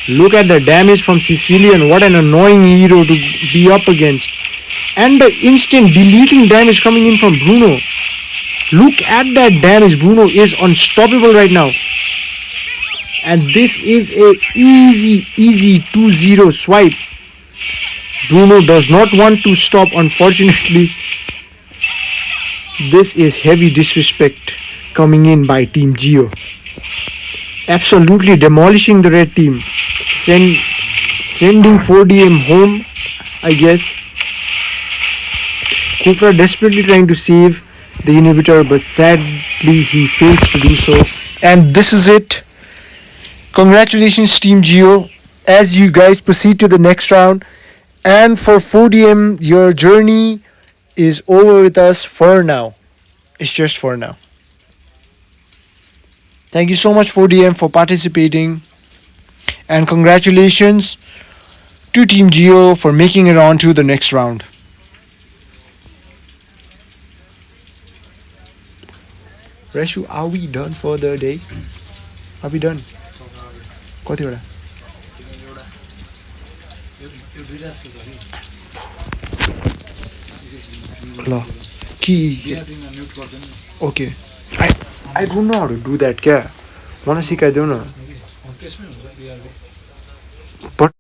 Look at the damage from Sicilian. What an annoying hero to be up against. And the instant deleting damage coming in from Bruno. Look at that damage. Bruno is unstoppable right now. And this is a easy 2-0 swipe. Bruno does not want to stop, unfortunately. This is heavy disrespect coming in by Team Geo. Absolutely demolishing the red team. Sending 4DM home, I guess. Kufra desperately trying to save the inhibitor, but sadly he fails to do so. And this is it. Congratulations Team Geo as you guys proceed to the next round. And for 4DM, your journey is over with us for now. It's just for now. Thank you so much 4DM for participating. And congratulations to Team Geo for making it on to the next round. Reshu, are we done for the day? Are we done? कतिवटा ल कि okay I don't know how to do that क्या मलाई सिकाइदेऊ न but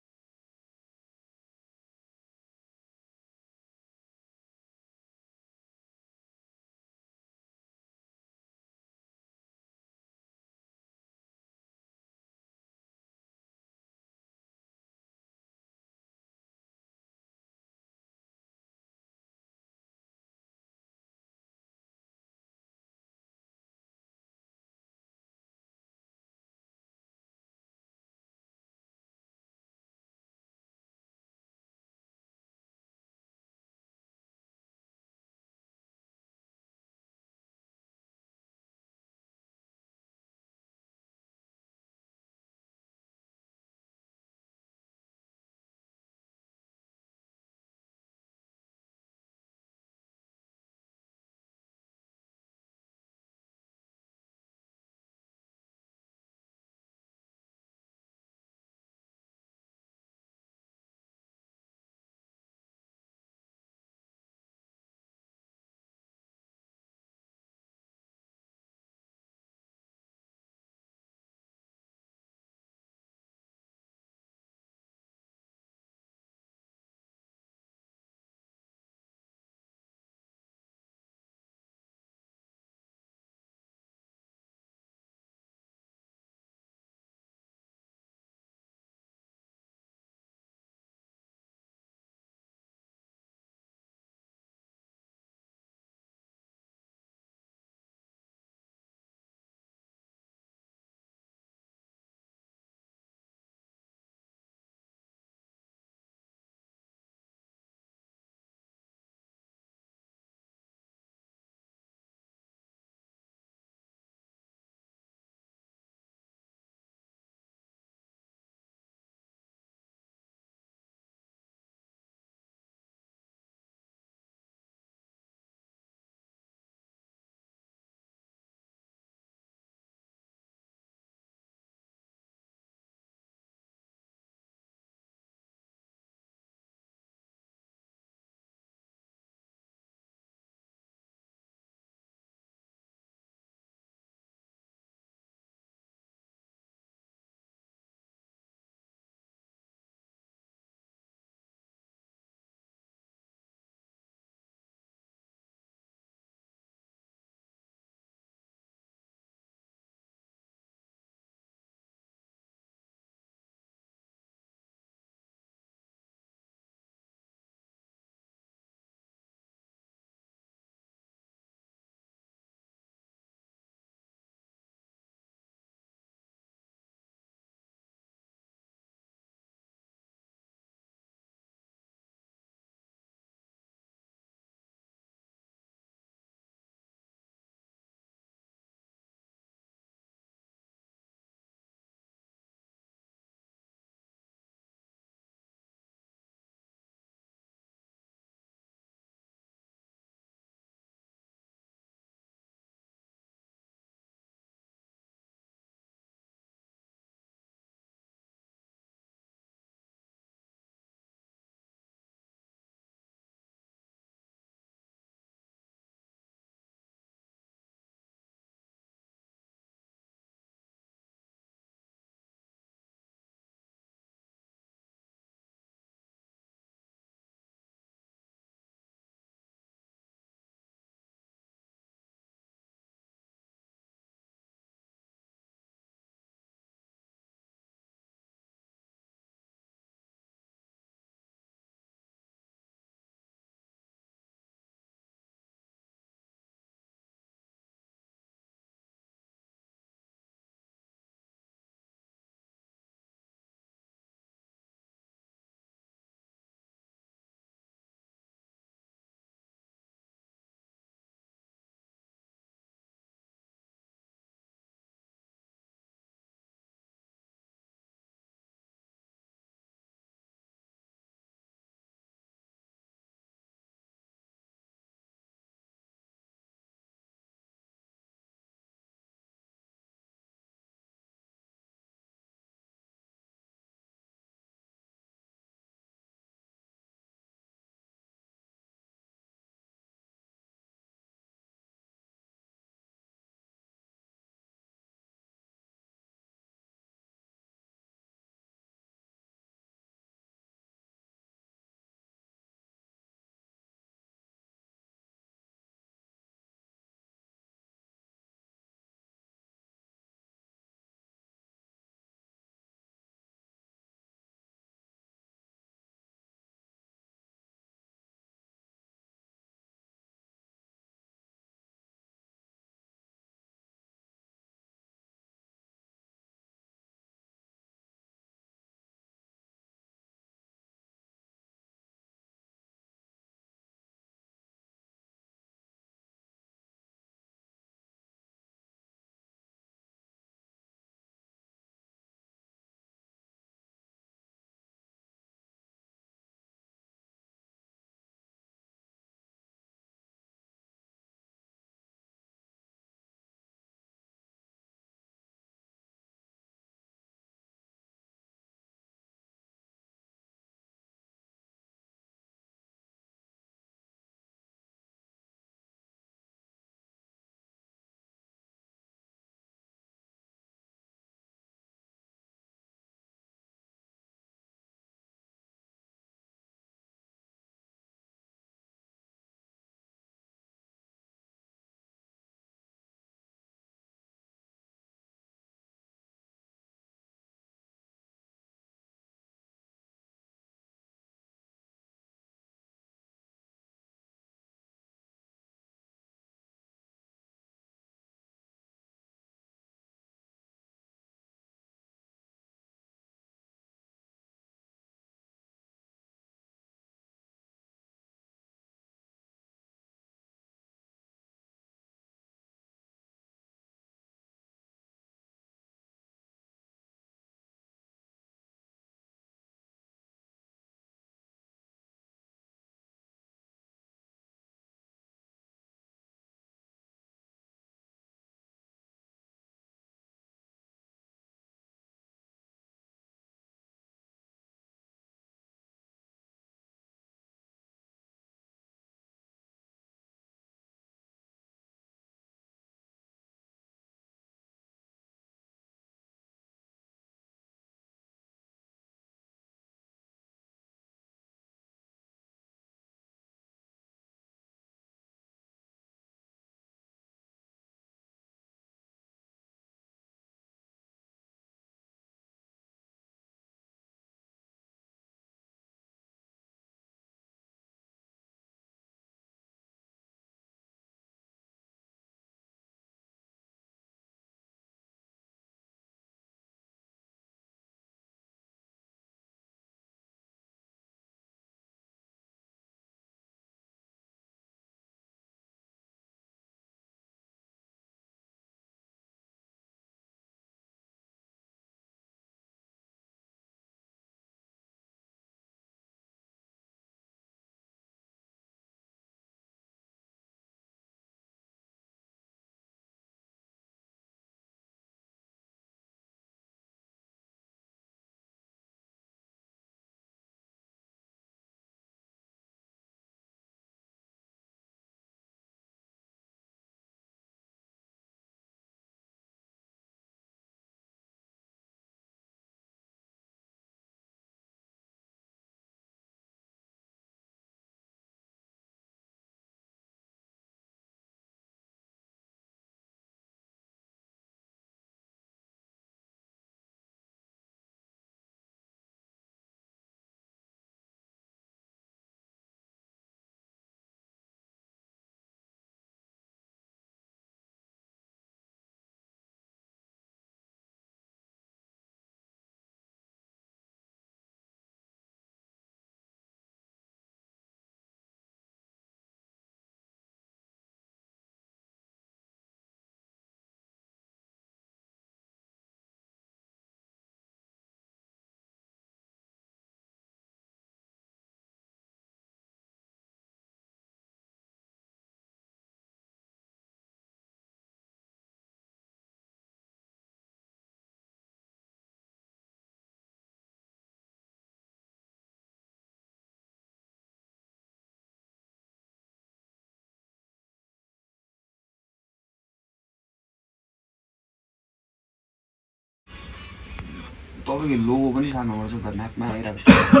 तपाईँको लोगो पनि सार्नुपर्छ त म्यापमा आइरहेको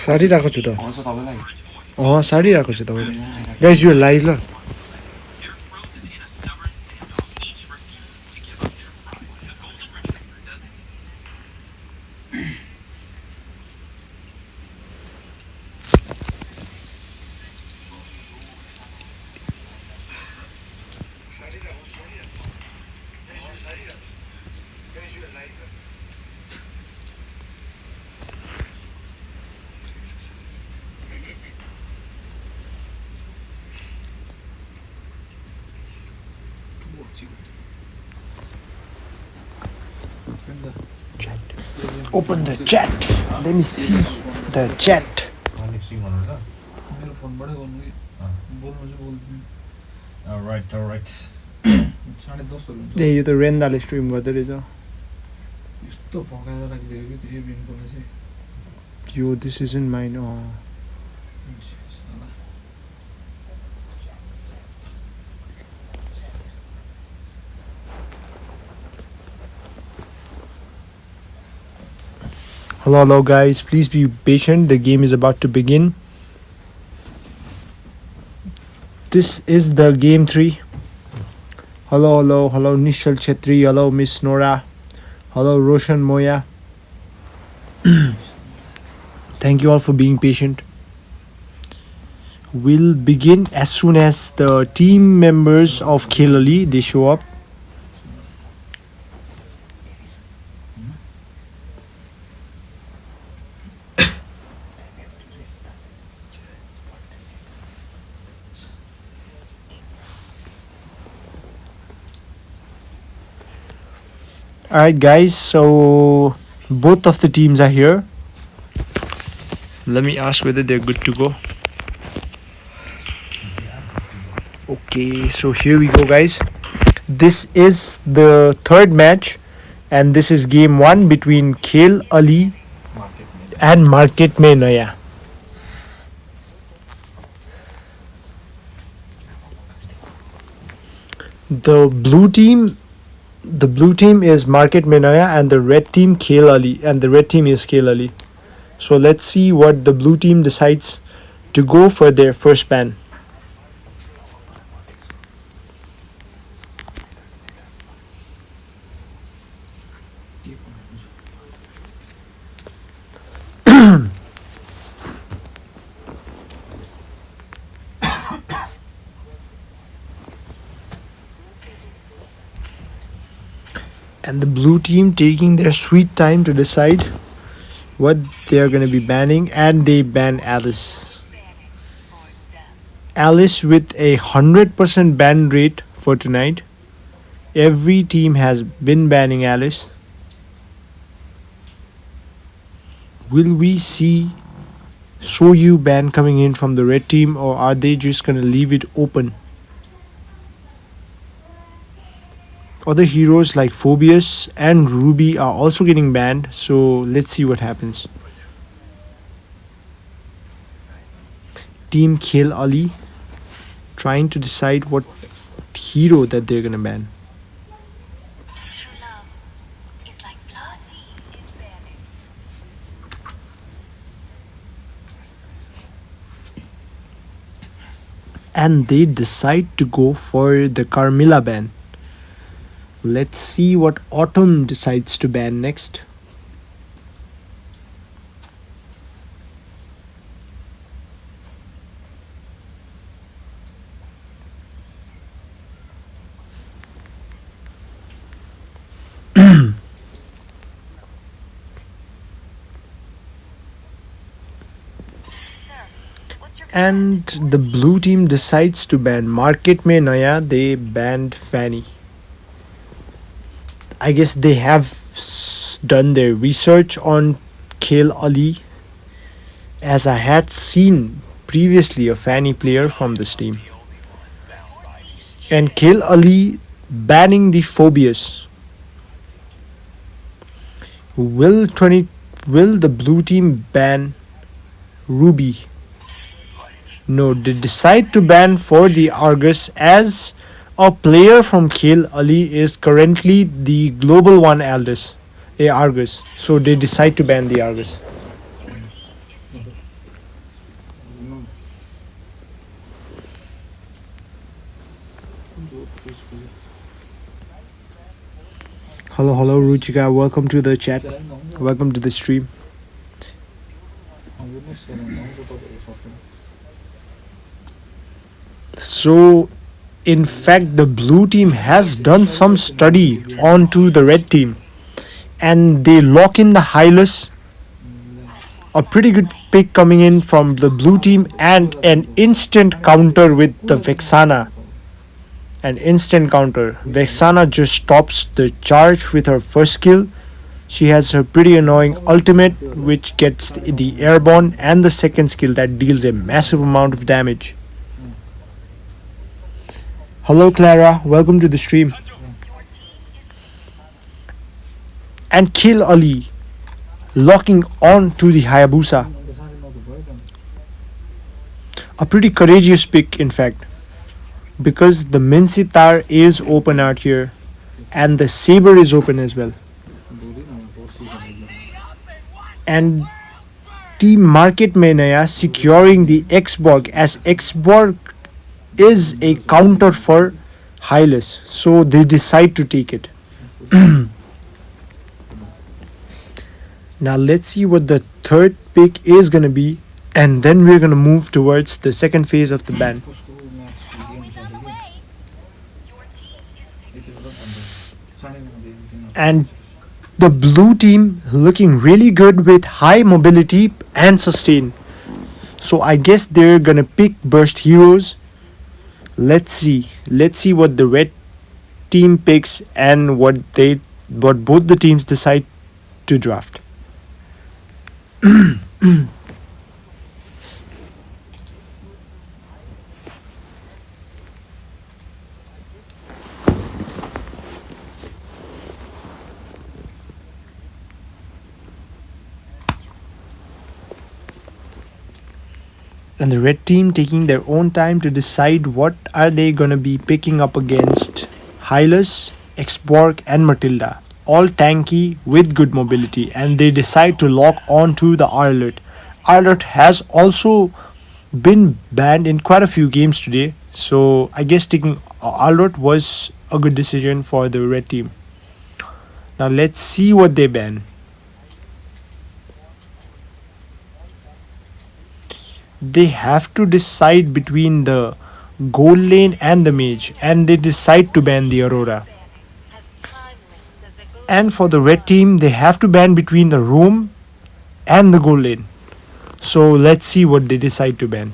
सारिरहेको छु त आउँछ तपाईँलाई सारिरहेको छु तपाईँले गाइस यो लाइभ ल Open the chat. Let me see the chat. मेरो फोनबाटै गर्नु कि बोल्नु चाहिँ बोल्दिनँ Alright. 10:30 हुन्छ यो त रेन्दाले स्ट्रिम गर्दै रहेछ यस्तो फकाएर राखिदियो कि त्यो एबिएनकोले चाहिँ यो this is in mine Hello guys, please be patient. The game is about to begin. This is the game 3. Hello Nishal Chetri. Hello Miss Nora. Hello Roshan Moya. Thank you all for being patient. We'll begin as soon as the team members of Kelali they show up. Alright guys, so both of the teams are here. Let me ask whether they're good to go. Okay, so here we go guys. This is the third match and this is game 1 between Khel Ali and Market Mein Naya. The blue team is Market Mein Naya and the red team Khel Ali, and the red team is Khel Ali. So let's see what the blue team decides to go for their first ban. And the blue team taking their sweet time to decide what they are going to be banning, and they ban Alice. Alice with a 100% ban rate for tonight. Every team has been banning Alice. Will we see Soyu ban coming in from the red team, or are they just going to leave it open? Other heroes like Phobius and Ruby are also getting banned, so let's see what happens. Team Khel Ali trying to decide what hero that they're gonna ban. True love is like blood. And they decide to go for the Carmilla ban. Let's see what Autumn decides to ban next. And the blue team decides to ban Market Mein Naya. They banned Fanny. I guess they have done their research on Khel Ali, as I had seen previously a Fanny player from this team. And Khel Ali banning the Phobius. Will the blue team ban Ruby? No, they decide to ban for the Argus, as a player from Khel Ali is currently the Global 1 Aldous. a Argus. So they decide to ban the Argus. Hello, Ruchika. Welcome to the chat. Welcome to the stream. So, in fact, the blue team has done some study onto the red team, and they lock in the Hylas. A pretty good pick coming in from the blue team, and an instant counter with the Vexana. An instant counter. Vexana just stops the charge with her first skill. She has her pretty annoying ultimate, which gets the airborne, and the second skill that deals a massive amount of damage. Hello Clara, welcome to the stream. And Kill Ali locking on to the Hayabusa. A pretty courageous pick, in fact, because the Minsitar is open out here and the Saber is open as well. And Team Market में नया securing the X-Borg, as X-Borg is a counter for Hylas, so they decide to take it. Now let's see what the third pick is gonna be, and then we're gonna move towards the second phase of the ban. And the blue team looking really good with high mobility and sustain. So I guess they're gonna pick burst heroes. Let's see what the red team picks and what both the teams decide to draft. And the red team taking their own time to decide what are they gonna be picking up against Hylas, X-Borg and Matilda. All tanky with good mobility, and they decide to lock on to the Arlott. Arlott has also been banned in quite a few games today, so I guess taking Arlott was a good decision for the red team. Now let's see what they ban. They have to decide between the gold lane and the mage, and they decide to ban the Aurora. And for the red team, they have to ban between the roam and the gold lane. So let's see what they decide to ban.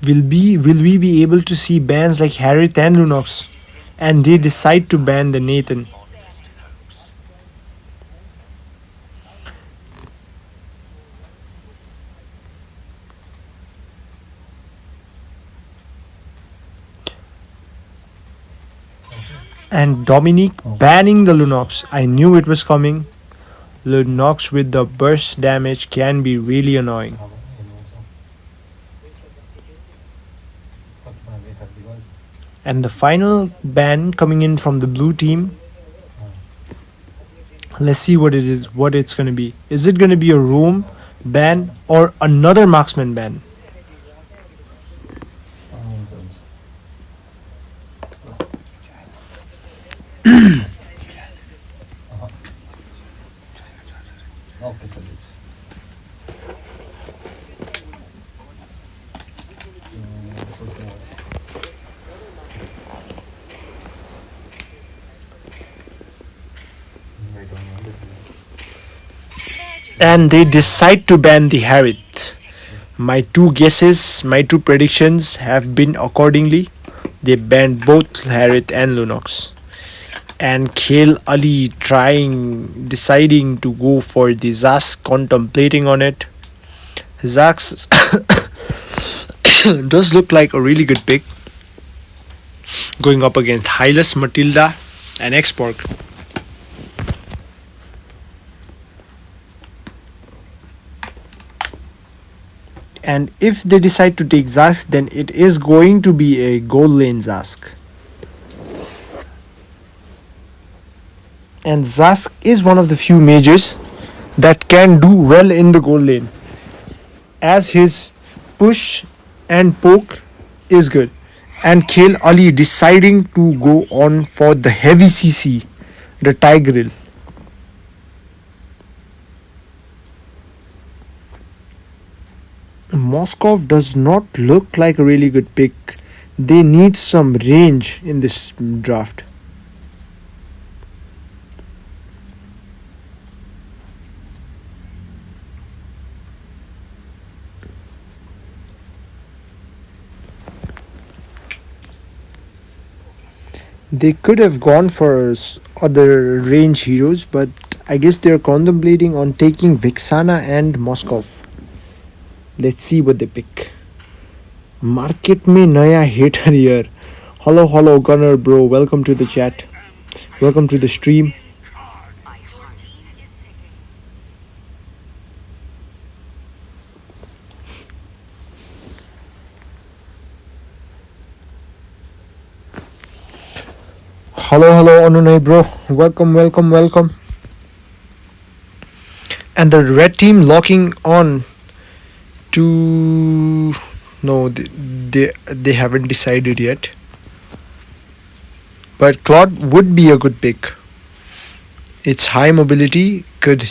Will we be able to see bans like Harith and Lunox? And they decide to ban the Nathan. And Dominique banning the Lunox. I knew it was coming. Lunox with the burst damage can be really annoying. And the final ban coming in from the blue team. Let's see what it is, what it's gonna be. Is it gonna be a roam ban or another marksman ban? And they decide to ban the Harith. My two guesses, my two predictions have been accordingly. They banned both Harith and Lunox. And Kale Ali deciding to go for the Zax, contemplating on it. Zax does look like a really good pick, going up against Hylas, Matilda and X-Borg. And if they decide to take Zask, then it is going to be a gold lane Zask. And Zask is one of the few mages that can do well in the gold lane, as his push and poke is good. And Khel Ali deciding to go on for the heavy CC, the Tigreal. Moskov does not look like a really good pick. They need some range in this draft. They could have gone for other range heroes, but I guess they're contemplating on taking Vexana and Moskov. Let's see what they pick. Market में नया hater here. Hello Gunner bro, welcome to the chat. Welcome to the stream. Hello Anunay bro, welcome. And the red team locking on to, no, they haven't decided yet, but Claude would be a good pick. Its high mobility could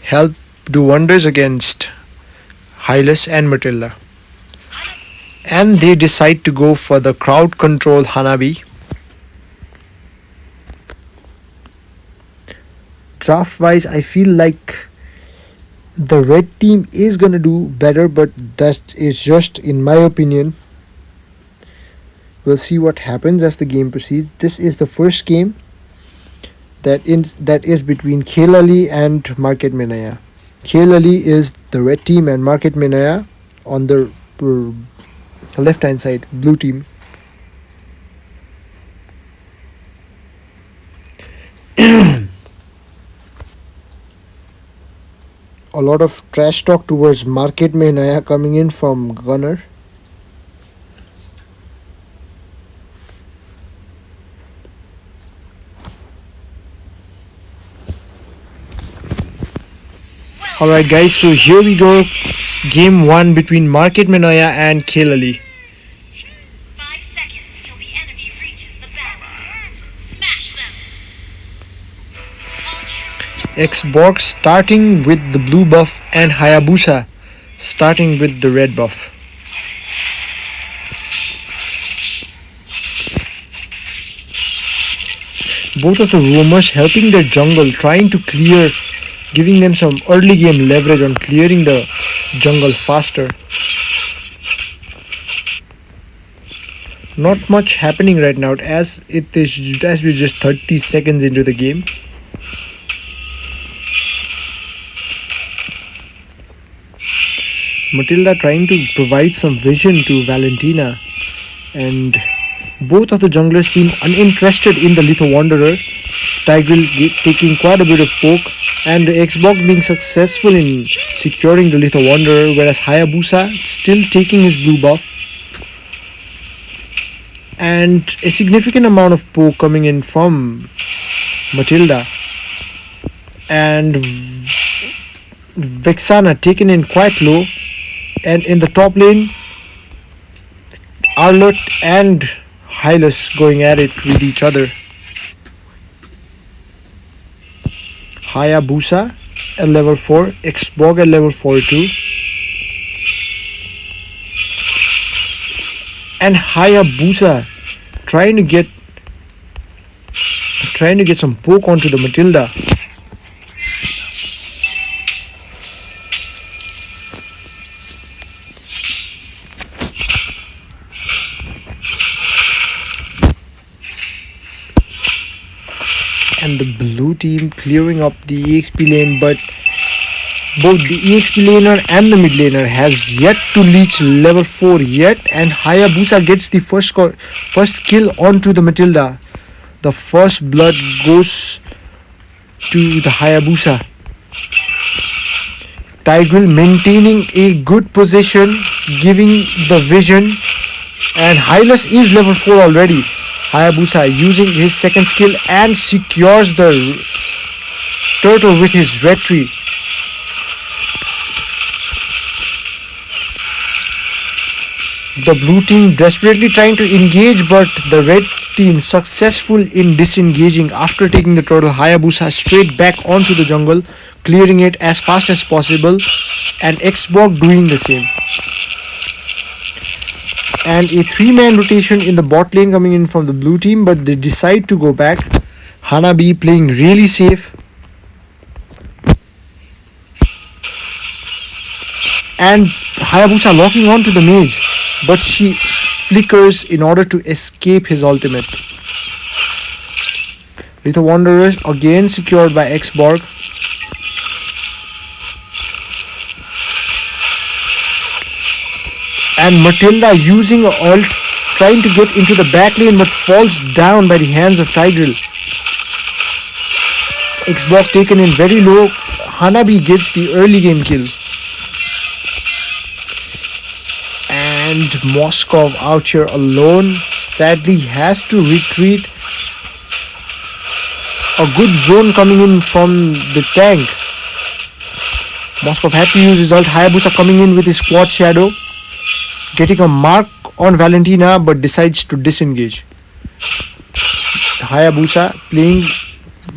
help do wonders against Hylas and Matilda. And they decide to go for the crowd control Hanabi. Draft wise, I feel like the red team is gonna do better, but that is just in my opinion. We'll see what happens as the game proceeds. This is the first game that is between Khel Ali and Market Menaya. Khel Ali is the red team and Market Menaya on the left hand side, blue team. A lot of trash talk towards Market Mein Naya coming in from Gunner. Alright guys, so here we go. Game 1 between Market Menaya and Khel Ali. 5 seconds till the enemy reaches the battle. Smash them. All troops Xbox starting with the blue buff and Hayabusa starting with the red buff. Both of the roamers helping their jungle, trying to clear, giving them some early game leverage on clearing the jungle faster. Not much happening right now as we're just 30 seconds into the game. Matilda trying to provide some vision to Valentina, and both of the junglers seem uninterested in the Litho Wanderer. Tigreal taking quite a bit of poke, and the Xbox being successful in securing the Litho Wanderer, whereas Hayabusa still taking his blue buff. And a significant amount of poke coming in from Matilda. And Vexana taken in quite low. And in the top lane, Arlott and Hylas going at it with each other. Hayabusa at level 4, Xbog at level 4 too. And Hayabusa trying to get some poke onto the Matilda. And the blue team clearing up the EXP lane, but both the EXP laner and the mid laner has yet to reach level 4 yet, and Hayabusa gets the first kill onto the Matilda. The first blood goes to the Hayabusa. Tigreal maintaining a good position, giving the vision, and Hylas is level 4 already. Hayabusa using his second skill and secures the turtle with his red tree. The blue team desperately trying to engage, but the red team successful in disengaging. After taking the turtle, Hayabusa straight back onto the jungle, clearing it as fast as possible, and Xborg doing the same. And a 3-man rotation in the bot lane coming in from the blue team, but they decide to go back. Hanabi playing really safe. And Hayabusa locking onto the mage, but she flickers in order to escape his ultimate. Little Wanderers again secured by Xborg. And Matilda using a ult, trying to get into the back lane, but falls down by the hands of Tigreal. Xborg taken in very low. Hanabi gets the early game kill. And Moskov out here alone, sadly has to retreat. A good zone coming in from the tank. Moskov had to use his ult. Hayabusa coming in with his quad shadow, getting a mark on Valentina, but decides to disengage. Hayabusa playing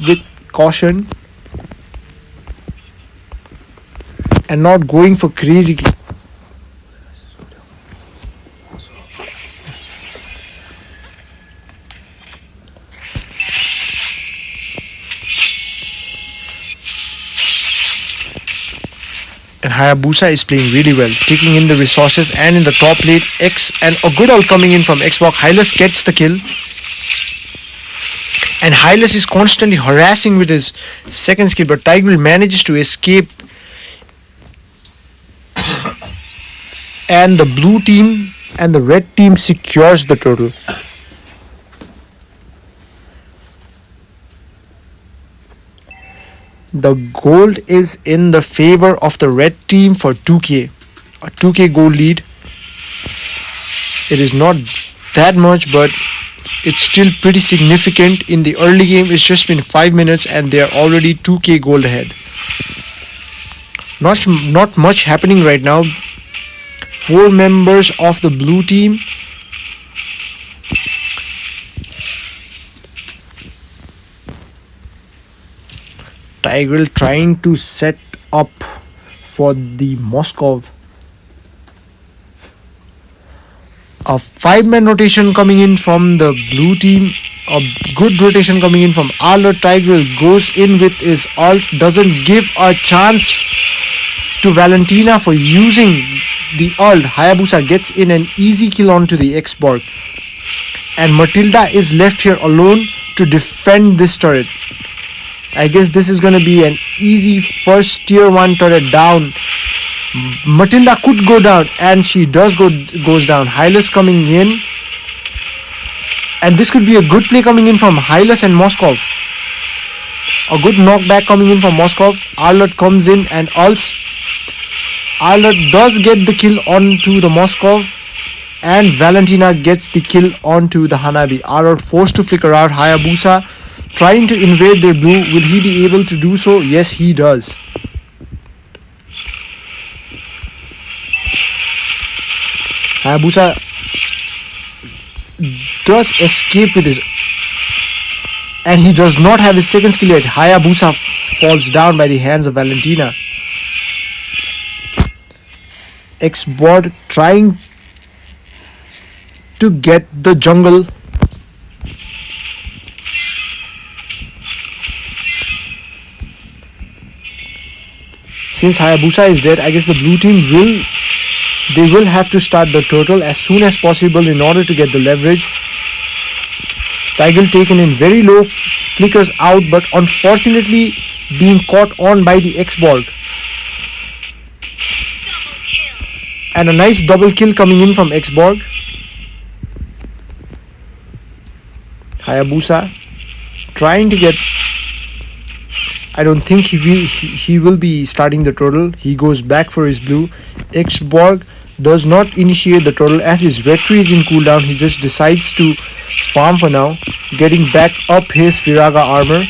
with caution and not going for crazy. And Hayabusa is playing really well, taking in the resources, and in the top lane, X and a good ult coming in from Xborg. Hylas gets the kill. And Hylas is constantly harassing with his second skill, but Tigreal manages to escape. And the blue team and the red team secures the turtle. The gold is in the favor of the red team for 2k. A 2k gold lead. It is not that much, but it's still pretty significant. In the early game, it's just been 5 minutes and they are already 2k gold ahead. Not much happening right now. 4 members of the blue team Tigreal trying to set up for the Moskov. A 5-man rotation coming in from the blue team. A good rotation coming in from Arlott. Tigreal goes in with his ult. Doesn't give a chance to Valentina for using the ult. Hayabusa gets in an easy kill onto the Xborg. And Matilda is left here alone to defend this turret. I guess this is going to be an easy first tier 1 turret down. Matilda could go down, and she goes down. Hylas coming in, and this could be a good play coming in from Hylas and Moskov. A good knockback coming in from Moskov. Arlott comes in and ults. Arlott does get the kill onto the Moskov, and Valentina gets the kill onto the Hanabi. Arlott forced to flicker out. Hayabusa trying to invade their blue. Will he be able to do so? Yes, he does. Hayabusa does escape with his, and he does not have his second skill yet. Hayabusa falls down by the hands of Valentina. Xborg trying to get the jungle. Since Hayabusa is dead, I guess the blue team will have to start the turtle as soon as possible in order to get the leverage. Tigreal taken in very low, flickers out, but unfortunately being caught on by the Xborg. And a nice double kill coming in from Xborg. Hayabusa trying to get I don't think he will be starting the turtle. He goes back for his blue. Xborg does not initiate the turtle as his red tree is in cooldown. He just decides to farm for now, getting back up his Firaga armor.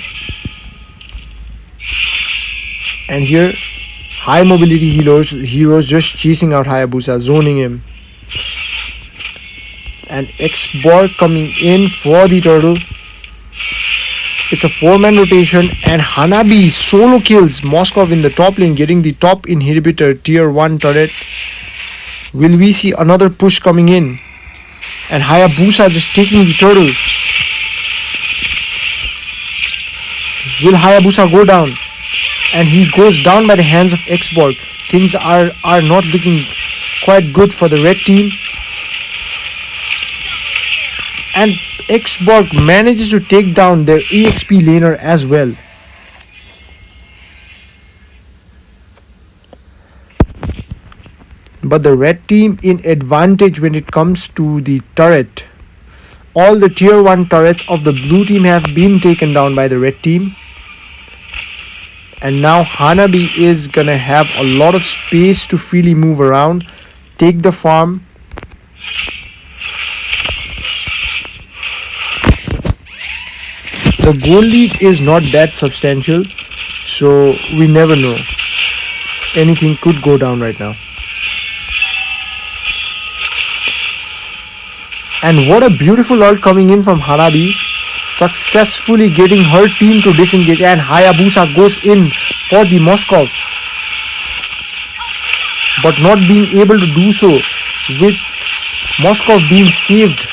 And here, high mobility heroes just chasing out Hayabusa, zoning him. And Xborg coming in for the turtle. It's a 4-man rotation, and Hanabi solo kills Moskov in the top lane, getting the top inhibitor tier 1 turret. Will we see another push coming in? And Hayabusa just taking the turtle. Will Hayabusa go down? And he goes down by the hands of Xborg. Things are not looking quite good for the red team. And Xborg manages to take down their EXP laner as well. But the red team in advantage when it comes to the turret. All the tier 1 turrets of the blue team have been taken down by the red team. And now Hanabi is gonna have a lot of space to freely move around, take the farm. The goal lead is not that substantial, so we never know. Anything could go down right now. And what a beautiful ult coming in from Hanabi, successfully getting her team to disengage, and Hayabusa goes in for the Moskov, but not being able to do so, with Moskov being saved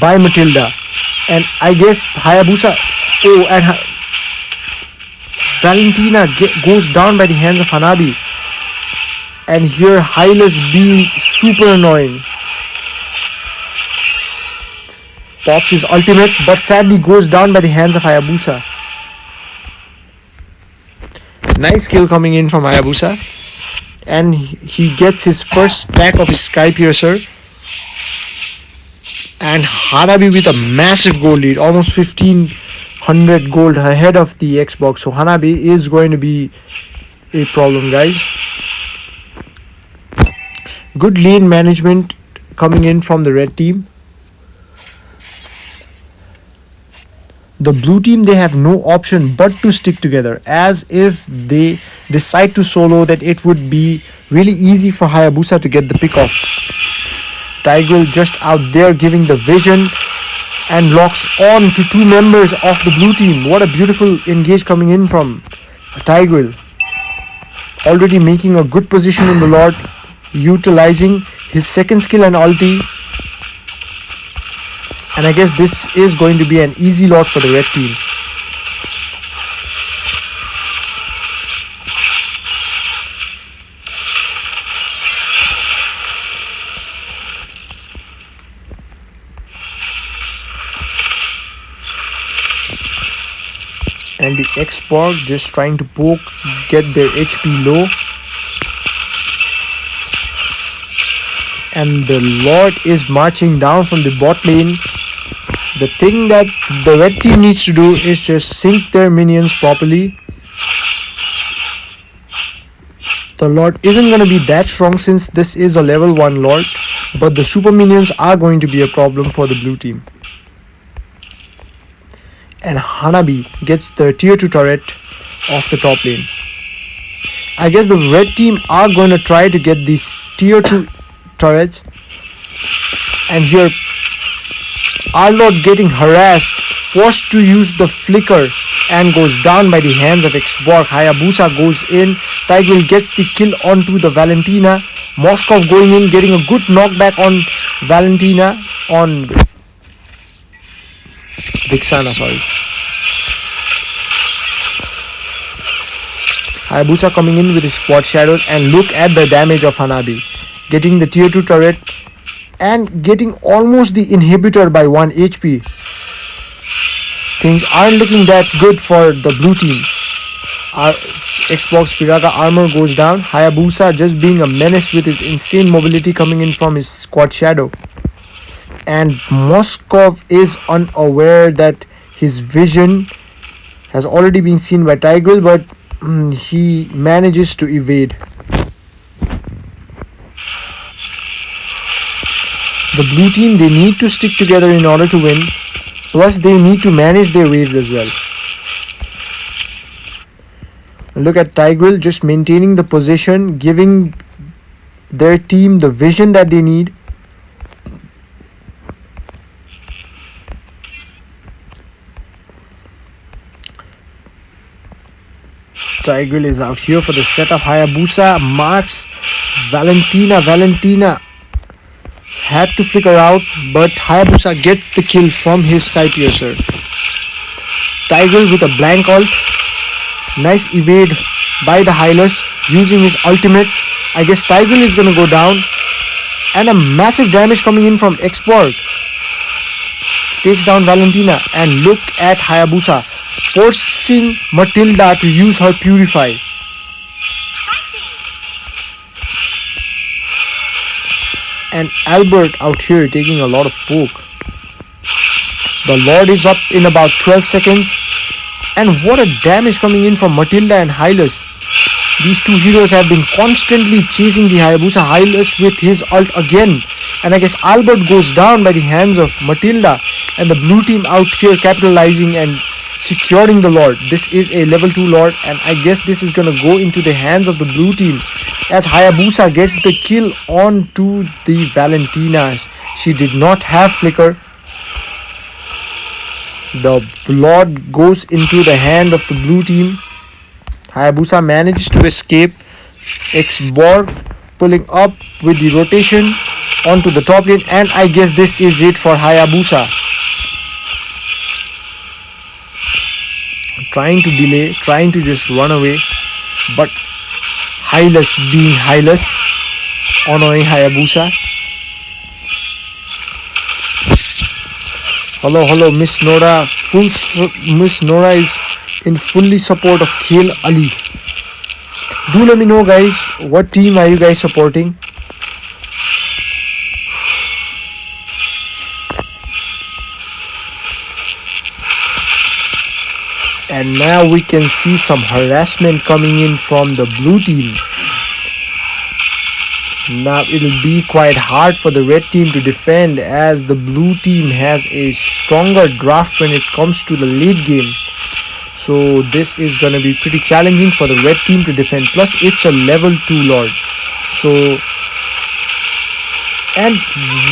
by Matilda. And I guess Hayabusa, Valentina goes down by the hands of Hanabi. And here Hylas being super annoying. Pops his ultimate, but sadly goes down by the hands of Hayabusa. Nice kill coming in from Hayabusa. And he gets his first stack of his Sky Piercer. And Hanabi with a massive gold lead, almost 1500 gold ahead of the Xbox. So Hanabi is going to be a problem, guys. Good lane management coming in from the red team. The blue team, they have no option but to stick together, as if they decide to solo, that it would be really easy for Hayabusa to get the pick off. Tigreal just out there giving the vision and locks on to 2 members of the blue team. What a beautiful engage coming in from Tigreal. Already making a good position in the Lord, utilizing his second skill and ulti. And I guess this is going to be an easy lot for the red team. And the Xborg just trying to poke, get their HP low. And the Lord is marching down from the bot lane. The thing that the red team needs to do is just sync their minions properly. The Lord isn't going to be that strong since this is a level 1 Lord, but the super minions are going to be a problem for the blue team. And Hanabi gets the tier 2 turret off the top lane. I guess the red team are going to try to get these tier 2 turrets. And here Arlord getting harassed, forced to use the flicker, and goes down by the hands of Xborg. Hayabusa goes in. Tigreal gets the kill onto the Valentina. Moskov going in, getting a good knockback on Valentina, on Vixana, sorry. Hayabusa coming in with his quad shadows, and look at the damage of Hanabi. Getting the tier 2 turret and getting almost the inhibitor by 1 HP. Things aren't looking that good for the blue team. Our Xbox Firaga armor goes down. Hayabusa just being a menace with his insane mobility coming in from his quad shadow. And Moskov is unaware that His vision has already been seen by Tigreal, but he manages to evade. The blue team, they need to stick together in order to win. Plus they need to manage their waves as well. Look at Tigreal just maintaining the position, giving their team the vision that they need. Tigreal is out here for the setup. Hayabusa marks Valentina. Valentina had to flicker out, but Hayabusa gets the kill from his Sky Piercer. Tigreal with a blank ult. Nice evade by the Hylas using his ultimate. I guess Tigreal is gonna go down. And a massive damage coming in from Xborg. Takes down Valentina, and look at Hayabusa forcing Matilda to use her Purify. And Albert out here taking a lot of poke. The Lord is up in about 12 seconds. And what a damage coming in from Matilda and Hylas. These two heroes have been constantly chasing the Hayabusa. Hylas with his ult again. And I guess Albert goes down by the hands of Matilda. And the blue team out here capitalizing and securing the Lord. This is a level 2 Lord, and I guess this is gonna go into the hands of the blue team as Hayabusa gets the kill onto the Valentina. She did not have flicker. The Lord goes into the hand of the blue team. Hayabusa manages to escape. Xborg pulling up with the rotation onto the top lane, and I guess this is it for Hayabusa. Trying to delay, trying to just run away, but Hylas being Hylas, annoying Hayabusa. Hello, Miss Nora. Miss Nora is in fully support of Khel Ali. Do let me know, guys, what team are you guys supporting? And now we can see some harassment coming in from the blue team. Now it'll be quite hard for the red team to defend, as the blue team has a stronger draft when it comes to the late game. So this is going to be pretty challenging for the red team to defend. Plus it's a level 2 Lord. So, and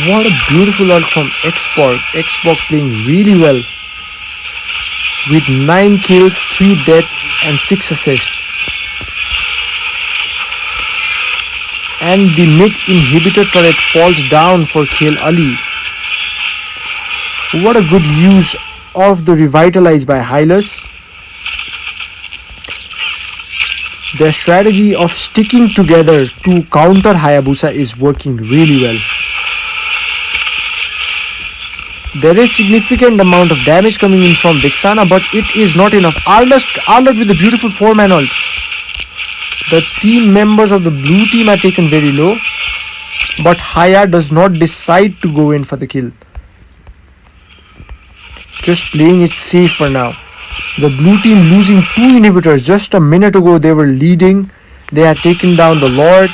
what a beautiful ult from Xborg. Xborg playing really well, with 9 kills, 3 deaths and 6 assists. And the mid inhibitor turret falls down for Khel Ali. What a good use of the Revitalize by Hylas. Their strategy of sticking together to counter Hayabusa is working really well. There is significant amount of damage coming in from Vexana, but it is not enough. Arlott with the beautiful 4-man ult. The team members of the blue team are taken very low, but Haya does not decide to go in for the kill. Just playing it safe for now. The blue team losing 2 inhibitors. Just a minute ago they were leading. They had taken down the Lord,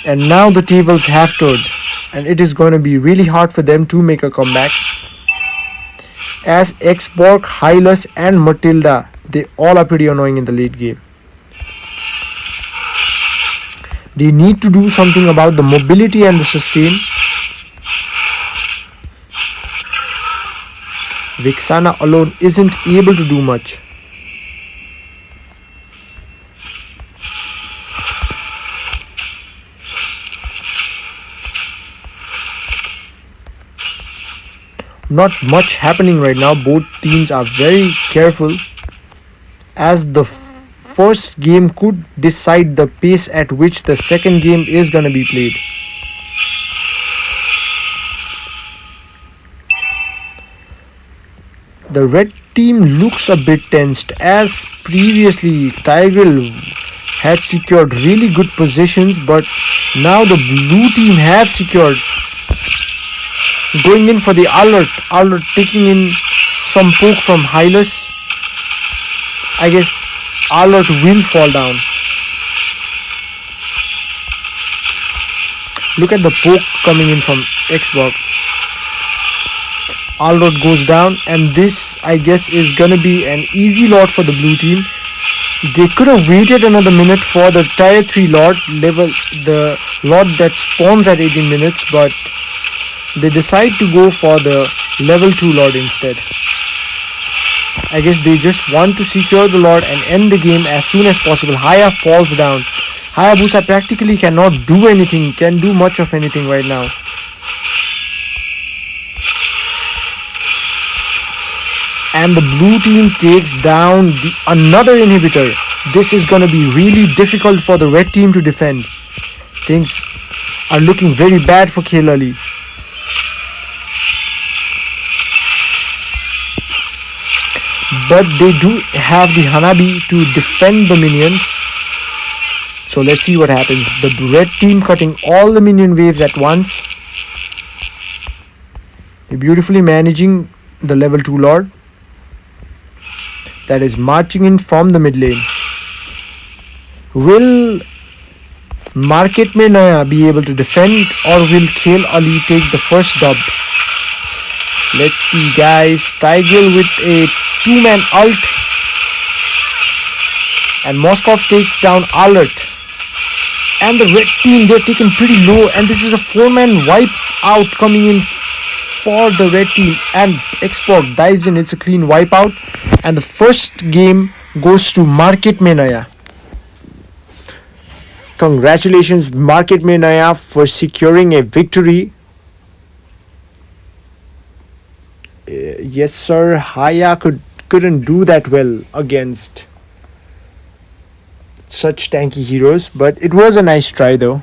and now the tables have turned, and it is going to be really hard for them to make a comeback, as Xborg, Hylas and Matilda, they all are pretty annoying in the late game. They need to do something about the mobility and the sustain. Vexana alone isn't able to do much. Not much happening right now. Both teams are very careful, as the first game could decide the pace at which the second game is going to be played. The red team looks a bit tensed, as previously Tigreal had secured really good positions, but now the blue team have secured. Going in for the Arlott taking in some poke from Hylas. I guess Arlott will fall down. Look at the poke coming in from Xbox. Arlott goes down, and this, I guess, is gonna be an easy lot for the blue team. They could have waited another minute for the tier 3 lot level, the lot that spawns at 18 minutes, but they decide to go for the level 2 lot instead. I guess they just want to secure the lot and end the game as soon as possible. Haya falls down. Hayabusa practically cannot do anything, can do much of anything right now. And the blue team takes down another inhibitor. This is going to be really difficult for the red team to defend. Things are looking very bad for Kale. But they do have the Hanabi to defend the minions. So let's see what happens. The red team cutting all the minion waves at once. They're beautifully managing the level 2 lord that is marching in from the mid lane. Will Market Mein Naya be able to defend, or will Kale Ali take the first dub? Let's see, guys. Tigel with a 2-man ult, and Moskov takes down Alert. And the red team, they're taken pretty low, and this is a 4-man wipe out coming in for the red team, and Xbox dives in. It's a clean wipeout, and the first game goes to Market Mein Naya. Congratulations, Market Mein Naya, for securing a victory. Yes sir, Haya couldn't do that well against such tanky heroes, but it was a nice try though.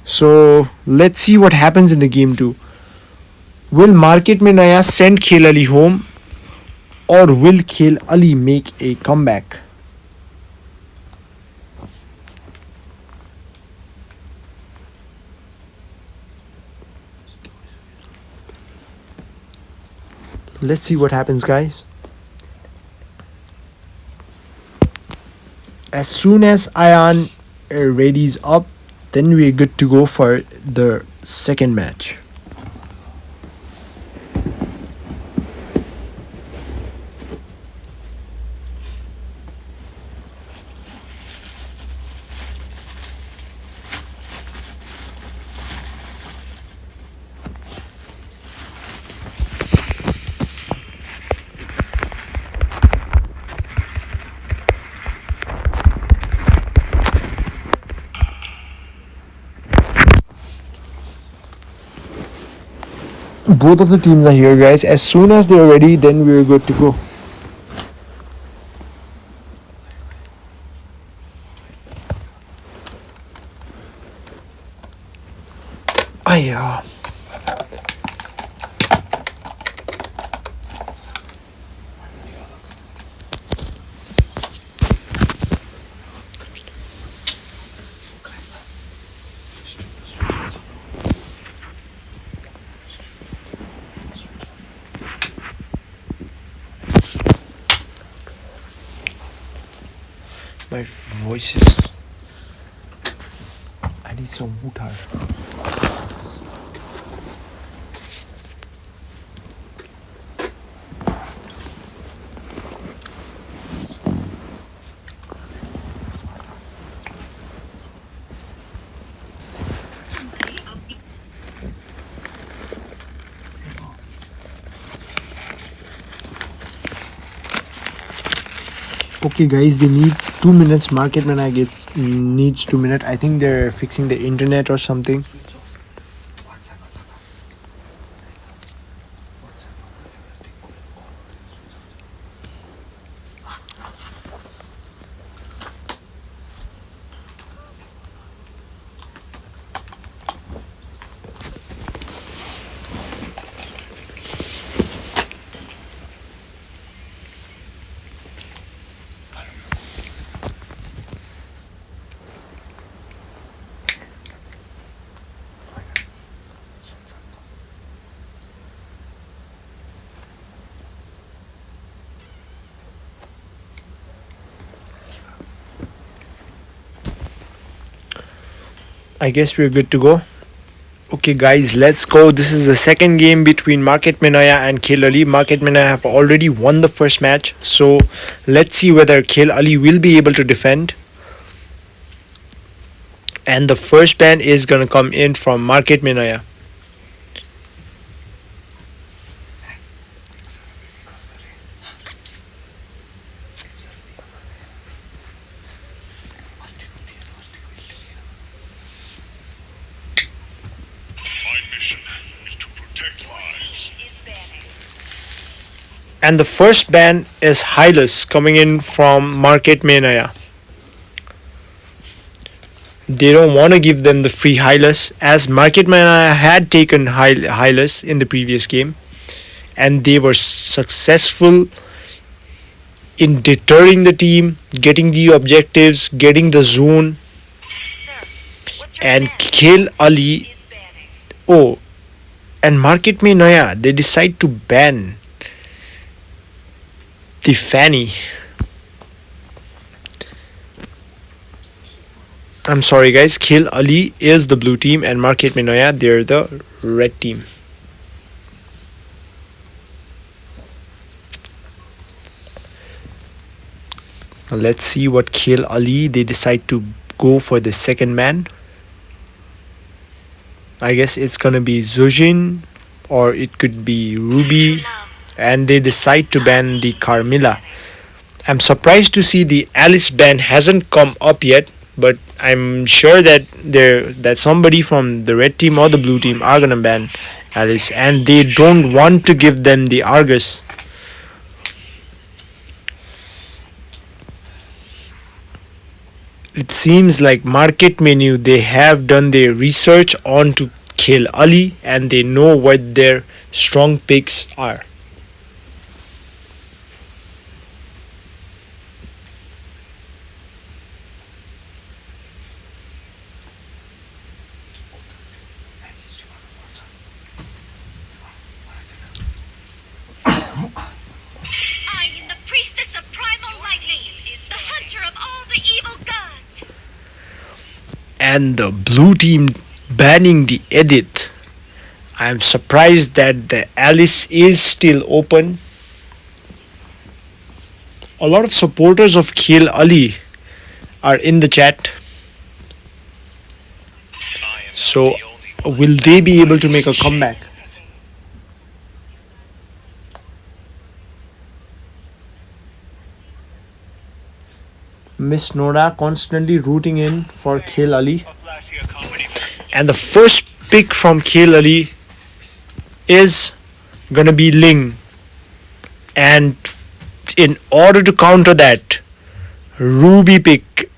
So let's see what happens in the game 2. Will Market Mein Naya send Kale Ali home, or will Kale Ali make a comeback? Let's see what happens, guys. As soon as Ion readies up, then we're good to go for the second match. Both of the teams are here, guys. As soon as they're ready, then we're good to go. Aiya. My voice is... I need some water. Okay guys, they need 2 minutes. Market Mein Naya needs 2 minutes. I think they're fixing the internet or something. I guess we're good to go. Okay guys, let's go. This is the second game between Market Minoya and Khel Ali. Market Minoya have already won the first match. So let's see whether Khel Ali will be able to defend. And the first ban is going to come in from Market Minoya. And the first ban is Hylas coming in from Market Minoya. They don't want to give them the free Hylas, as Market Minoya had taken Hylas in the previous game, and they were successful in deterring the team, getting the objectives, getting the zone. And Khel Ali, oh, and Market Minoya, they decide to ban the Fanny. I'm sorry guys, Khel Ali is the blue team and Market Minoya, they're the red team. Now let's see what Khel Ali, they decide to go for the second man. I guess it's gonna be Zujin or it could be Ruby, and they decide to ban the Carmilla. I'm surprised to see the Alice ban hasn't come up yet, but I'm sure that somebody from the red team or the blue team are gonna ban Alice, and they don't want to give them the Argus. It seems like Market Menu, they have done their research onto Khel Ali and they know what their strong picks are. I am the priestess of primal lightning, the hunter of all the evil gods. And the blue team banning the Edith. I'm surprised that the Alice is still open. A lot of supporters of Khel Ali are in the chat. So will they be able to make a comeback? Miss Nora constantly rooting in for Khel Ali. And the first pick from Khel Ali is gonna be Ling. And in order to counter that, Ruby pick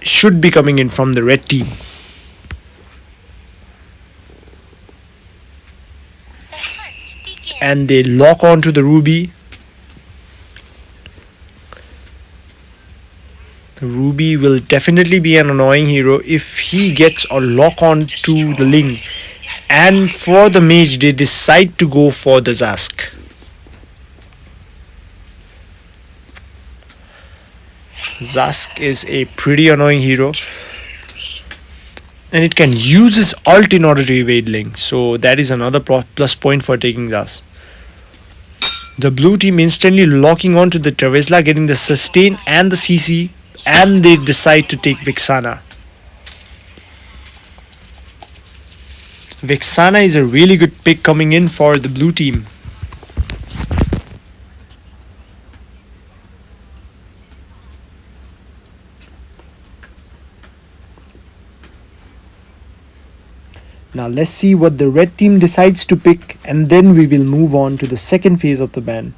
should be coming in from the red team. And they lock on to the Ruby. Ruby will definitely be an annoying hero if he gets a lock on to the Ling. And for the mage, they decide to go for the Zask. Zask is a pretty annoying hero, and it can use its ult in order to evade Ling. So that is another plus point for taking Zask. The blue team instantly locking on to the Travesla, getting the sustain and the CC. And they decide to take Vixana. Vixana is a really good pick coming in for the blue team. Now let's see what the red team decides to pick, and then we will move on to the second phase of the ban.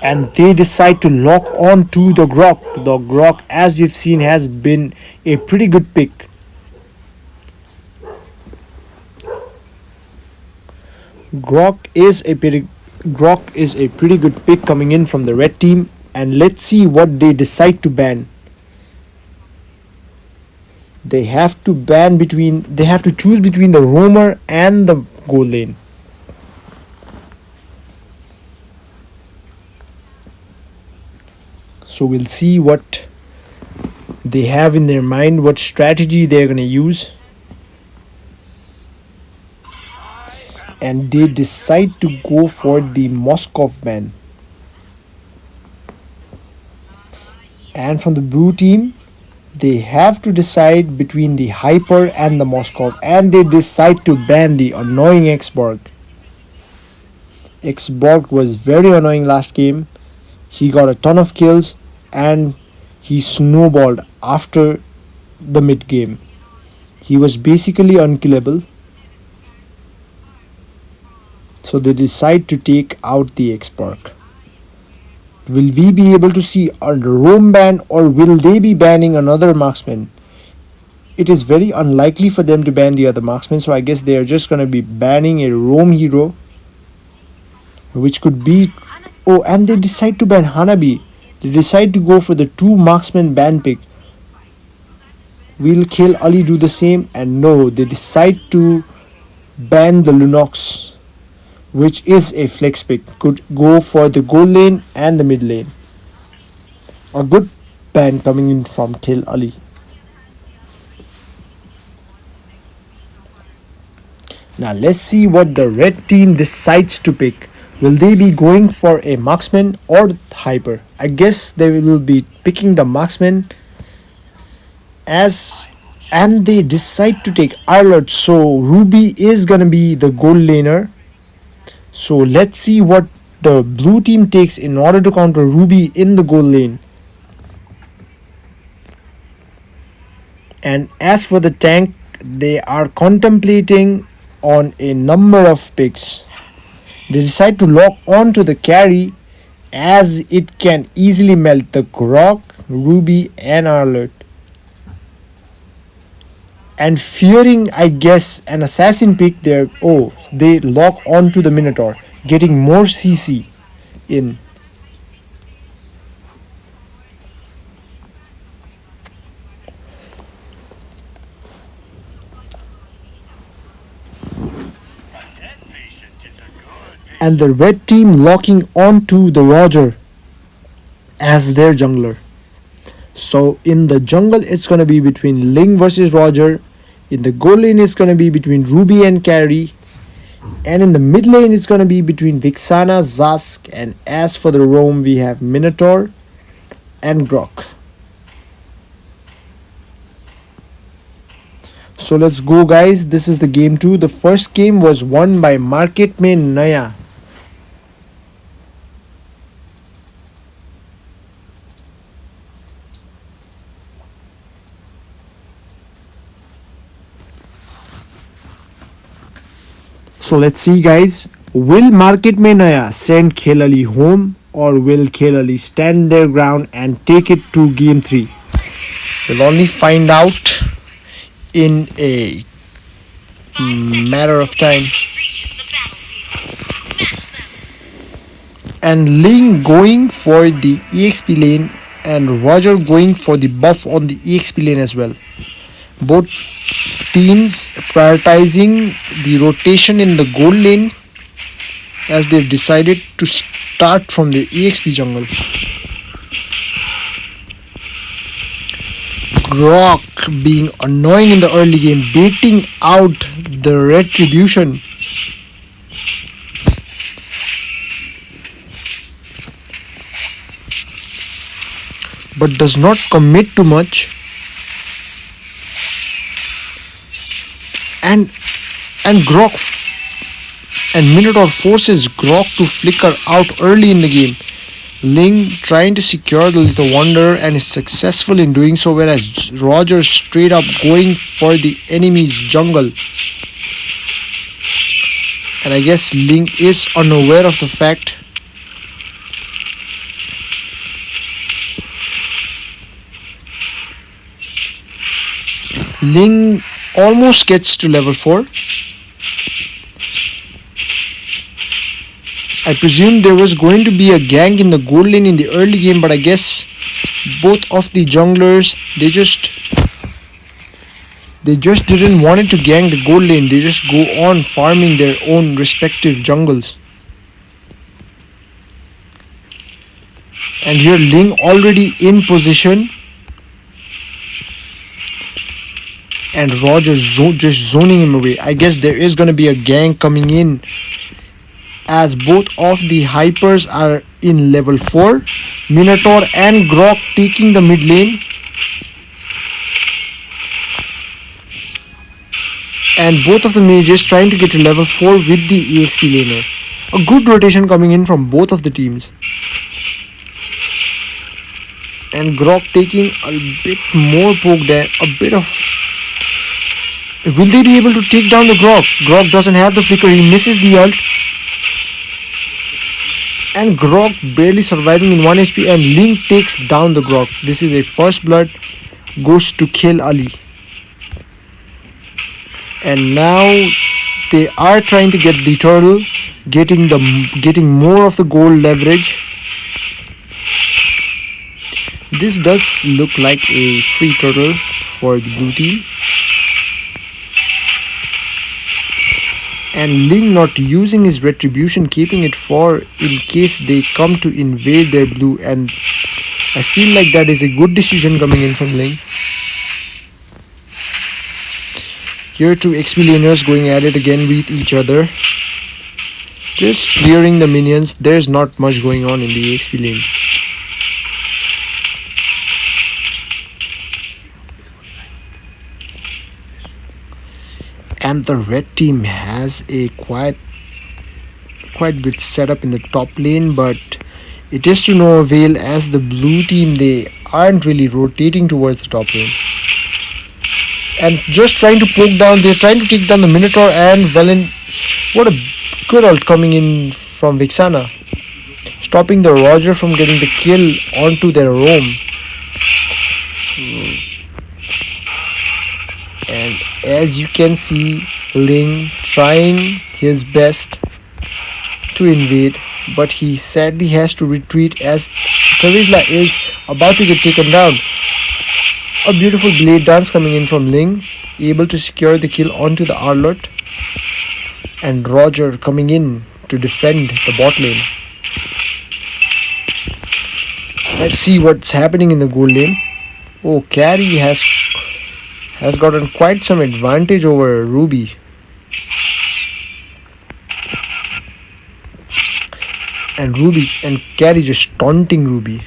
And they decide to lock on to the Grok. The Grok, as we've seen, has been a pretty good pick. Grok is a pretty good pick coming in from the red team, and let's see what they decide to ban. They have to choose between the roamer and the gold lane. So we'll see what they have in their mind, what strategy they're going to use. And they decide to go for the Moskov ban. And from the blue team, they have to decide between the Hyper and the Moskov, and they decide to ban the annoying Xborg. Xborg was very annoying last game. He got a ton of kills and he snowballed after the mid game. He was basically unkillable. So they decide to take out the Xborg. Will we be able to see a roam ban, or will they be banning another marksman? It is very unlikely for them to ban the other marksman, so I guess they are just going to be banning a roam hero, which could be... Oh, and they decide to ban Hanabi. They decide to go for the 2 marksman ban pick. Will Kill Ali do the same? And no, they decide to ban the Lunox, which is a flex pick. Could go for the gold lane and the mid lane. A good ban coming in from Kill Ali. Now let's see what the red team decides to pick. Will they be going for a marksman or Hyper? I guess they will be picking the marksman, and they decide to take Arlott. So Ruby is gonna be the gold laner. So let's see what the blue team takes in order to counter Ruby in the gold lane. And as for the tank, they are contemplating on a number of picks. They decide to lock on to the carry, as it can easily melt the Grok, Ruby and Arlott. And fearing, I guess, an assassin pick there, they lock on to the Minotaur, getting more CC in. And the red team locking on to the Roger as their jungler. So in the jungle, it's going to be between Ling versus Roger. In the gold lane, it's going to be between Ruby and Carry. And in the mid lane, it's going to be between Vixana, Zask. And as for the roam, we have Minotaur and Grok. So let's go, guys. This is the game 2. The first game was won by Market Mein Naya. So let's see, guys. Will Market Mein Naya send Kill Ali home, or will Kill Ali stand their ground and take it to game 3? We'll only find out in a matter of time. And Ling going for the EXP lane and Roger going for the buff on the EXP lane as well. Both teams prioritizing the rotation in the gold lane, as they've decided to start from the EXP jungle. Grok being annoying in the early game, baiting out the retribution. But does not commit too much. And Grok and Minotaur forces Grok to flicker out early in the game. Ling trying to secure the Little Wanderer and is successful in doing so, whereas Roger straight up going for the enemy's jungle. And I guess Ling is unaware of the fact. Ling almost gets to level 4. I presume there was going to be a gank in the gold lane in the early game, but I guess both of the junglers, they just didn't want it to gank the gold lane. They just go on farming their own respective jungles. And here Ling already in position. And Roger just zoning him away. I guess there is going to be a gank coming in, as both of the hypers are in level 4. Minotaur and Grok taking the mid lane. And both of the mages trying to get to level 4 with the EXP laner. A good rotation coming in from both of the teams. And Grok taking a bit more poke there. A bit of... Will they be able to take down the Grok? Grok doesn't have the flicker. He misses the ult. And Grok barely surviving in 1 HP. And Ling takes down the Grok. This is a first blood. Goes to kill Ali. And now they are trying to get the turtle. Getting more of the gold leverage. This does look like a free turtle for the blue team. And Ling not using his retribution, keeping it for in case they come to invade their blue. And I feel like that is a good decision coming in from Ling. Here two XP laners going at it again with each other. Just clearing the minions. There's not much going on in the XP lane. And the red team has a quite good setup in the top lane, but it is to no avail, as the blue team, they aren't really rotating towards the top lane. And just trying to poke down, they're trying to take down the Minotaur and Velen. What a good ult coming in from Vixana, stopping the Roger from getting the kill onto their roam. And as you can see, Ling trying his best to invade, but he sadly has to retreat as Terizla is about to get taken down. A beautiful blade dance coming in from Ling, able to secure the kill onto the Arlott. And Roger coming in to defend the bot lane. Let's see what's happening in the gold lane. Oh, Carry has gotten quite some advantage over Ruby. And Ruby and Carry just taunting Ruby.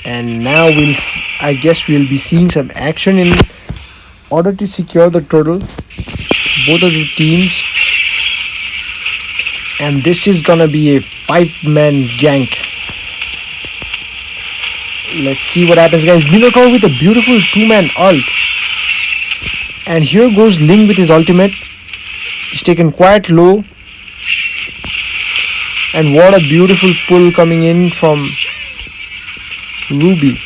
And now I guess we'll be seeing some action in order to secure the turtle, both of the teams. And this is gonna be a 5-man gank. Let's see what happens, guys. Minotaur with a beautiful 2-man ult. And here goes Ling with his ultimate. He's taken quite low. And what a beautiful pull coming in from Ruby.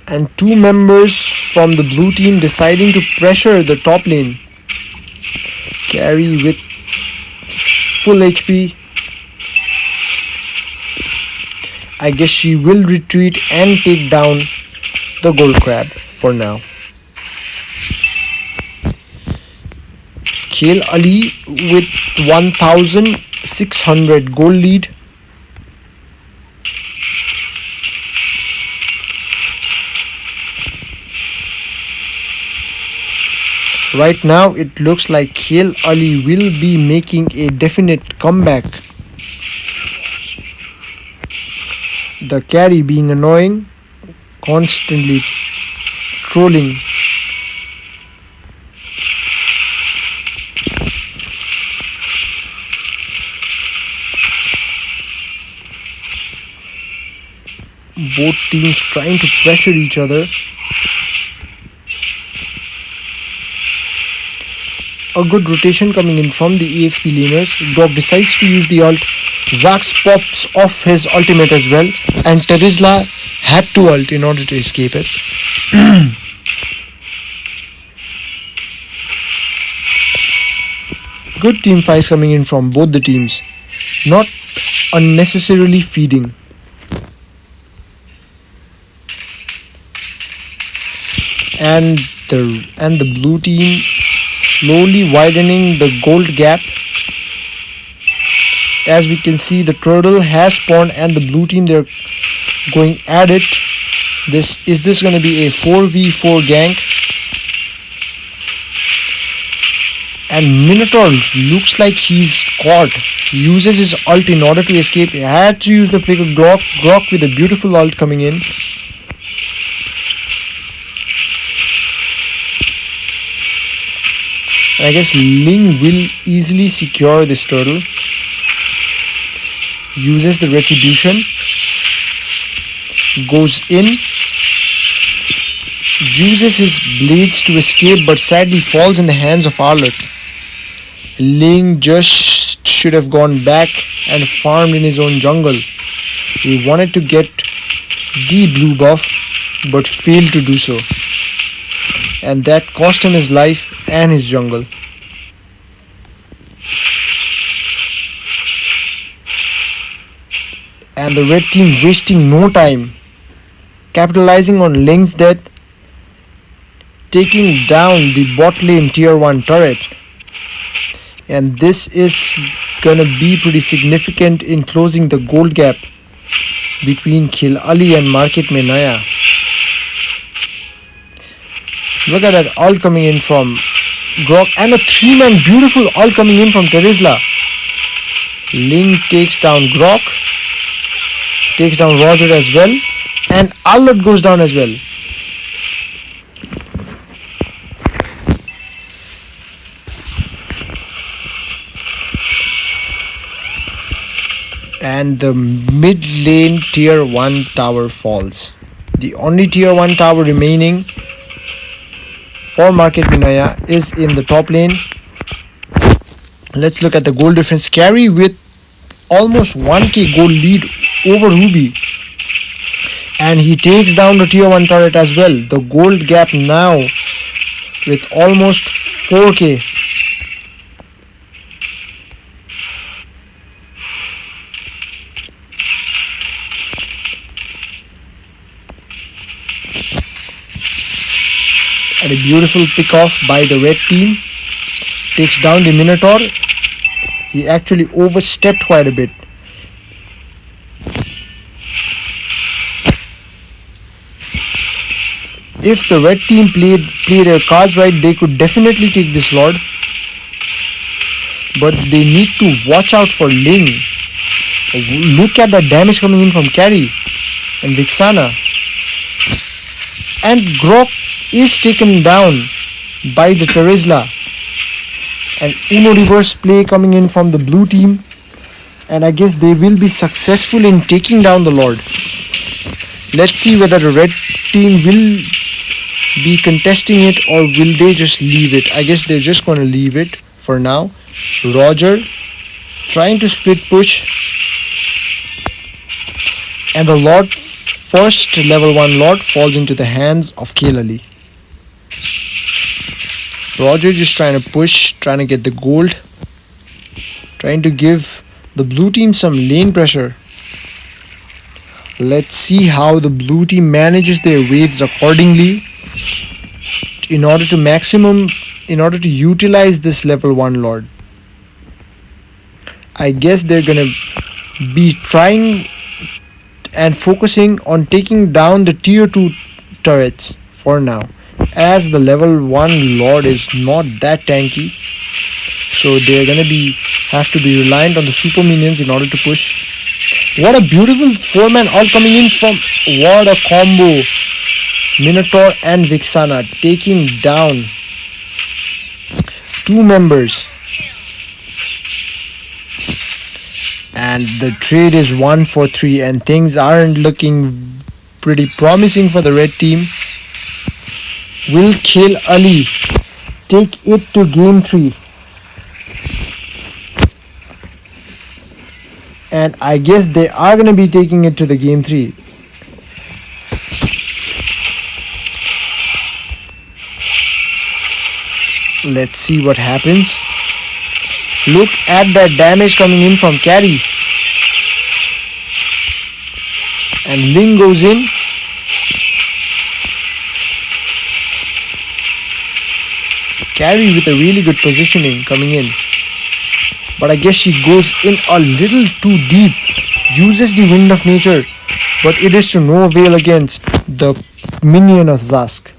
And two members from the blue team deciding to pressure the top lane. Carry with full HP. I guess she will retreat and take down the gold crab for now. Kale Ali with 1600 gold lead. Right now it looks like Kale Ali will be making a definite comeback. The carry being annoying, constantly trolling. Both teams trying to pressure each other. a good rotation coming in from the EXP laners. Grok decides to use the ult. Zax pops off his ultimate as well, and Terizla had to ult in order to escape it. Good team fights coming in from both the teams, not unnecessarily feeding. And the blue team slowly widening the gold gap. As we can see, the turtle has spawned and the blue team, they're going at it. Is this going to be a 4v4 gank? And Minotaur looks like he's caught. He uses his ult in order to escape. He had to use the flicker. Grok with a beautiful ult coming in. I guess Ling will easily secure this turtle. Uses the retribution. Goes in. Uses his blades to escape, but sadly falls in the hands of Arlott. Ling just should have gone back and farmed in his own jungle. He wanted to get the blue buff, but failed to do so. And that cost him his life and his jungle. And the red team wasting no time, capitalizing on Ling's death, taking down the bot lane tier 1 turret. And this is gonna be pretty significant in closing the gold gap between Khil Ali and Market Mein Naya. Look at that ult coming in from Grok, and a 3-man beautiful ult coming in from Terizla. Ling takes down Grok, takes down Roger as well, and Arlott goes down as well. And the mid lane tier 1 tower falls. The only tier 1 tower remaining for Market Mein Naya is in the top lane. Let's look at the gold difference. Carry with almost 1k gold lead over Ruby. And he takes down the tier 1 turret as well. The gold gap now with almost 4k. And a beautiful pick off by the red team. Takes down the Minotaur. He actually overstepped quite a bit. If the red team play their cards right, they could definitely take this Lord. But they need to watch out for Ling. Look at the damage coming in from Carry and Vixana. And Grok is taken down by the Terizla. And Uno reverse play coming in from the blue team. And I guess they will be successful in taking down the Lord. Let's see whether the red team will be contesting it or will they just leave it. I guess they're just going to leave it for now. Roger trying to split push. And the Lord, first level 1 Lord, falls into the hands of Khil Ali. Roger just trying to push, trying to get the gold, trying to give the blue team some lane pressure. Let's see how the blue team manages their waves accordingly in order to utilize this level 1 Lord. I guess they're gonna be trying and focusing on taking down the tier 2 turrets for now, as the level 1 Lord is not that tanky, so they're gonna have to be reliant on the super minions in order to push. What a beautiful 4-man all coming in from, what a combo. Minotaur and Vixana taking down 2 members. And the trade is 1 for 3 and things aren't looking pretty promising for the red team. Will Khil Ali take it to game 3? And I guess they are going to be taking it to the game 3. Let's see what happens. Look at that damage coming in from Carry. And Ling goes in. Carry with a really good positioning coming in. But I guess she goes in a little too deep. Uses the Wind of Nature. But it is to no avail against the minion of Zask.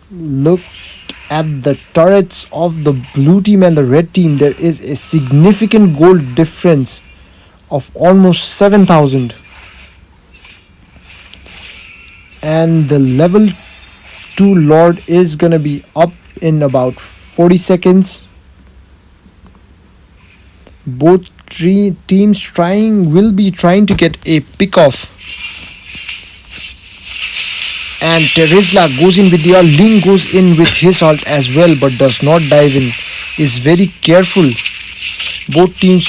Look at the turrets of the blue team and the red team. There is a significant gold difference of almost 7,000. And the level 2 Lord is gonna be up in about 40 seconds. Both teams will be trying to get a pick off. And Terizla goes in with the ult. Ling goes in with his ult as well, but does not dive in. Is very careful. Both teams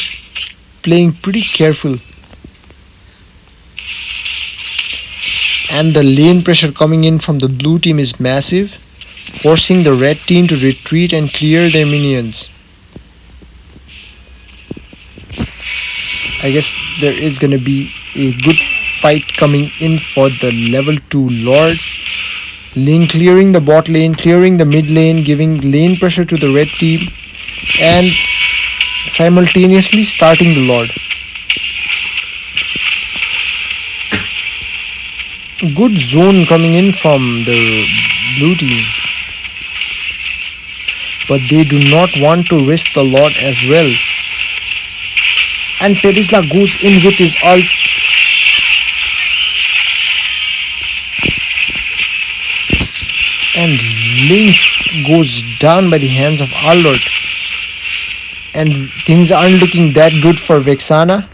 playing pretty careful. And the lane pressure coming in from the blue team is massive, forcing the red team to retreat and clear their minions. I guess there is going to be a good fight coming in for the level 2 Lord. Ling clearing the bot lane, clearing the mid lane, giving lane pressure to the red team, and simultaneously starting the Lord. Good zone coming in from the blue team, but they do not want to risk the Lord as well. And Terizla goes in with his ult. And Ling goes down by the hands of Albert. And things aren't looking that good for Vexana.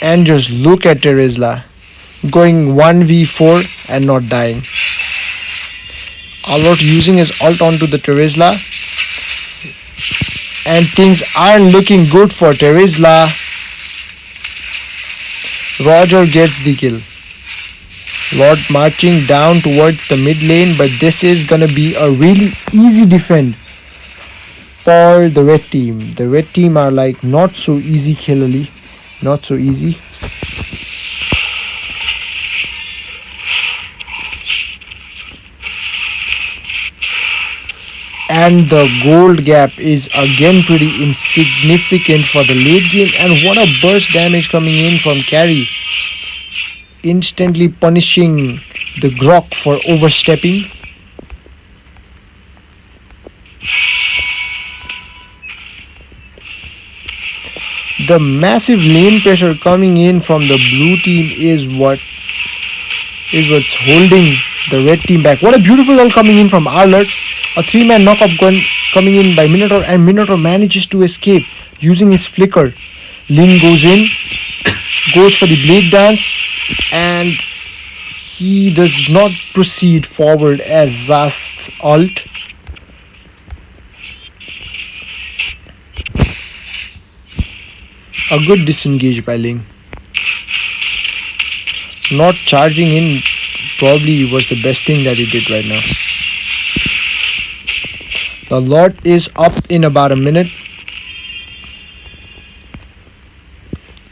And just look at Terizla going 1v4 and not dying. Albert using his ult onto the Terizla. And things aren't looking good for Terizla. Roger gets the kill. Lord marching down towards the mid lane, but this is gonna be a really easy defend for the red team. The red team are like not so easy killily. Not so easy. And the gold gap is again pretty insignificant for the late game. And what a burst damage coming in from Carry. Instantly punishing the Grok for overstepping. The massive lane pressure coming in from the blue team is what's holding the red team back. What a beautiful ult coming in from Arlert. A 3-man knockup gun coming in by Minotaur, and Minotaur manages to escape using his flicker. Ling goes in, goes for the blade dance, and he does not proceed forward as Zask's ult. A good disengage by Ling. Not charging in probably was the best thing that he did right now. The Lord is up in about a minute.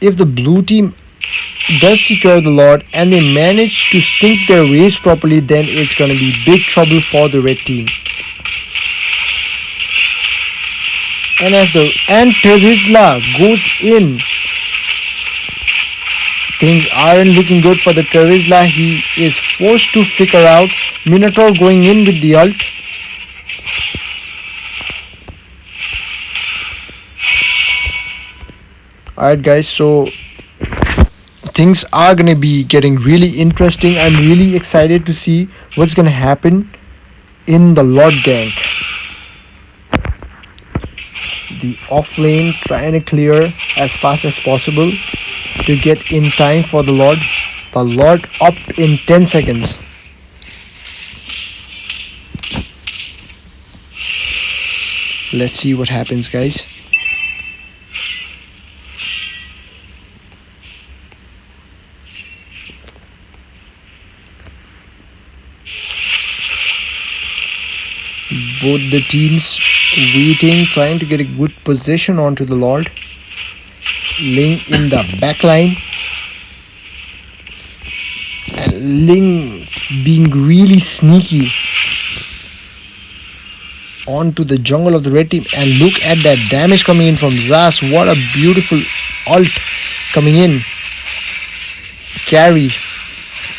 If the blue team does secure the Lord and they manage to sync their waves properly, then it's going to be big trouble for the red team. And Terizla goes in. Things aren't looking good for the Terizla. He is forced to flicker out. Minotaur going in with the ult. Alright guys, so things are going to be getting really interesting. I'm really excited to see what's going to happen in the Lord gank. The off lane trying to clear as fast as possible. to get in time for the Lord. The Lord up in 10 seconds. Let's see what happens, guys. Both the teams waiting, trying to get a good possession onto the Lord. Ling in the back line. And Ling being really sneaky onto the jungle of the red team. And look at that damage coming in from Zas. What a beautiful ult coming in. Carry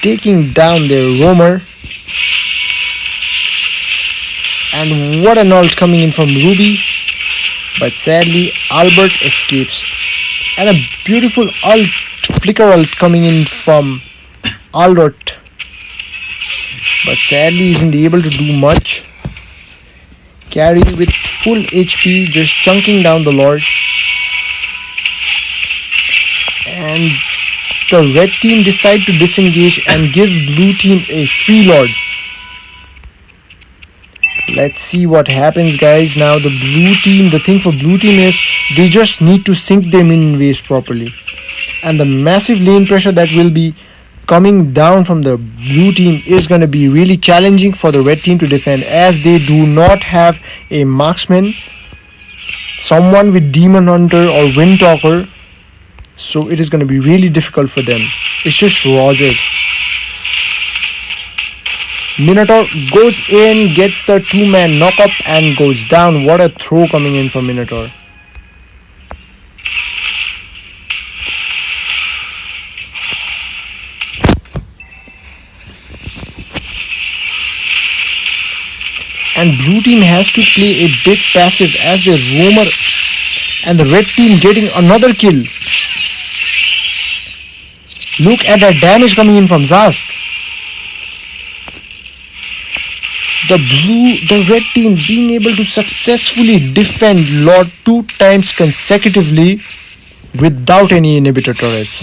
taking down their roamer. And what an ult coming in from Ruby. But sadly, Albert escapes. And a beautiful ult, flicker ult coming in from Albert. But sadly, isn't able to do much. Carry with full HP, just chunking down the Lord. And the red team decide to disengage and give blue team a free Lord. Let's see what happens, guys. Now the blue team, the thing for blue team is they just need to sync their minion waves properly. And the massive lane pressure that will be coming down from the blue team is going to be really challenging for the red team to defend, as they do not have a marksman, someone with Demon Hunter or Windtalker. So it is going to be really difficult for them. It's just Roger. Minotaur goes in, gets the 2-man knock-up and goes down. What a throw coming in from Minotaur. And blue team has to play a bit passive as their roamer, and the red team getting another kill. Look at that damage coming in from Zask. The red team being able to successfully defend Lord 2 times consecutively without any inhibitor turrets.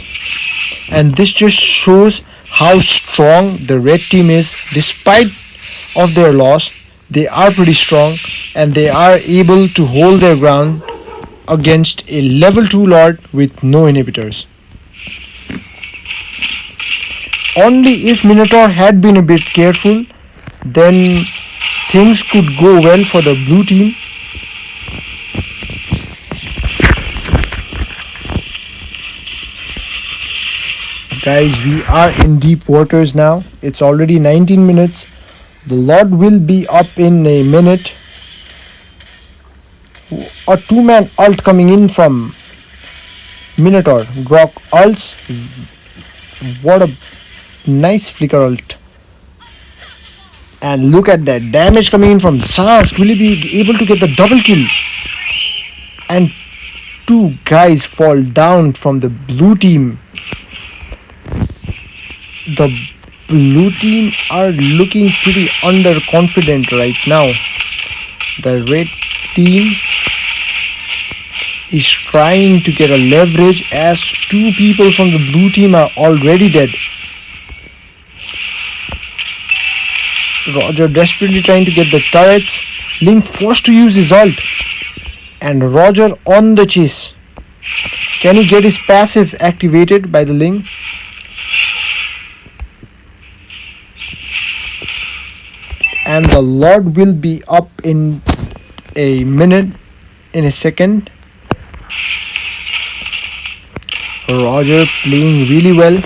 And this just shows how strong the red team is. Despite of their loss, they are pretty strong and they are able to hold their ground against a level 2 Lord with no inhibitors. Only if Minotaur had been a bit careful, then things could go well for the blue team. Guys, we are in deep waters now. It's already 19 minutes. The Lord will be up in a minute. A 2-man ult coming in from Minotaur. Grok ults. What a nice flicker ult. And look at that damage coming in from Zask. Will he be able to get the double kill? And 2 guys fall down from the blue team. The blue team are looking pretty underconfident right now. The red team is trying to get a leverage as 2 people from the blue team are already dead. Roger desperately trying to get the turrets. Link forced to use his ult. And Roger on the chase. Can he get his passive activated by the Link? And the Lord will be up in a minute, in a second. Roger playing really well.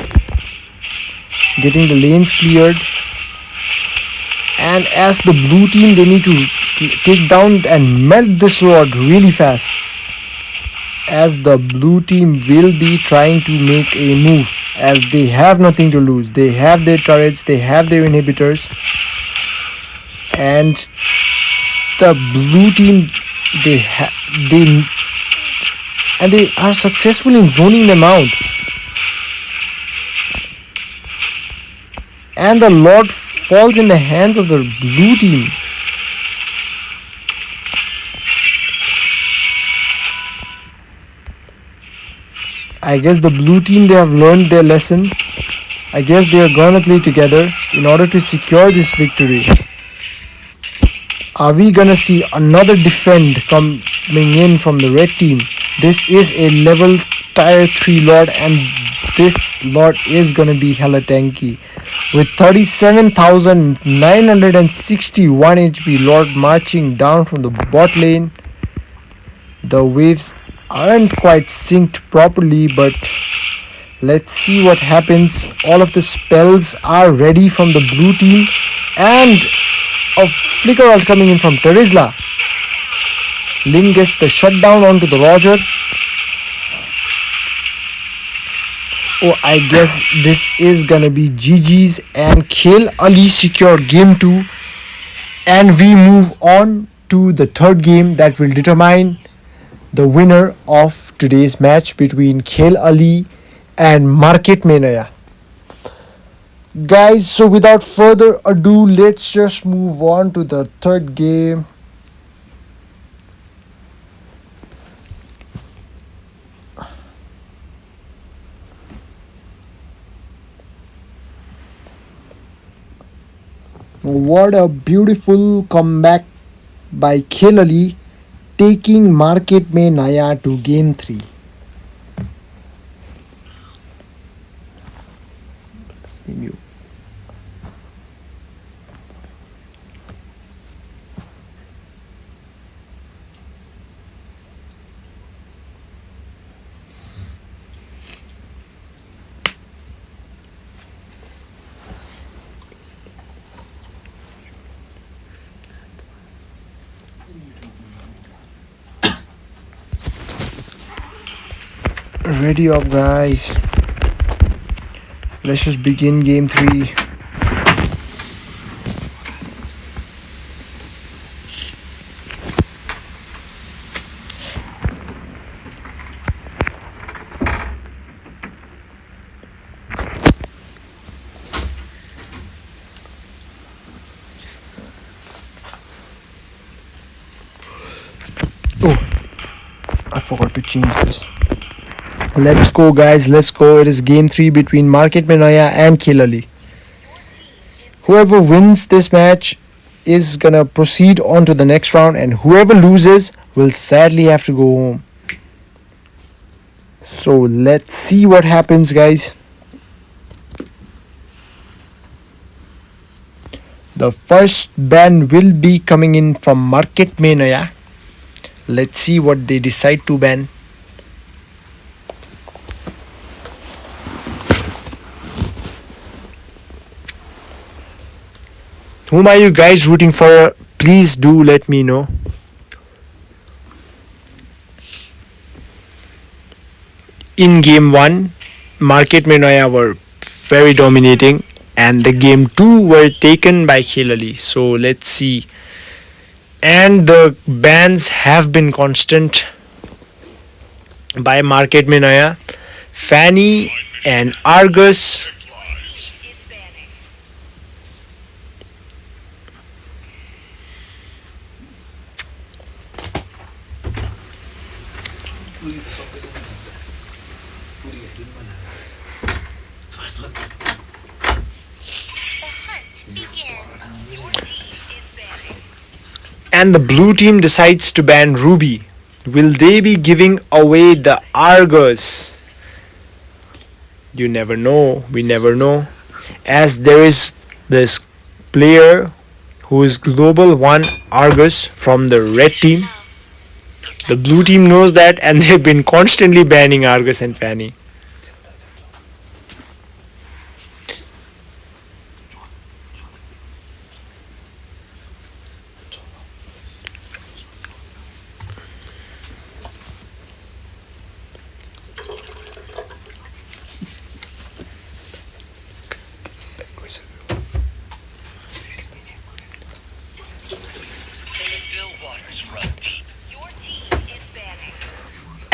Getting the lanes cleared. And as the blue team, they need to take down and melt this Lord really fast. As the blue team will be trying to make a move, as they have nothing to lose. They have their turrets, they have their inhibitors. And the blue team, they are successful in zoning them out. And the Lord falls in the hands of the blue team. I guess the blue team, they have learned their lesson. I guess they are gonna play together in order to secure this victory. Are we gonna see another defend coming in from the red team? This is a level tier 3 Lord, and this Lord is gonna be hella tanky. With 37,961 HP, Lord marching down from the bot lane. The waves aren't quite synced properly, but let's see what happens. All of the spells are ready from the blue team, and a flicker ult coming in from Terizla. Lin gets the shutdown onto the Roger. Oh, I guess this is gonna be GG's, and Khel Ali secure game 2, and we move on to the third game that will determine the winner of today's match between Khel Ali and Market Mein Naya. Guys, so without further ado, let's just move on to the third game. What a beautiful comeback by Khel Ali, taking Market Mein Naya to game 3. Let's name you. Ready up, guys. Let's just begin game 3. Oh, I forgot to change this. Let's go, guys, let's go. It is game 3 between Market Mein Naya and Khel Ali. Whoever wins this match is gonna proceed on to the next round, and whoever loses will sadly have to go home. So let's see what happens, guys. The first ban will be coming in from Market Mein Naya. Let's see what they decide to ban. Whom are you guys rooting for? Please do let me know. In game 1, Market Mein Naya were very dominating, and the game 2 were taken by Khel Ali. So let's see. And the bans have been constant by Market Mein Naya. Fanny and Argus. And the blue team decides to ban Ruby. Will they be giving away the Argus? You never know. We never know. As there is this player who is Global 1 Argus from the red team. The blue team knows that, and they've been constantly banning Argus and Fanny.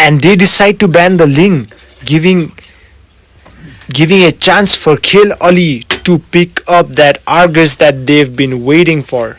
And they decide to ban the Ling, giving a chance for Khel Ali to pick up that Argus that they've been waiting for.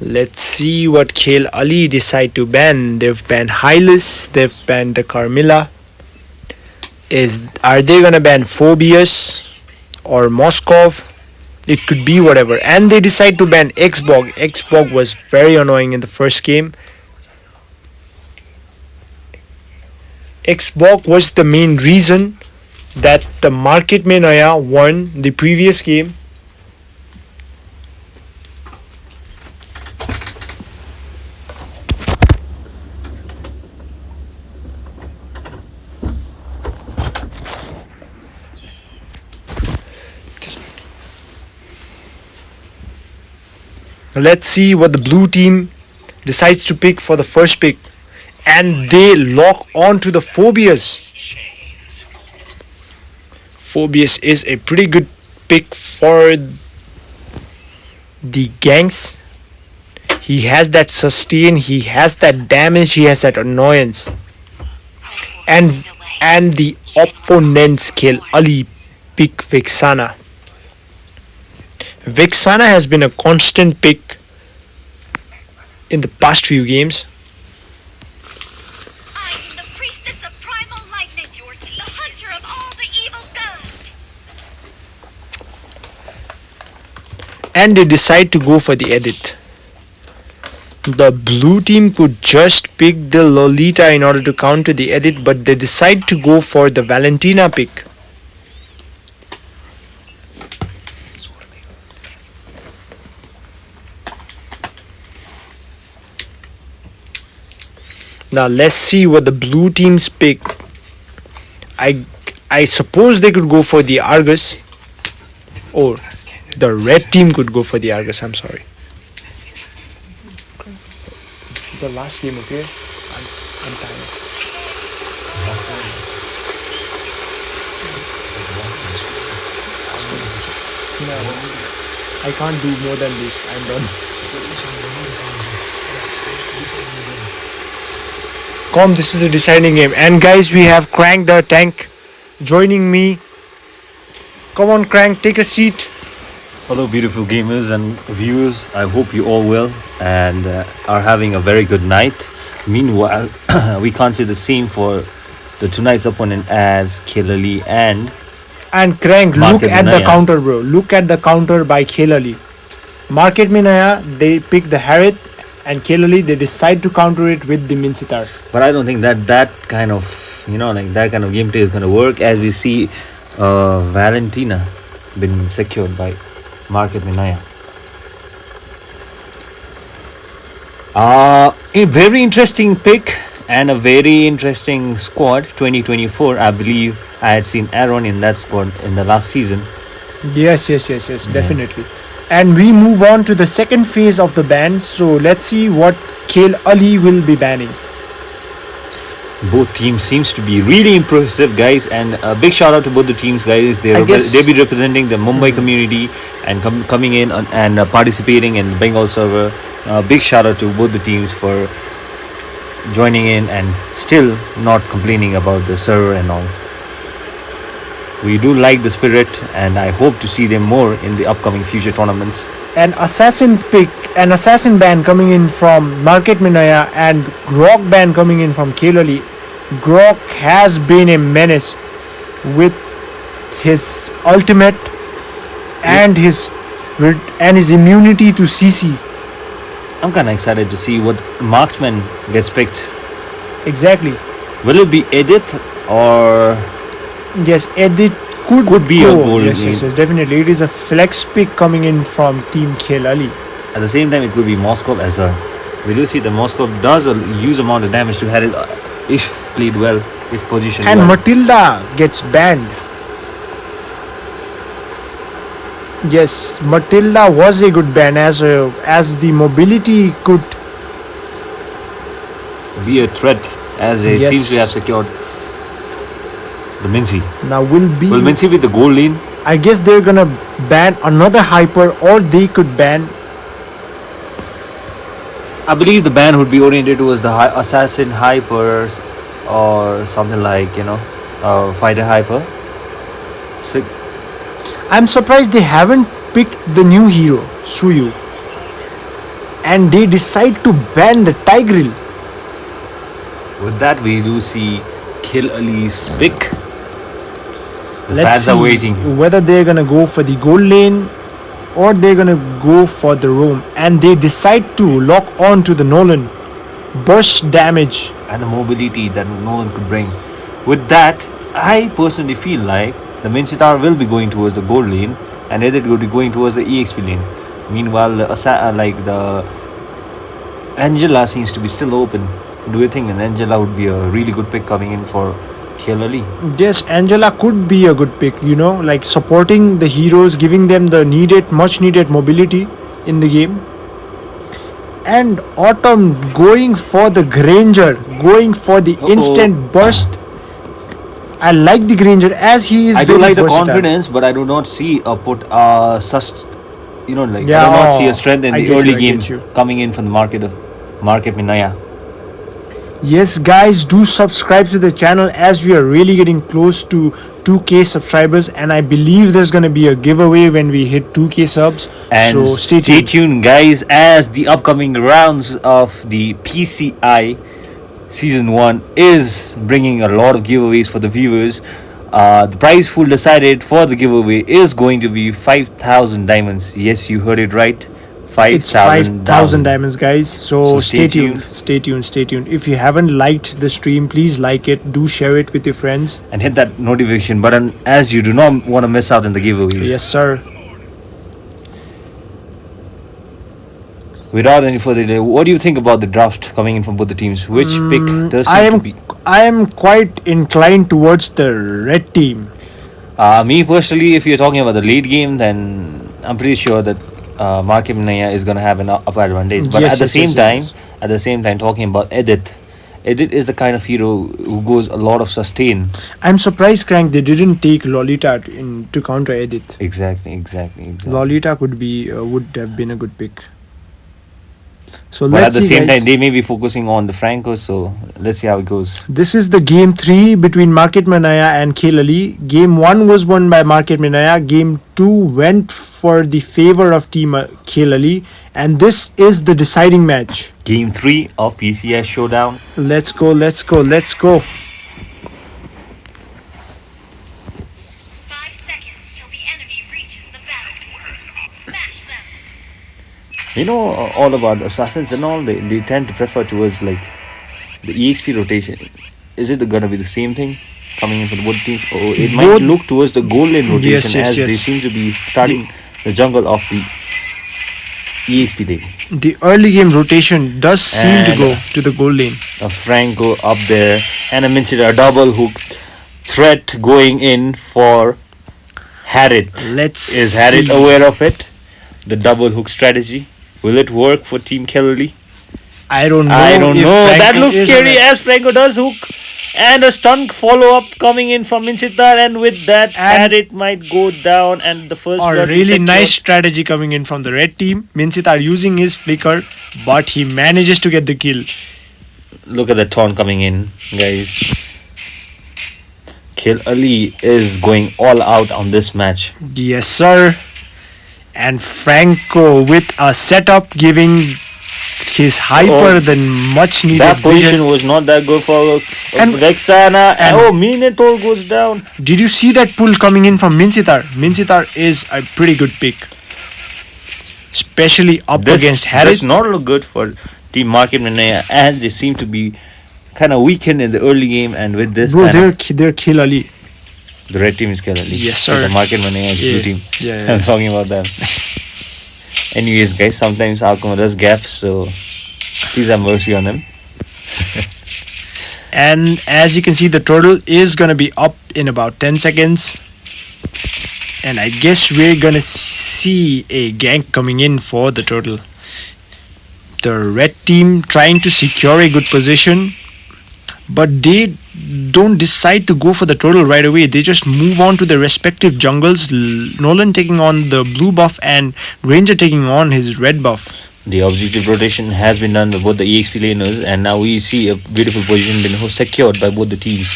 Let's see what Khel Ali decide to ban. They've banned Hylas, they've banned the Carmilla. Are they gonna ban Phobius or Moskov? It could be whatever. And they decide to ban Xbog. Xbog was very annoying in the first game. Xbog was the main reason that the Market Mein Naya won the previous game. Let's see what the blue team decides to pick for the first pick. And they lock on to the Phobius. Phobius is a pretty good pick for the ganks. He has that sustain, he has that damage, he has that annoyance. And the opponent's Khel Ali pick Vexana. Vexana has been a constant pick in the past few games. I'm the priestess of primal lightning, your team, the hunter of all the evil gods. And they decide to go for the edit. The blue team could just pick the Lolita in order to counter the edit, but they decide to go for the Valentina pick. Now let's see what the blue teams pick. I suppose they could go for the Argus, or the red team could go for the Argus. I'm sorry. This is the last game, okay? I'm tired. I can't do more than this. I'm done. Come, this is a deciding game. And guys, we have Crank the Tank joining me. Come on, Crank, take a seat. Hello, beautiful gamers and viewers. I hope you all well and are having a very good night. Meanwhile, we can't say the same for the tonight's opponent as Khel Ali and Crank, look at the counter, bro. Look at the counter by Khel Ali. Market Mein Naya, they pick the Harith, and Khel Ali, they decide to counter it with the Minsitar. But I don't think that kind of, that kind of gameplay is going to work, as we see Valentina been secured by Market Mein Naya. A very interesting pick and a very interesting squad. 2024, I believe I had seen Aaron in that squad in the last season. Yes, definitely. And we move on to the second phase of the ban. So let's see what Khel Ali will be banning. Both teams seems to be really impressive, guys, and a big shout out to both the teams, guys. They'll be representing the Mumbai community and coming in and participating in the Bengal server. Big shout out to both the teams for joining in and still not complaining about the server and all. We do like the spirit, and I hope to see them more in the upcoming future tournaments. An assassin ban coming in from Market Mein Naya and Grok ban coming in from Khel Ali. Grok has been a menace with his ultimate and his immunity to CC. I'm kind of excited to see what marksman gets picked. Exactly. Will it be Edith or? Yes, Edith could be a goal. Yes, definitely. It is a flex pick coming in from Team Khel Ali. At the same time, it could be Moskov as well. We do see that Moskov does a huge amount of damage to Harith if played well, if positioned well. And Matilda gets banned. Yes, Matilda was a good ban as the mobility could be a threat, as they seems to have secured the Mincy. Now will Mincy with the gold lane? I guess they're gonna ban another hyper, or they could ban. I believe the ban would be oriented towards the assassin hypers or something like fighter hyper. I'm surprised they haven't picked the new hero, Suyu. and they decide to ban the Tigreal. With that, we do see Kill Ali's pick. The Let's fans see are waiting. whether they're gonna go for the gold lane or they're gonna go for the roam, and they decide to lock on to the Nolan. Burst damage. And the mobility that Nolan could bring. With that, I personally feel like the Minchitar will be going towards the gold lane and Edit will be going towards the EXP lane. Meanwhile, the Angela seems to be still open. Do you think an Angela would be a really good pick coming in for Kill Ali? Yes, Angela could be a good pick, like supporting the heroes, giving them the much needed mobility in the game. And Autumn going for the Granger, going for the instant burst. I like the Granger as he is. I do very like the versatile. confidence, but I do not see a I do not see a strength in I the get early you, I game get you. coming in from the market Minaya. Yes, guys, do subscribe to the channel as we are really getting close to 2K subscribers, and I believe there's gonna be a giveaway when we hit 2K subs. And so stay tuned, guys, as the upcoming rounds of the PCI Season 1 is bringing a lot of giveaways for the viewers. The prize pool decided for the giveaway is going to be 5,000 diamonds. Yes, you heard it right. It's 5,000 diamonds, guys. So stay tuned. Stay tuned. If you haven't liked the stream, please like it. Do share it with your friends. And hit that notification button as you do not want to miss out on the giveaways. Yes, sir. Without any further delay, what do you think about the draft coming in from both the teams? Which pick does seem to be? I am quite inclined towards the red team. Me personally, if you're talking about the late game, then I'm pretty sure that Market Minaya is going to have an upper advantage. But at the same time, talking about Edit is the kind of hero who goes a lot of sustain. I'm surprised, Crank, they didn't take Lolita to counter Edit. Exactly. Lolita would have been a good pick. So but let's at the see, same guys. time, they may be focusing on the Franco, so let's see how it goes. This is the game 3 between Market Minaya and Kelali. Game 1 was won by Market Minaya. Game 2 went for the favor of Team Kelali. And this is the deciding match. Game 3 of PCS Showdown. Let's go. 5 seconds till the enemy reaches the battlefield. Smash them. All about assassins and all, they tend to prefer towards like the EXP rotation. Is it gonna be the same thing coming in for the both teams, or it might look towards the gold lane rotation Yes. they seem to be starting the jungle of the EXP lane. The early game rotation does seem to go to the gold lane. A Franco up there and a double hook threat going in for Harith. Is Harith aware of it? The double hook strategy. Will it work for Team Kelly? I don't know. That looks scary as Franco does hook. And a stun follow-up coming in from Minchitar, and with that, Harith might go down, and the first blood really nice strategy coming in from the red team. Minchitar using his flicker, but he manages to get the kill. Look at the taunt coming in, guys. Kill Ali is going all out on this match. Yes, sir. And Franco with a setup giving his hyper than much needed That position vision. was not that good for And- Vexana. Minotaur goes down. Did you see that pull coming in from Minchitar? Minchitar is a pretty good pick, especially up against Harith. Does not look good for Team Market Minaya, and they seem to be kind of weakened in the early game. And with this, Bro, they're Kill Ali. the red team is Kill Ali. Yes, sir. The Market Minaya is blue team. Yeah. I'm talking about them. Anyways, guys, sometimes Akuma does gap, so please have mercy on him. And as you can see, the turtle is gonna be up in about 10 seconds. And I guess we're gonna see a gank coming in for the turtle. The red team trying to secure a good position, but they don't decide to go for the turtle right away. They just move on to their respective jungles. Nolan taking on the blue buff and Ranger taking on his red buff. The objective rotation has been done by both the EXP laners, and now we see a beautiful position being secured by both the teams.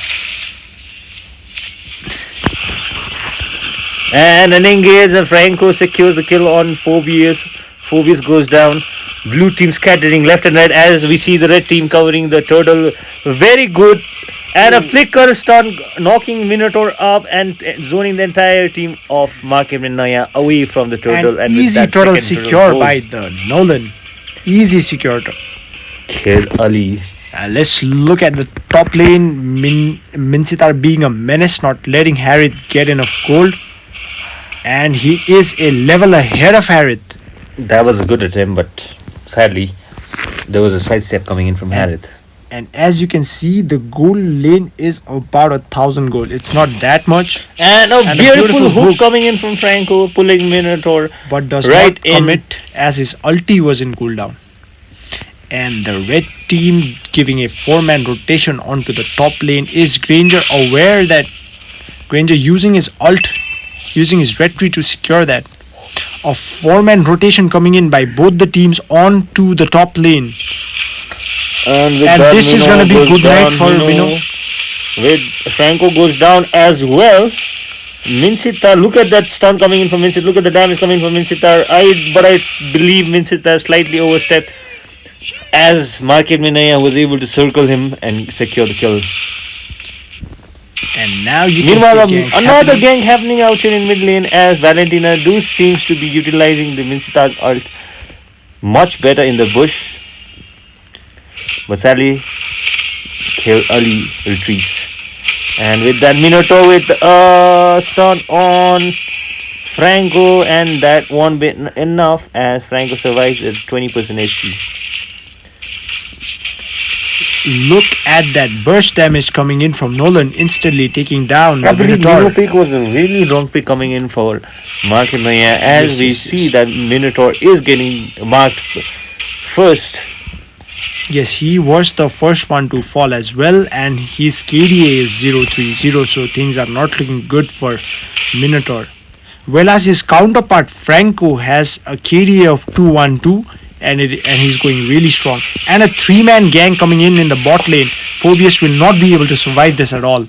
And an engage, and Franco secures the kill on Phobius. Phobius goes down. blue team scattering left and right as we see the red team covering the turtle. Very good. And a flicker stun knocking Minotaur up and zoning the entire team of Market Naya away from the turtle. And with easy that turtle second secure goes. by the Nolan. Easy secure turtle. Kill Ali. Let's look at the top lane. Mincitar being a menace, not letting Harith get enough gold. And he is a level ahead of Harith. That was a good attempt, but sadly, there was a sidestep coming in from Harith. And as you can see, the gold lane is about 1,000 gold. It's not that much. And a And beautiful hook coming in from Franco, pulling Minotaur. But does right not in. commit as his ulti was in cooldown. And the red team giving a 4-man rotation onto the top lane. Is Granger aware that Granger using his ult, using his red tree to secure that? A 4-man rotation coming in by both the teams onto the top lane. And this is going to be good night for Mino. With Franco goes down as well. Mincitar, look at that stun coming in from Mincitar. Look at the damage coming from Mincitar. But I believe Mincitar slightly overstepped as Market Minaya was able to circle him and secure the kill. And now you Meanwhile, can see another happening. gank happening out here in mid lane as Valentina seems to be utilizing the Mincitar's ult much better in the bush. But sadly, Kill Ali retreats. And with that, Minotaur with a stun on Franco, and that won't be enough as Franco survives at 20% HP. Look at that burst damage coming in from Nolan, instantly taking down I the believe Minotaur. Mino pick was a really wrong pick coming in for Market Maya as Yes, we yes, see yes. that Minotaur is getting marked first. Yes, he was the first one to fall as well, and his KDA is 030, so things are not looking good for Minotaur. Whereas his counterpart Franco has a KDA of 212, and he's going really strong. And a 3-man gang coming in the bot lane. Phobius will not be able to survive this at all.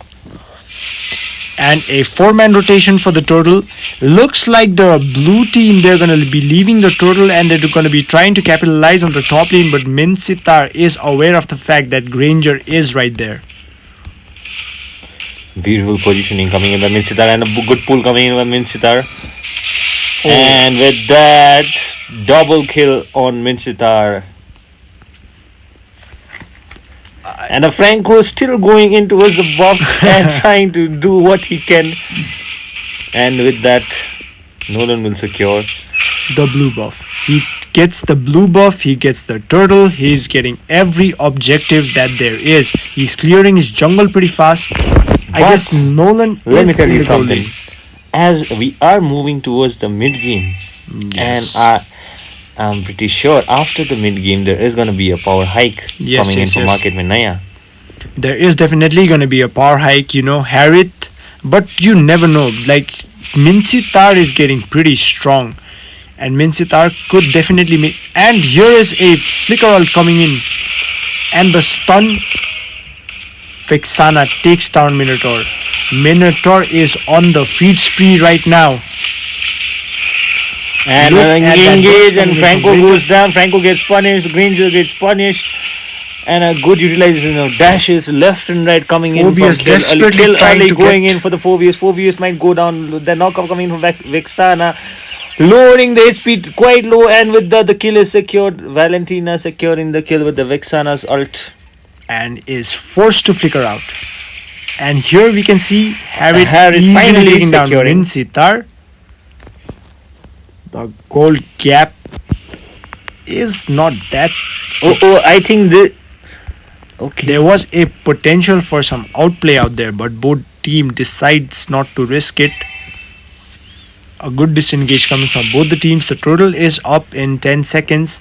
And a 4-man rotation for the turtle. Looks like the blue team, they're going to be leaving the turtle and they're going to be trying to capitalize on the top lane, but Mincitar is aware of the fact that Granger is right there. Beautiful positioning coming in by Mincitar and a good pull coming in by Mincitar. And with that, double kill on Mincitar. And a Franco still going in towards the buff and trying to do what he can. And with that, Nolan will secure the blue buff. He gets the blue buff, he gets the turtle, he's getting every objective that there is. He's clearing his jungle pretty fast. I guess Nolan Let me is tell in you the goal something. lane. As we are moving towards the mid game, Yes. and I'm pretty sure after the mid game there is going to be a power hike Yes, coming yes, in from yes. Market Minaya. There is definitely going to be a power hike, Harith, but you never know. Like, Mincitar is getting pretty strong, and Mincitar could definitely make. And here is a flicker ult coming in, and the stun. Vexana takes down Minotaur. Minotaur is on the feed spree right now. And Look at that engage, burst and coming Franco from goes down. Franco gets punished. Granger gets punished. And a good utilization of dashes left and right coming Phobius in from desperately Kill trying Ali to going get- in for the Phobius. Phobius might go down. The knockup coming from Vexana. Lowering the HP quite low, and with the kill is secured. Valentina securing the kill with the Vexana's ult. And is forced to flicker out. And here we can see Harith Harith easily finally taking down securing. Mincitar. The gold gap is not that. I think okay. There was a potential for some outplay out there, but both team decides not to risk it. A good disengage coming from both the teams. The total is up in 10 seconds.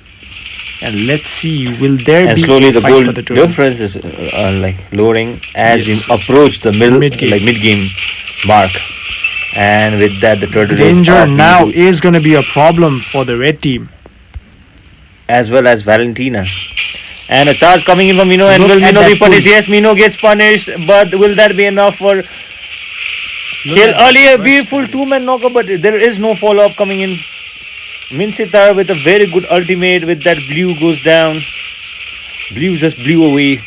And let's see, will there And be slowly a the fight goal for the total? difference is like lowering as Yes. we approach the Mid game. mid game mark. And with that, the turtle is Danger up now into- is going to be a problem for the red team. as well as Valentina. And a charge coming in from Mino, and Look will at Mino that be punished? pull. Yes, Mino gets punished, but will that be enough for Kill at Ali? A that beautiful 2-man knockup, but there is no follow-up coming in. Minsitar with a very good ultimate with that blue goes down. Blue just blew away.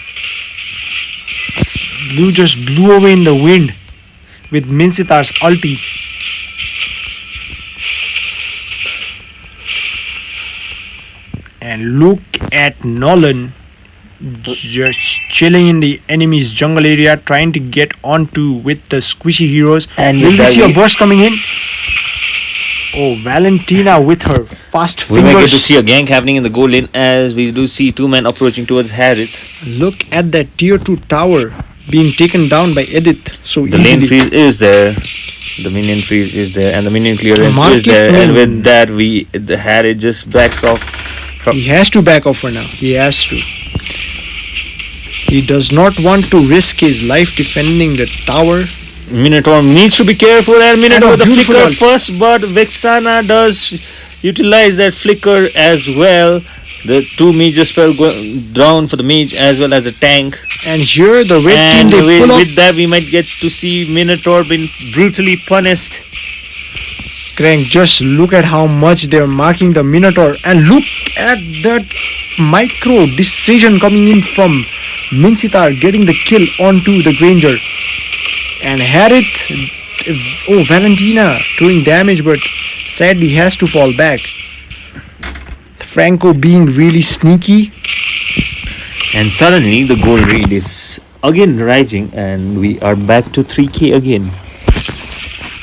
Blue just blew away in the wind with Minsitar's ulti. And look at Nolan just chilling in the enemy's jungle area, trying to get onto with the squishy heroes. And will with we that see a we- burst coming in? Oh, Valentina with her fast We may get to fingers. see a gank happening in the goal lane as we do see two men approaching towards Harith. Look at that tier 2 tower being taken down by Edith. So The lane easily. freeze is there. The minion freeze is there, and the minion clearance Market is there. And man. with that, the Harith just backs off. He has to back off for now. He has to. He does not want to risk his life defending the tower. Minotaur needs to be careful, and Minotaur with the beautiful flicker ult. first, but Vexana does utilize that flicker as well. The two mages spell going down for the mage as well as the tank. And here the red And team, they pull up. with that, we might get to see Minotaur being brutally punished. Crank, just look at how much they're marking the Minotaur. And look at that micro decision coming in from Minsitar, getting the kill onto the Granger. And Harith, oh, Valentina doing damage, but sadly has to fall back. Franco being really sneaky. And suddenly, the goal lead is again rising, and we are back to 3k again.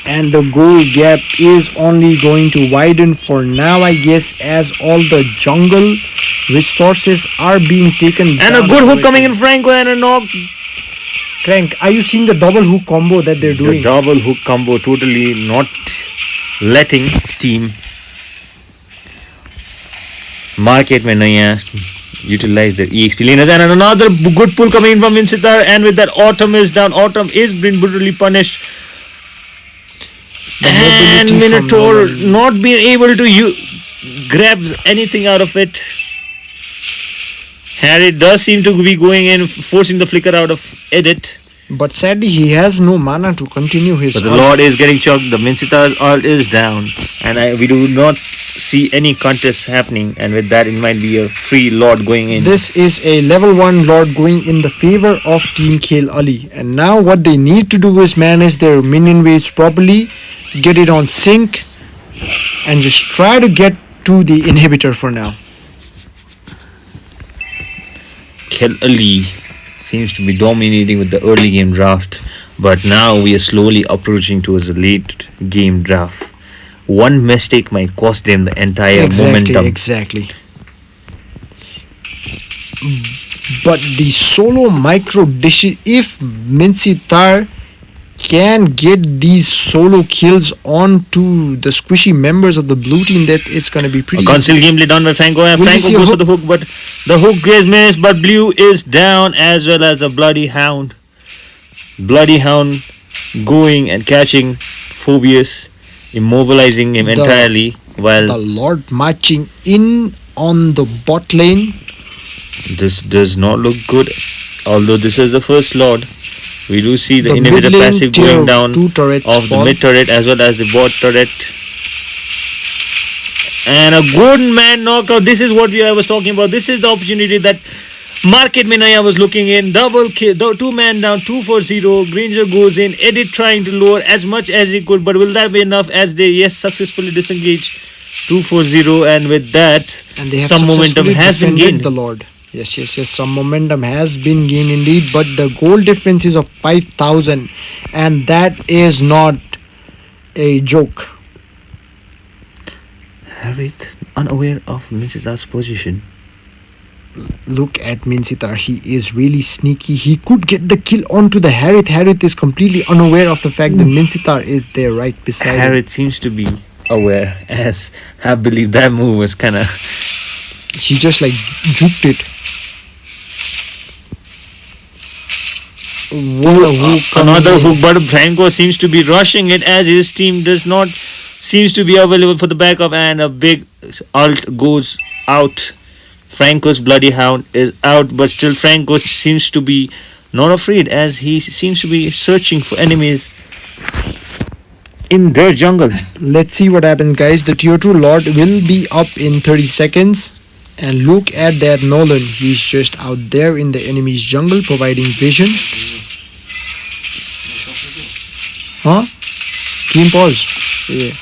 And the goal gap is only going to widen for now, I guess, as all the jungle resources are being taken And down. a good hook coming in, Franco, and a knock. Crank, are you seeing the double hook combo that they're The doing? double hook combo totally not letting team Market Menaya utilize their EXP laners. And another good pull coming in from Minsitar, and with that Autumn is down. Autumn is being brutally punished. And mobility from Minotaur Nolan. not being able to grab anything out of it. Harry does seem to be going in, forcing the flicker out of Edit. But sadly, he has no mana to continue his. But the ult. Lord is getting shocked. The Minsitar's ult is down. And we do not see any contest happening. And with that, it might be a free Lord going in. This is a level 1 Lord going in the favor of Team Kale Ali. And now what they need to do is manage their minion waves properly, get it on sync, and just try to get to the inhibitor for now. Kel Ali seems to be dominating with the early game draft. But now we are slowly approaching towards the late game draft. One mistake might cost them the entire momentum. Exactly. But the solo micro dishes, if Minsitar can get these solo kills onto the squishy members of the blue team, that is going to be A pretty concealed gameplay done by Franco. And Will we Franco see a goes for hook? the hook, but the hook is missed. But Blue is down, as well as the Bloody Hound. Bloody Hound going and catching Phobius, immobilizing him entirely. While the Lord marching in on the bot lane. this does not look good. Although this is the first Lord, we do see the The inhibitor mid lane passive tier going down two turrets of the fall. mid turret as well as the bot turret. And a good man knockout. This is what I was talking about. This is the opportunity that Market Minaya was looking in. Double kill, two man down, 2-4-0. Granger goes in. Edit trying to lower as much as he could, but will that be enough as they successfully disengage? 2-4-0, and with that, And they have some momentum successfully has been defended gained. the Lord. Yes, some momentum has been gained indeed, but the goal difference is of 5,000, and that is not a joke. Harith, unaware of Minsitar's position. Look at Minsitar, he is really sneaky. He could get the kill onto the Harith. Harith is completely unaware of the fact that Minsitar is there right beside him. Harith seems to be aware, as I believe that move was kind of. He just like juked it. What a hook coming Another in. hook, but Franco seems to be rushing it as his team does not seems to be available for the backup, and a big ult goes out. Franco's Bloody Hound is out, but still Franco seems to be not afraid as he seems to be searching for enemies. in their jungle. Let's see what happens, guys. The tier 2 Lord will be up in 30 seconds. And look at that Nolan. He's just out there in the enemy's jungle providing vision. Huh? Keen pause. Yeah.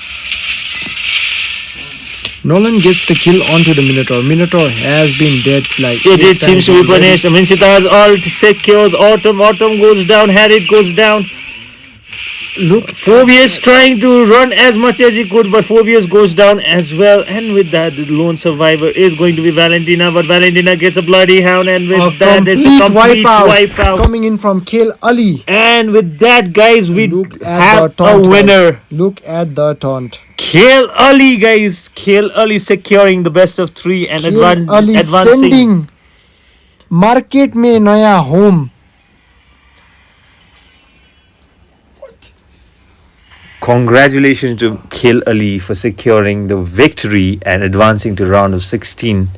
Nolan gets the kill onto the Minotaur. Minotaur has been dead like It seems to be punished. Vincita's ult secures Autumn. Autumn goes down. Harriet goes down. Look, Phobius trying to run as much as he could, but Phobius goes down as well. And with that, the lone survivor is going to be Valentina, but Valentina gets a bloody hound, and with that, it's a complete wipeout. Coming in from Kale Ali. And with that, guys, we Look at have the a taunt, winner. guys. Look at the taunt. Kale Ali, guys. Kale Ali securing the best of 3 and Kale Ali advancing. sending market में नया home. Congratulations to Kale Ali for securing the victory and advancing to round of 16.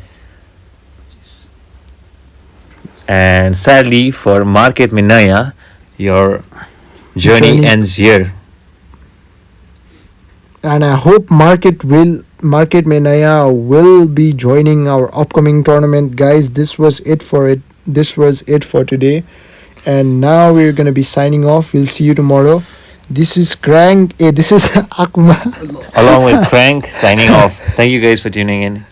And sadly for Market Minaya, your journey ends here. And I hope Market Menaya will be joining our upcoming tournament, guys. This was it for today, and now we're gonna be signing off. We'll see you tomorrow. This is Crank. This is Akuma. Along with Crank signing off. Thank you guys for tuning in.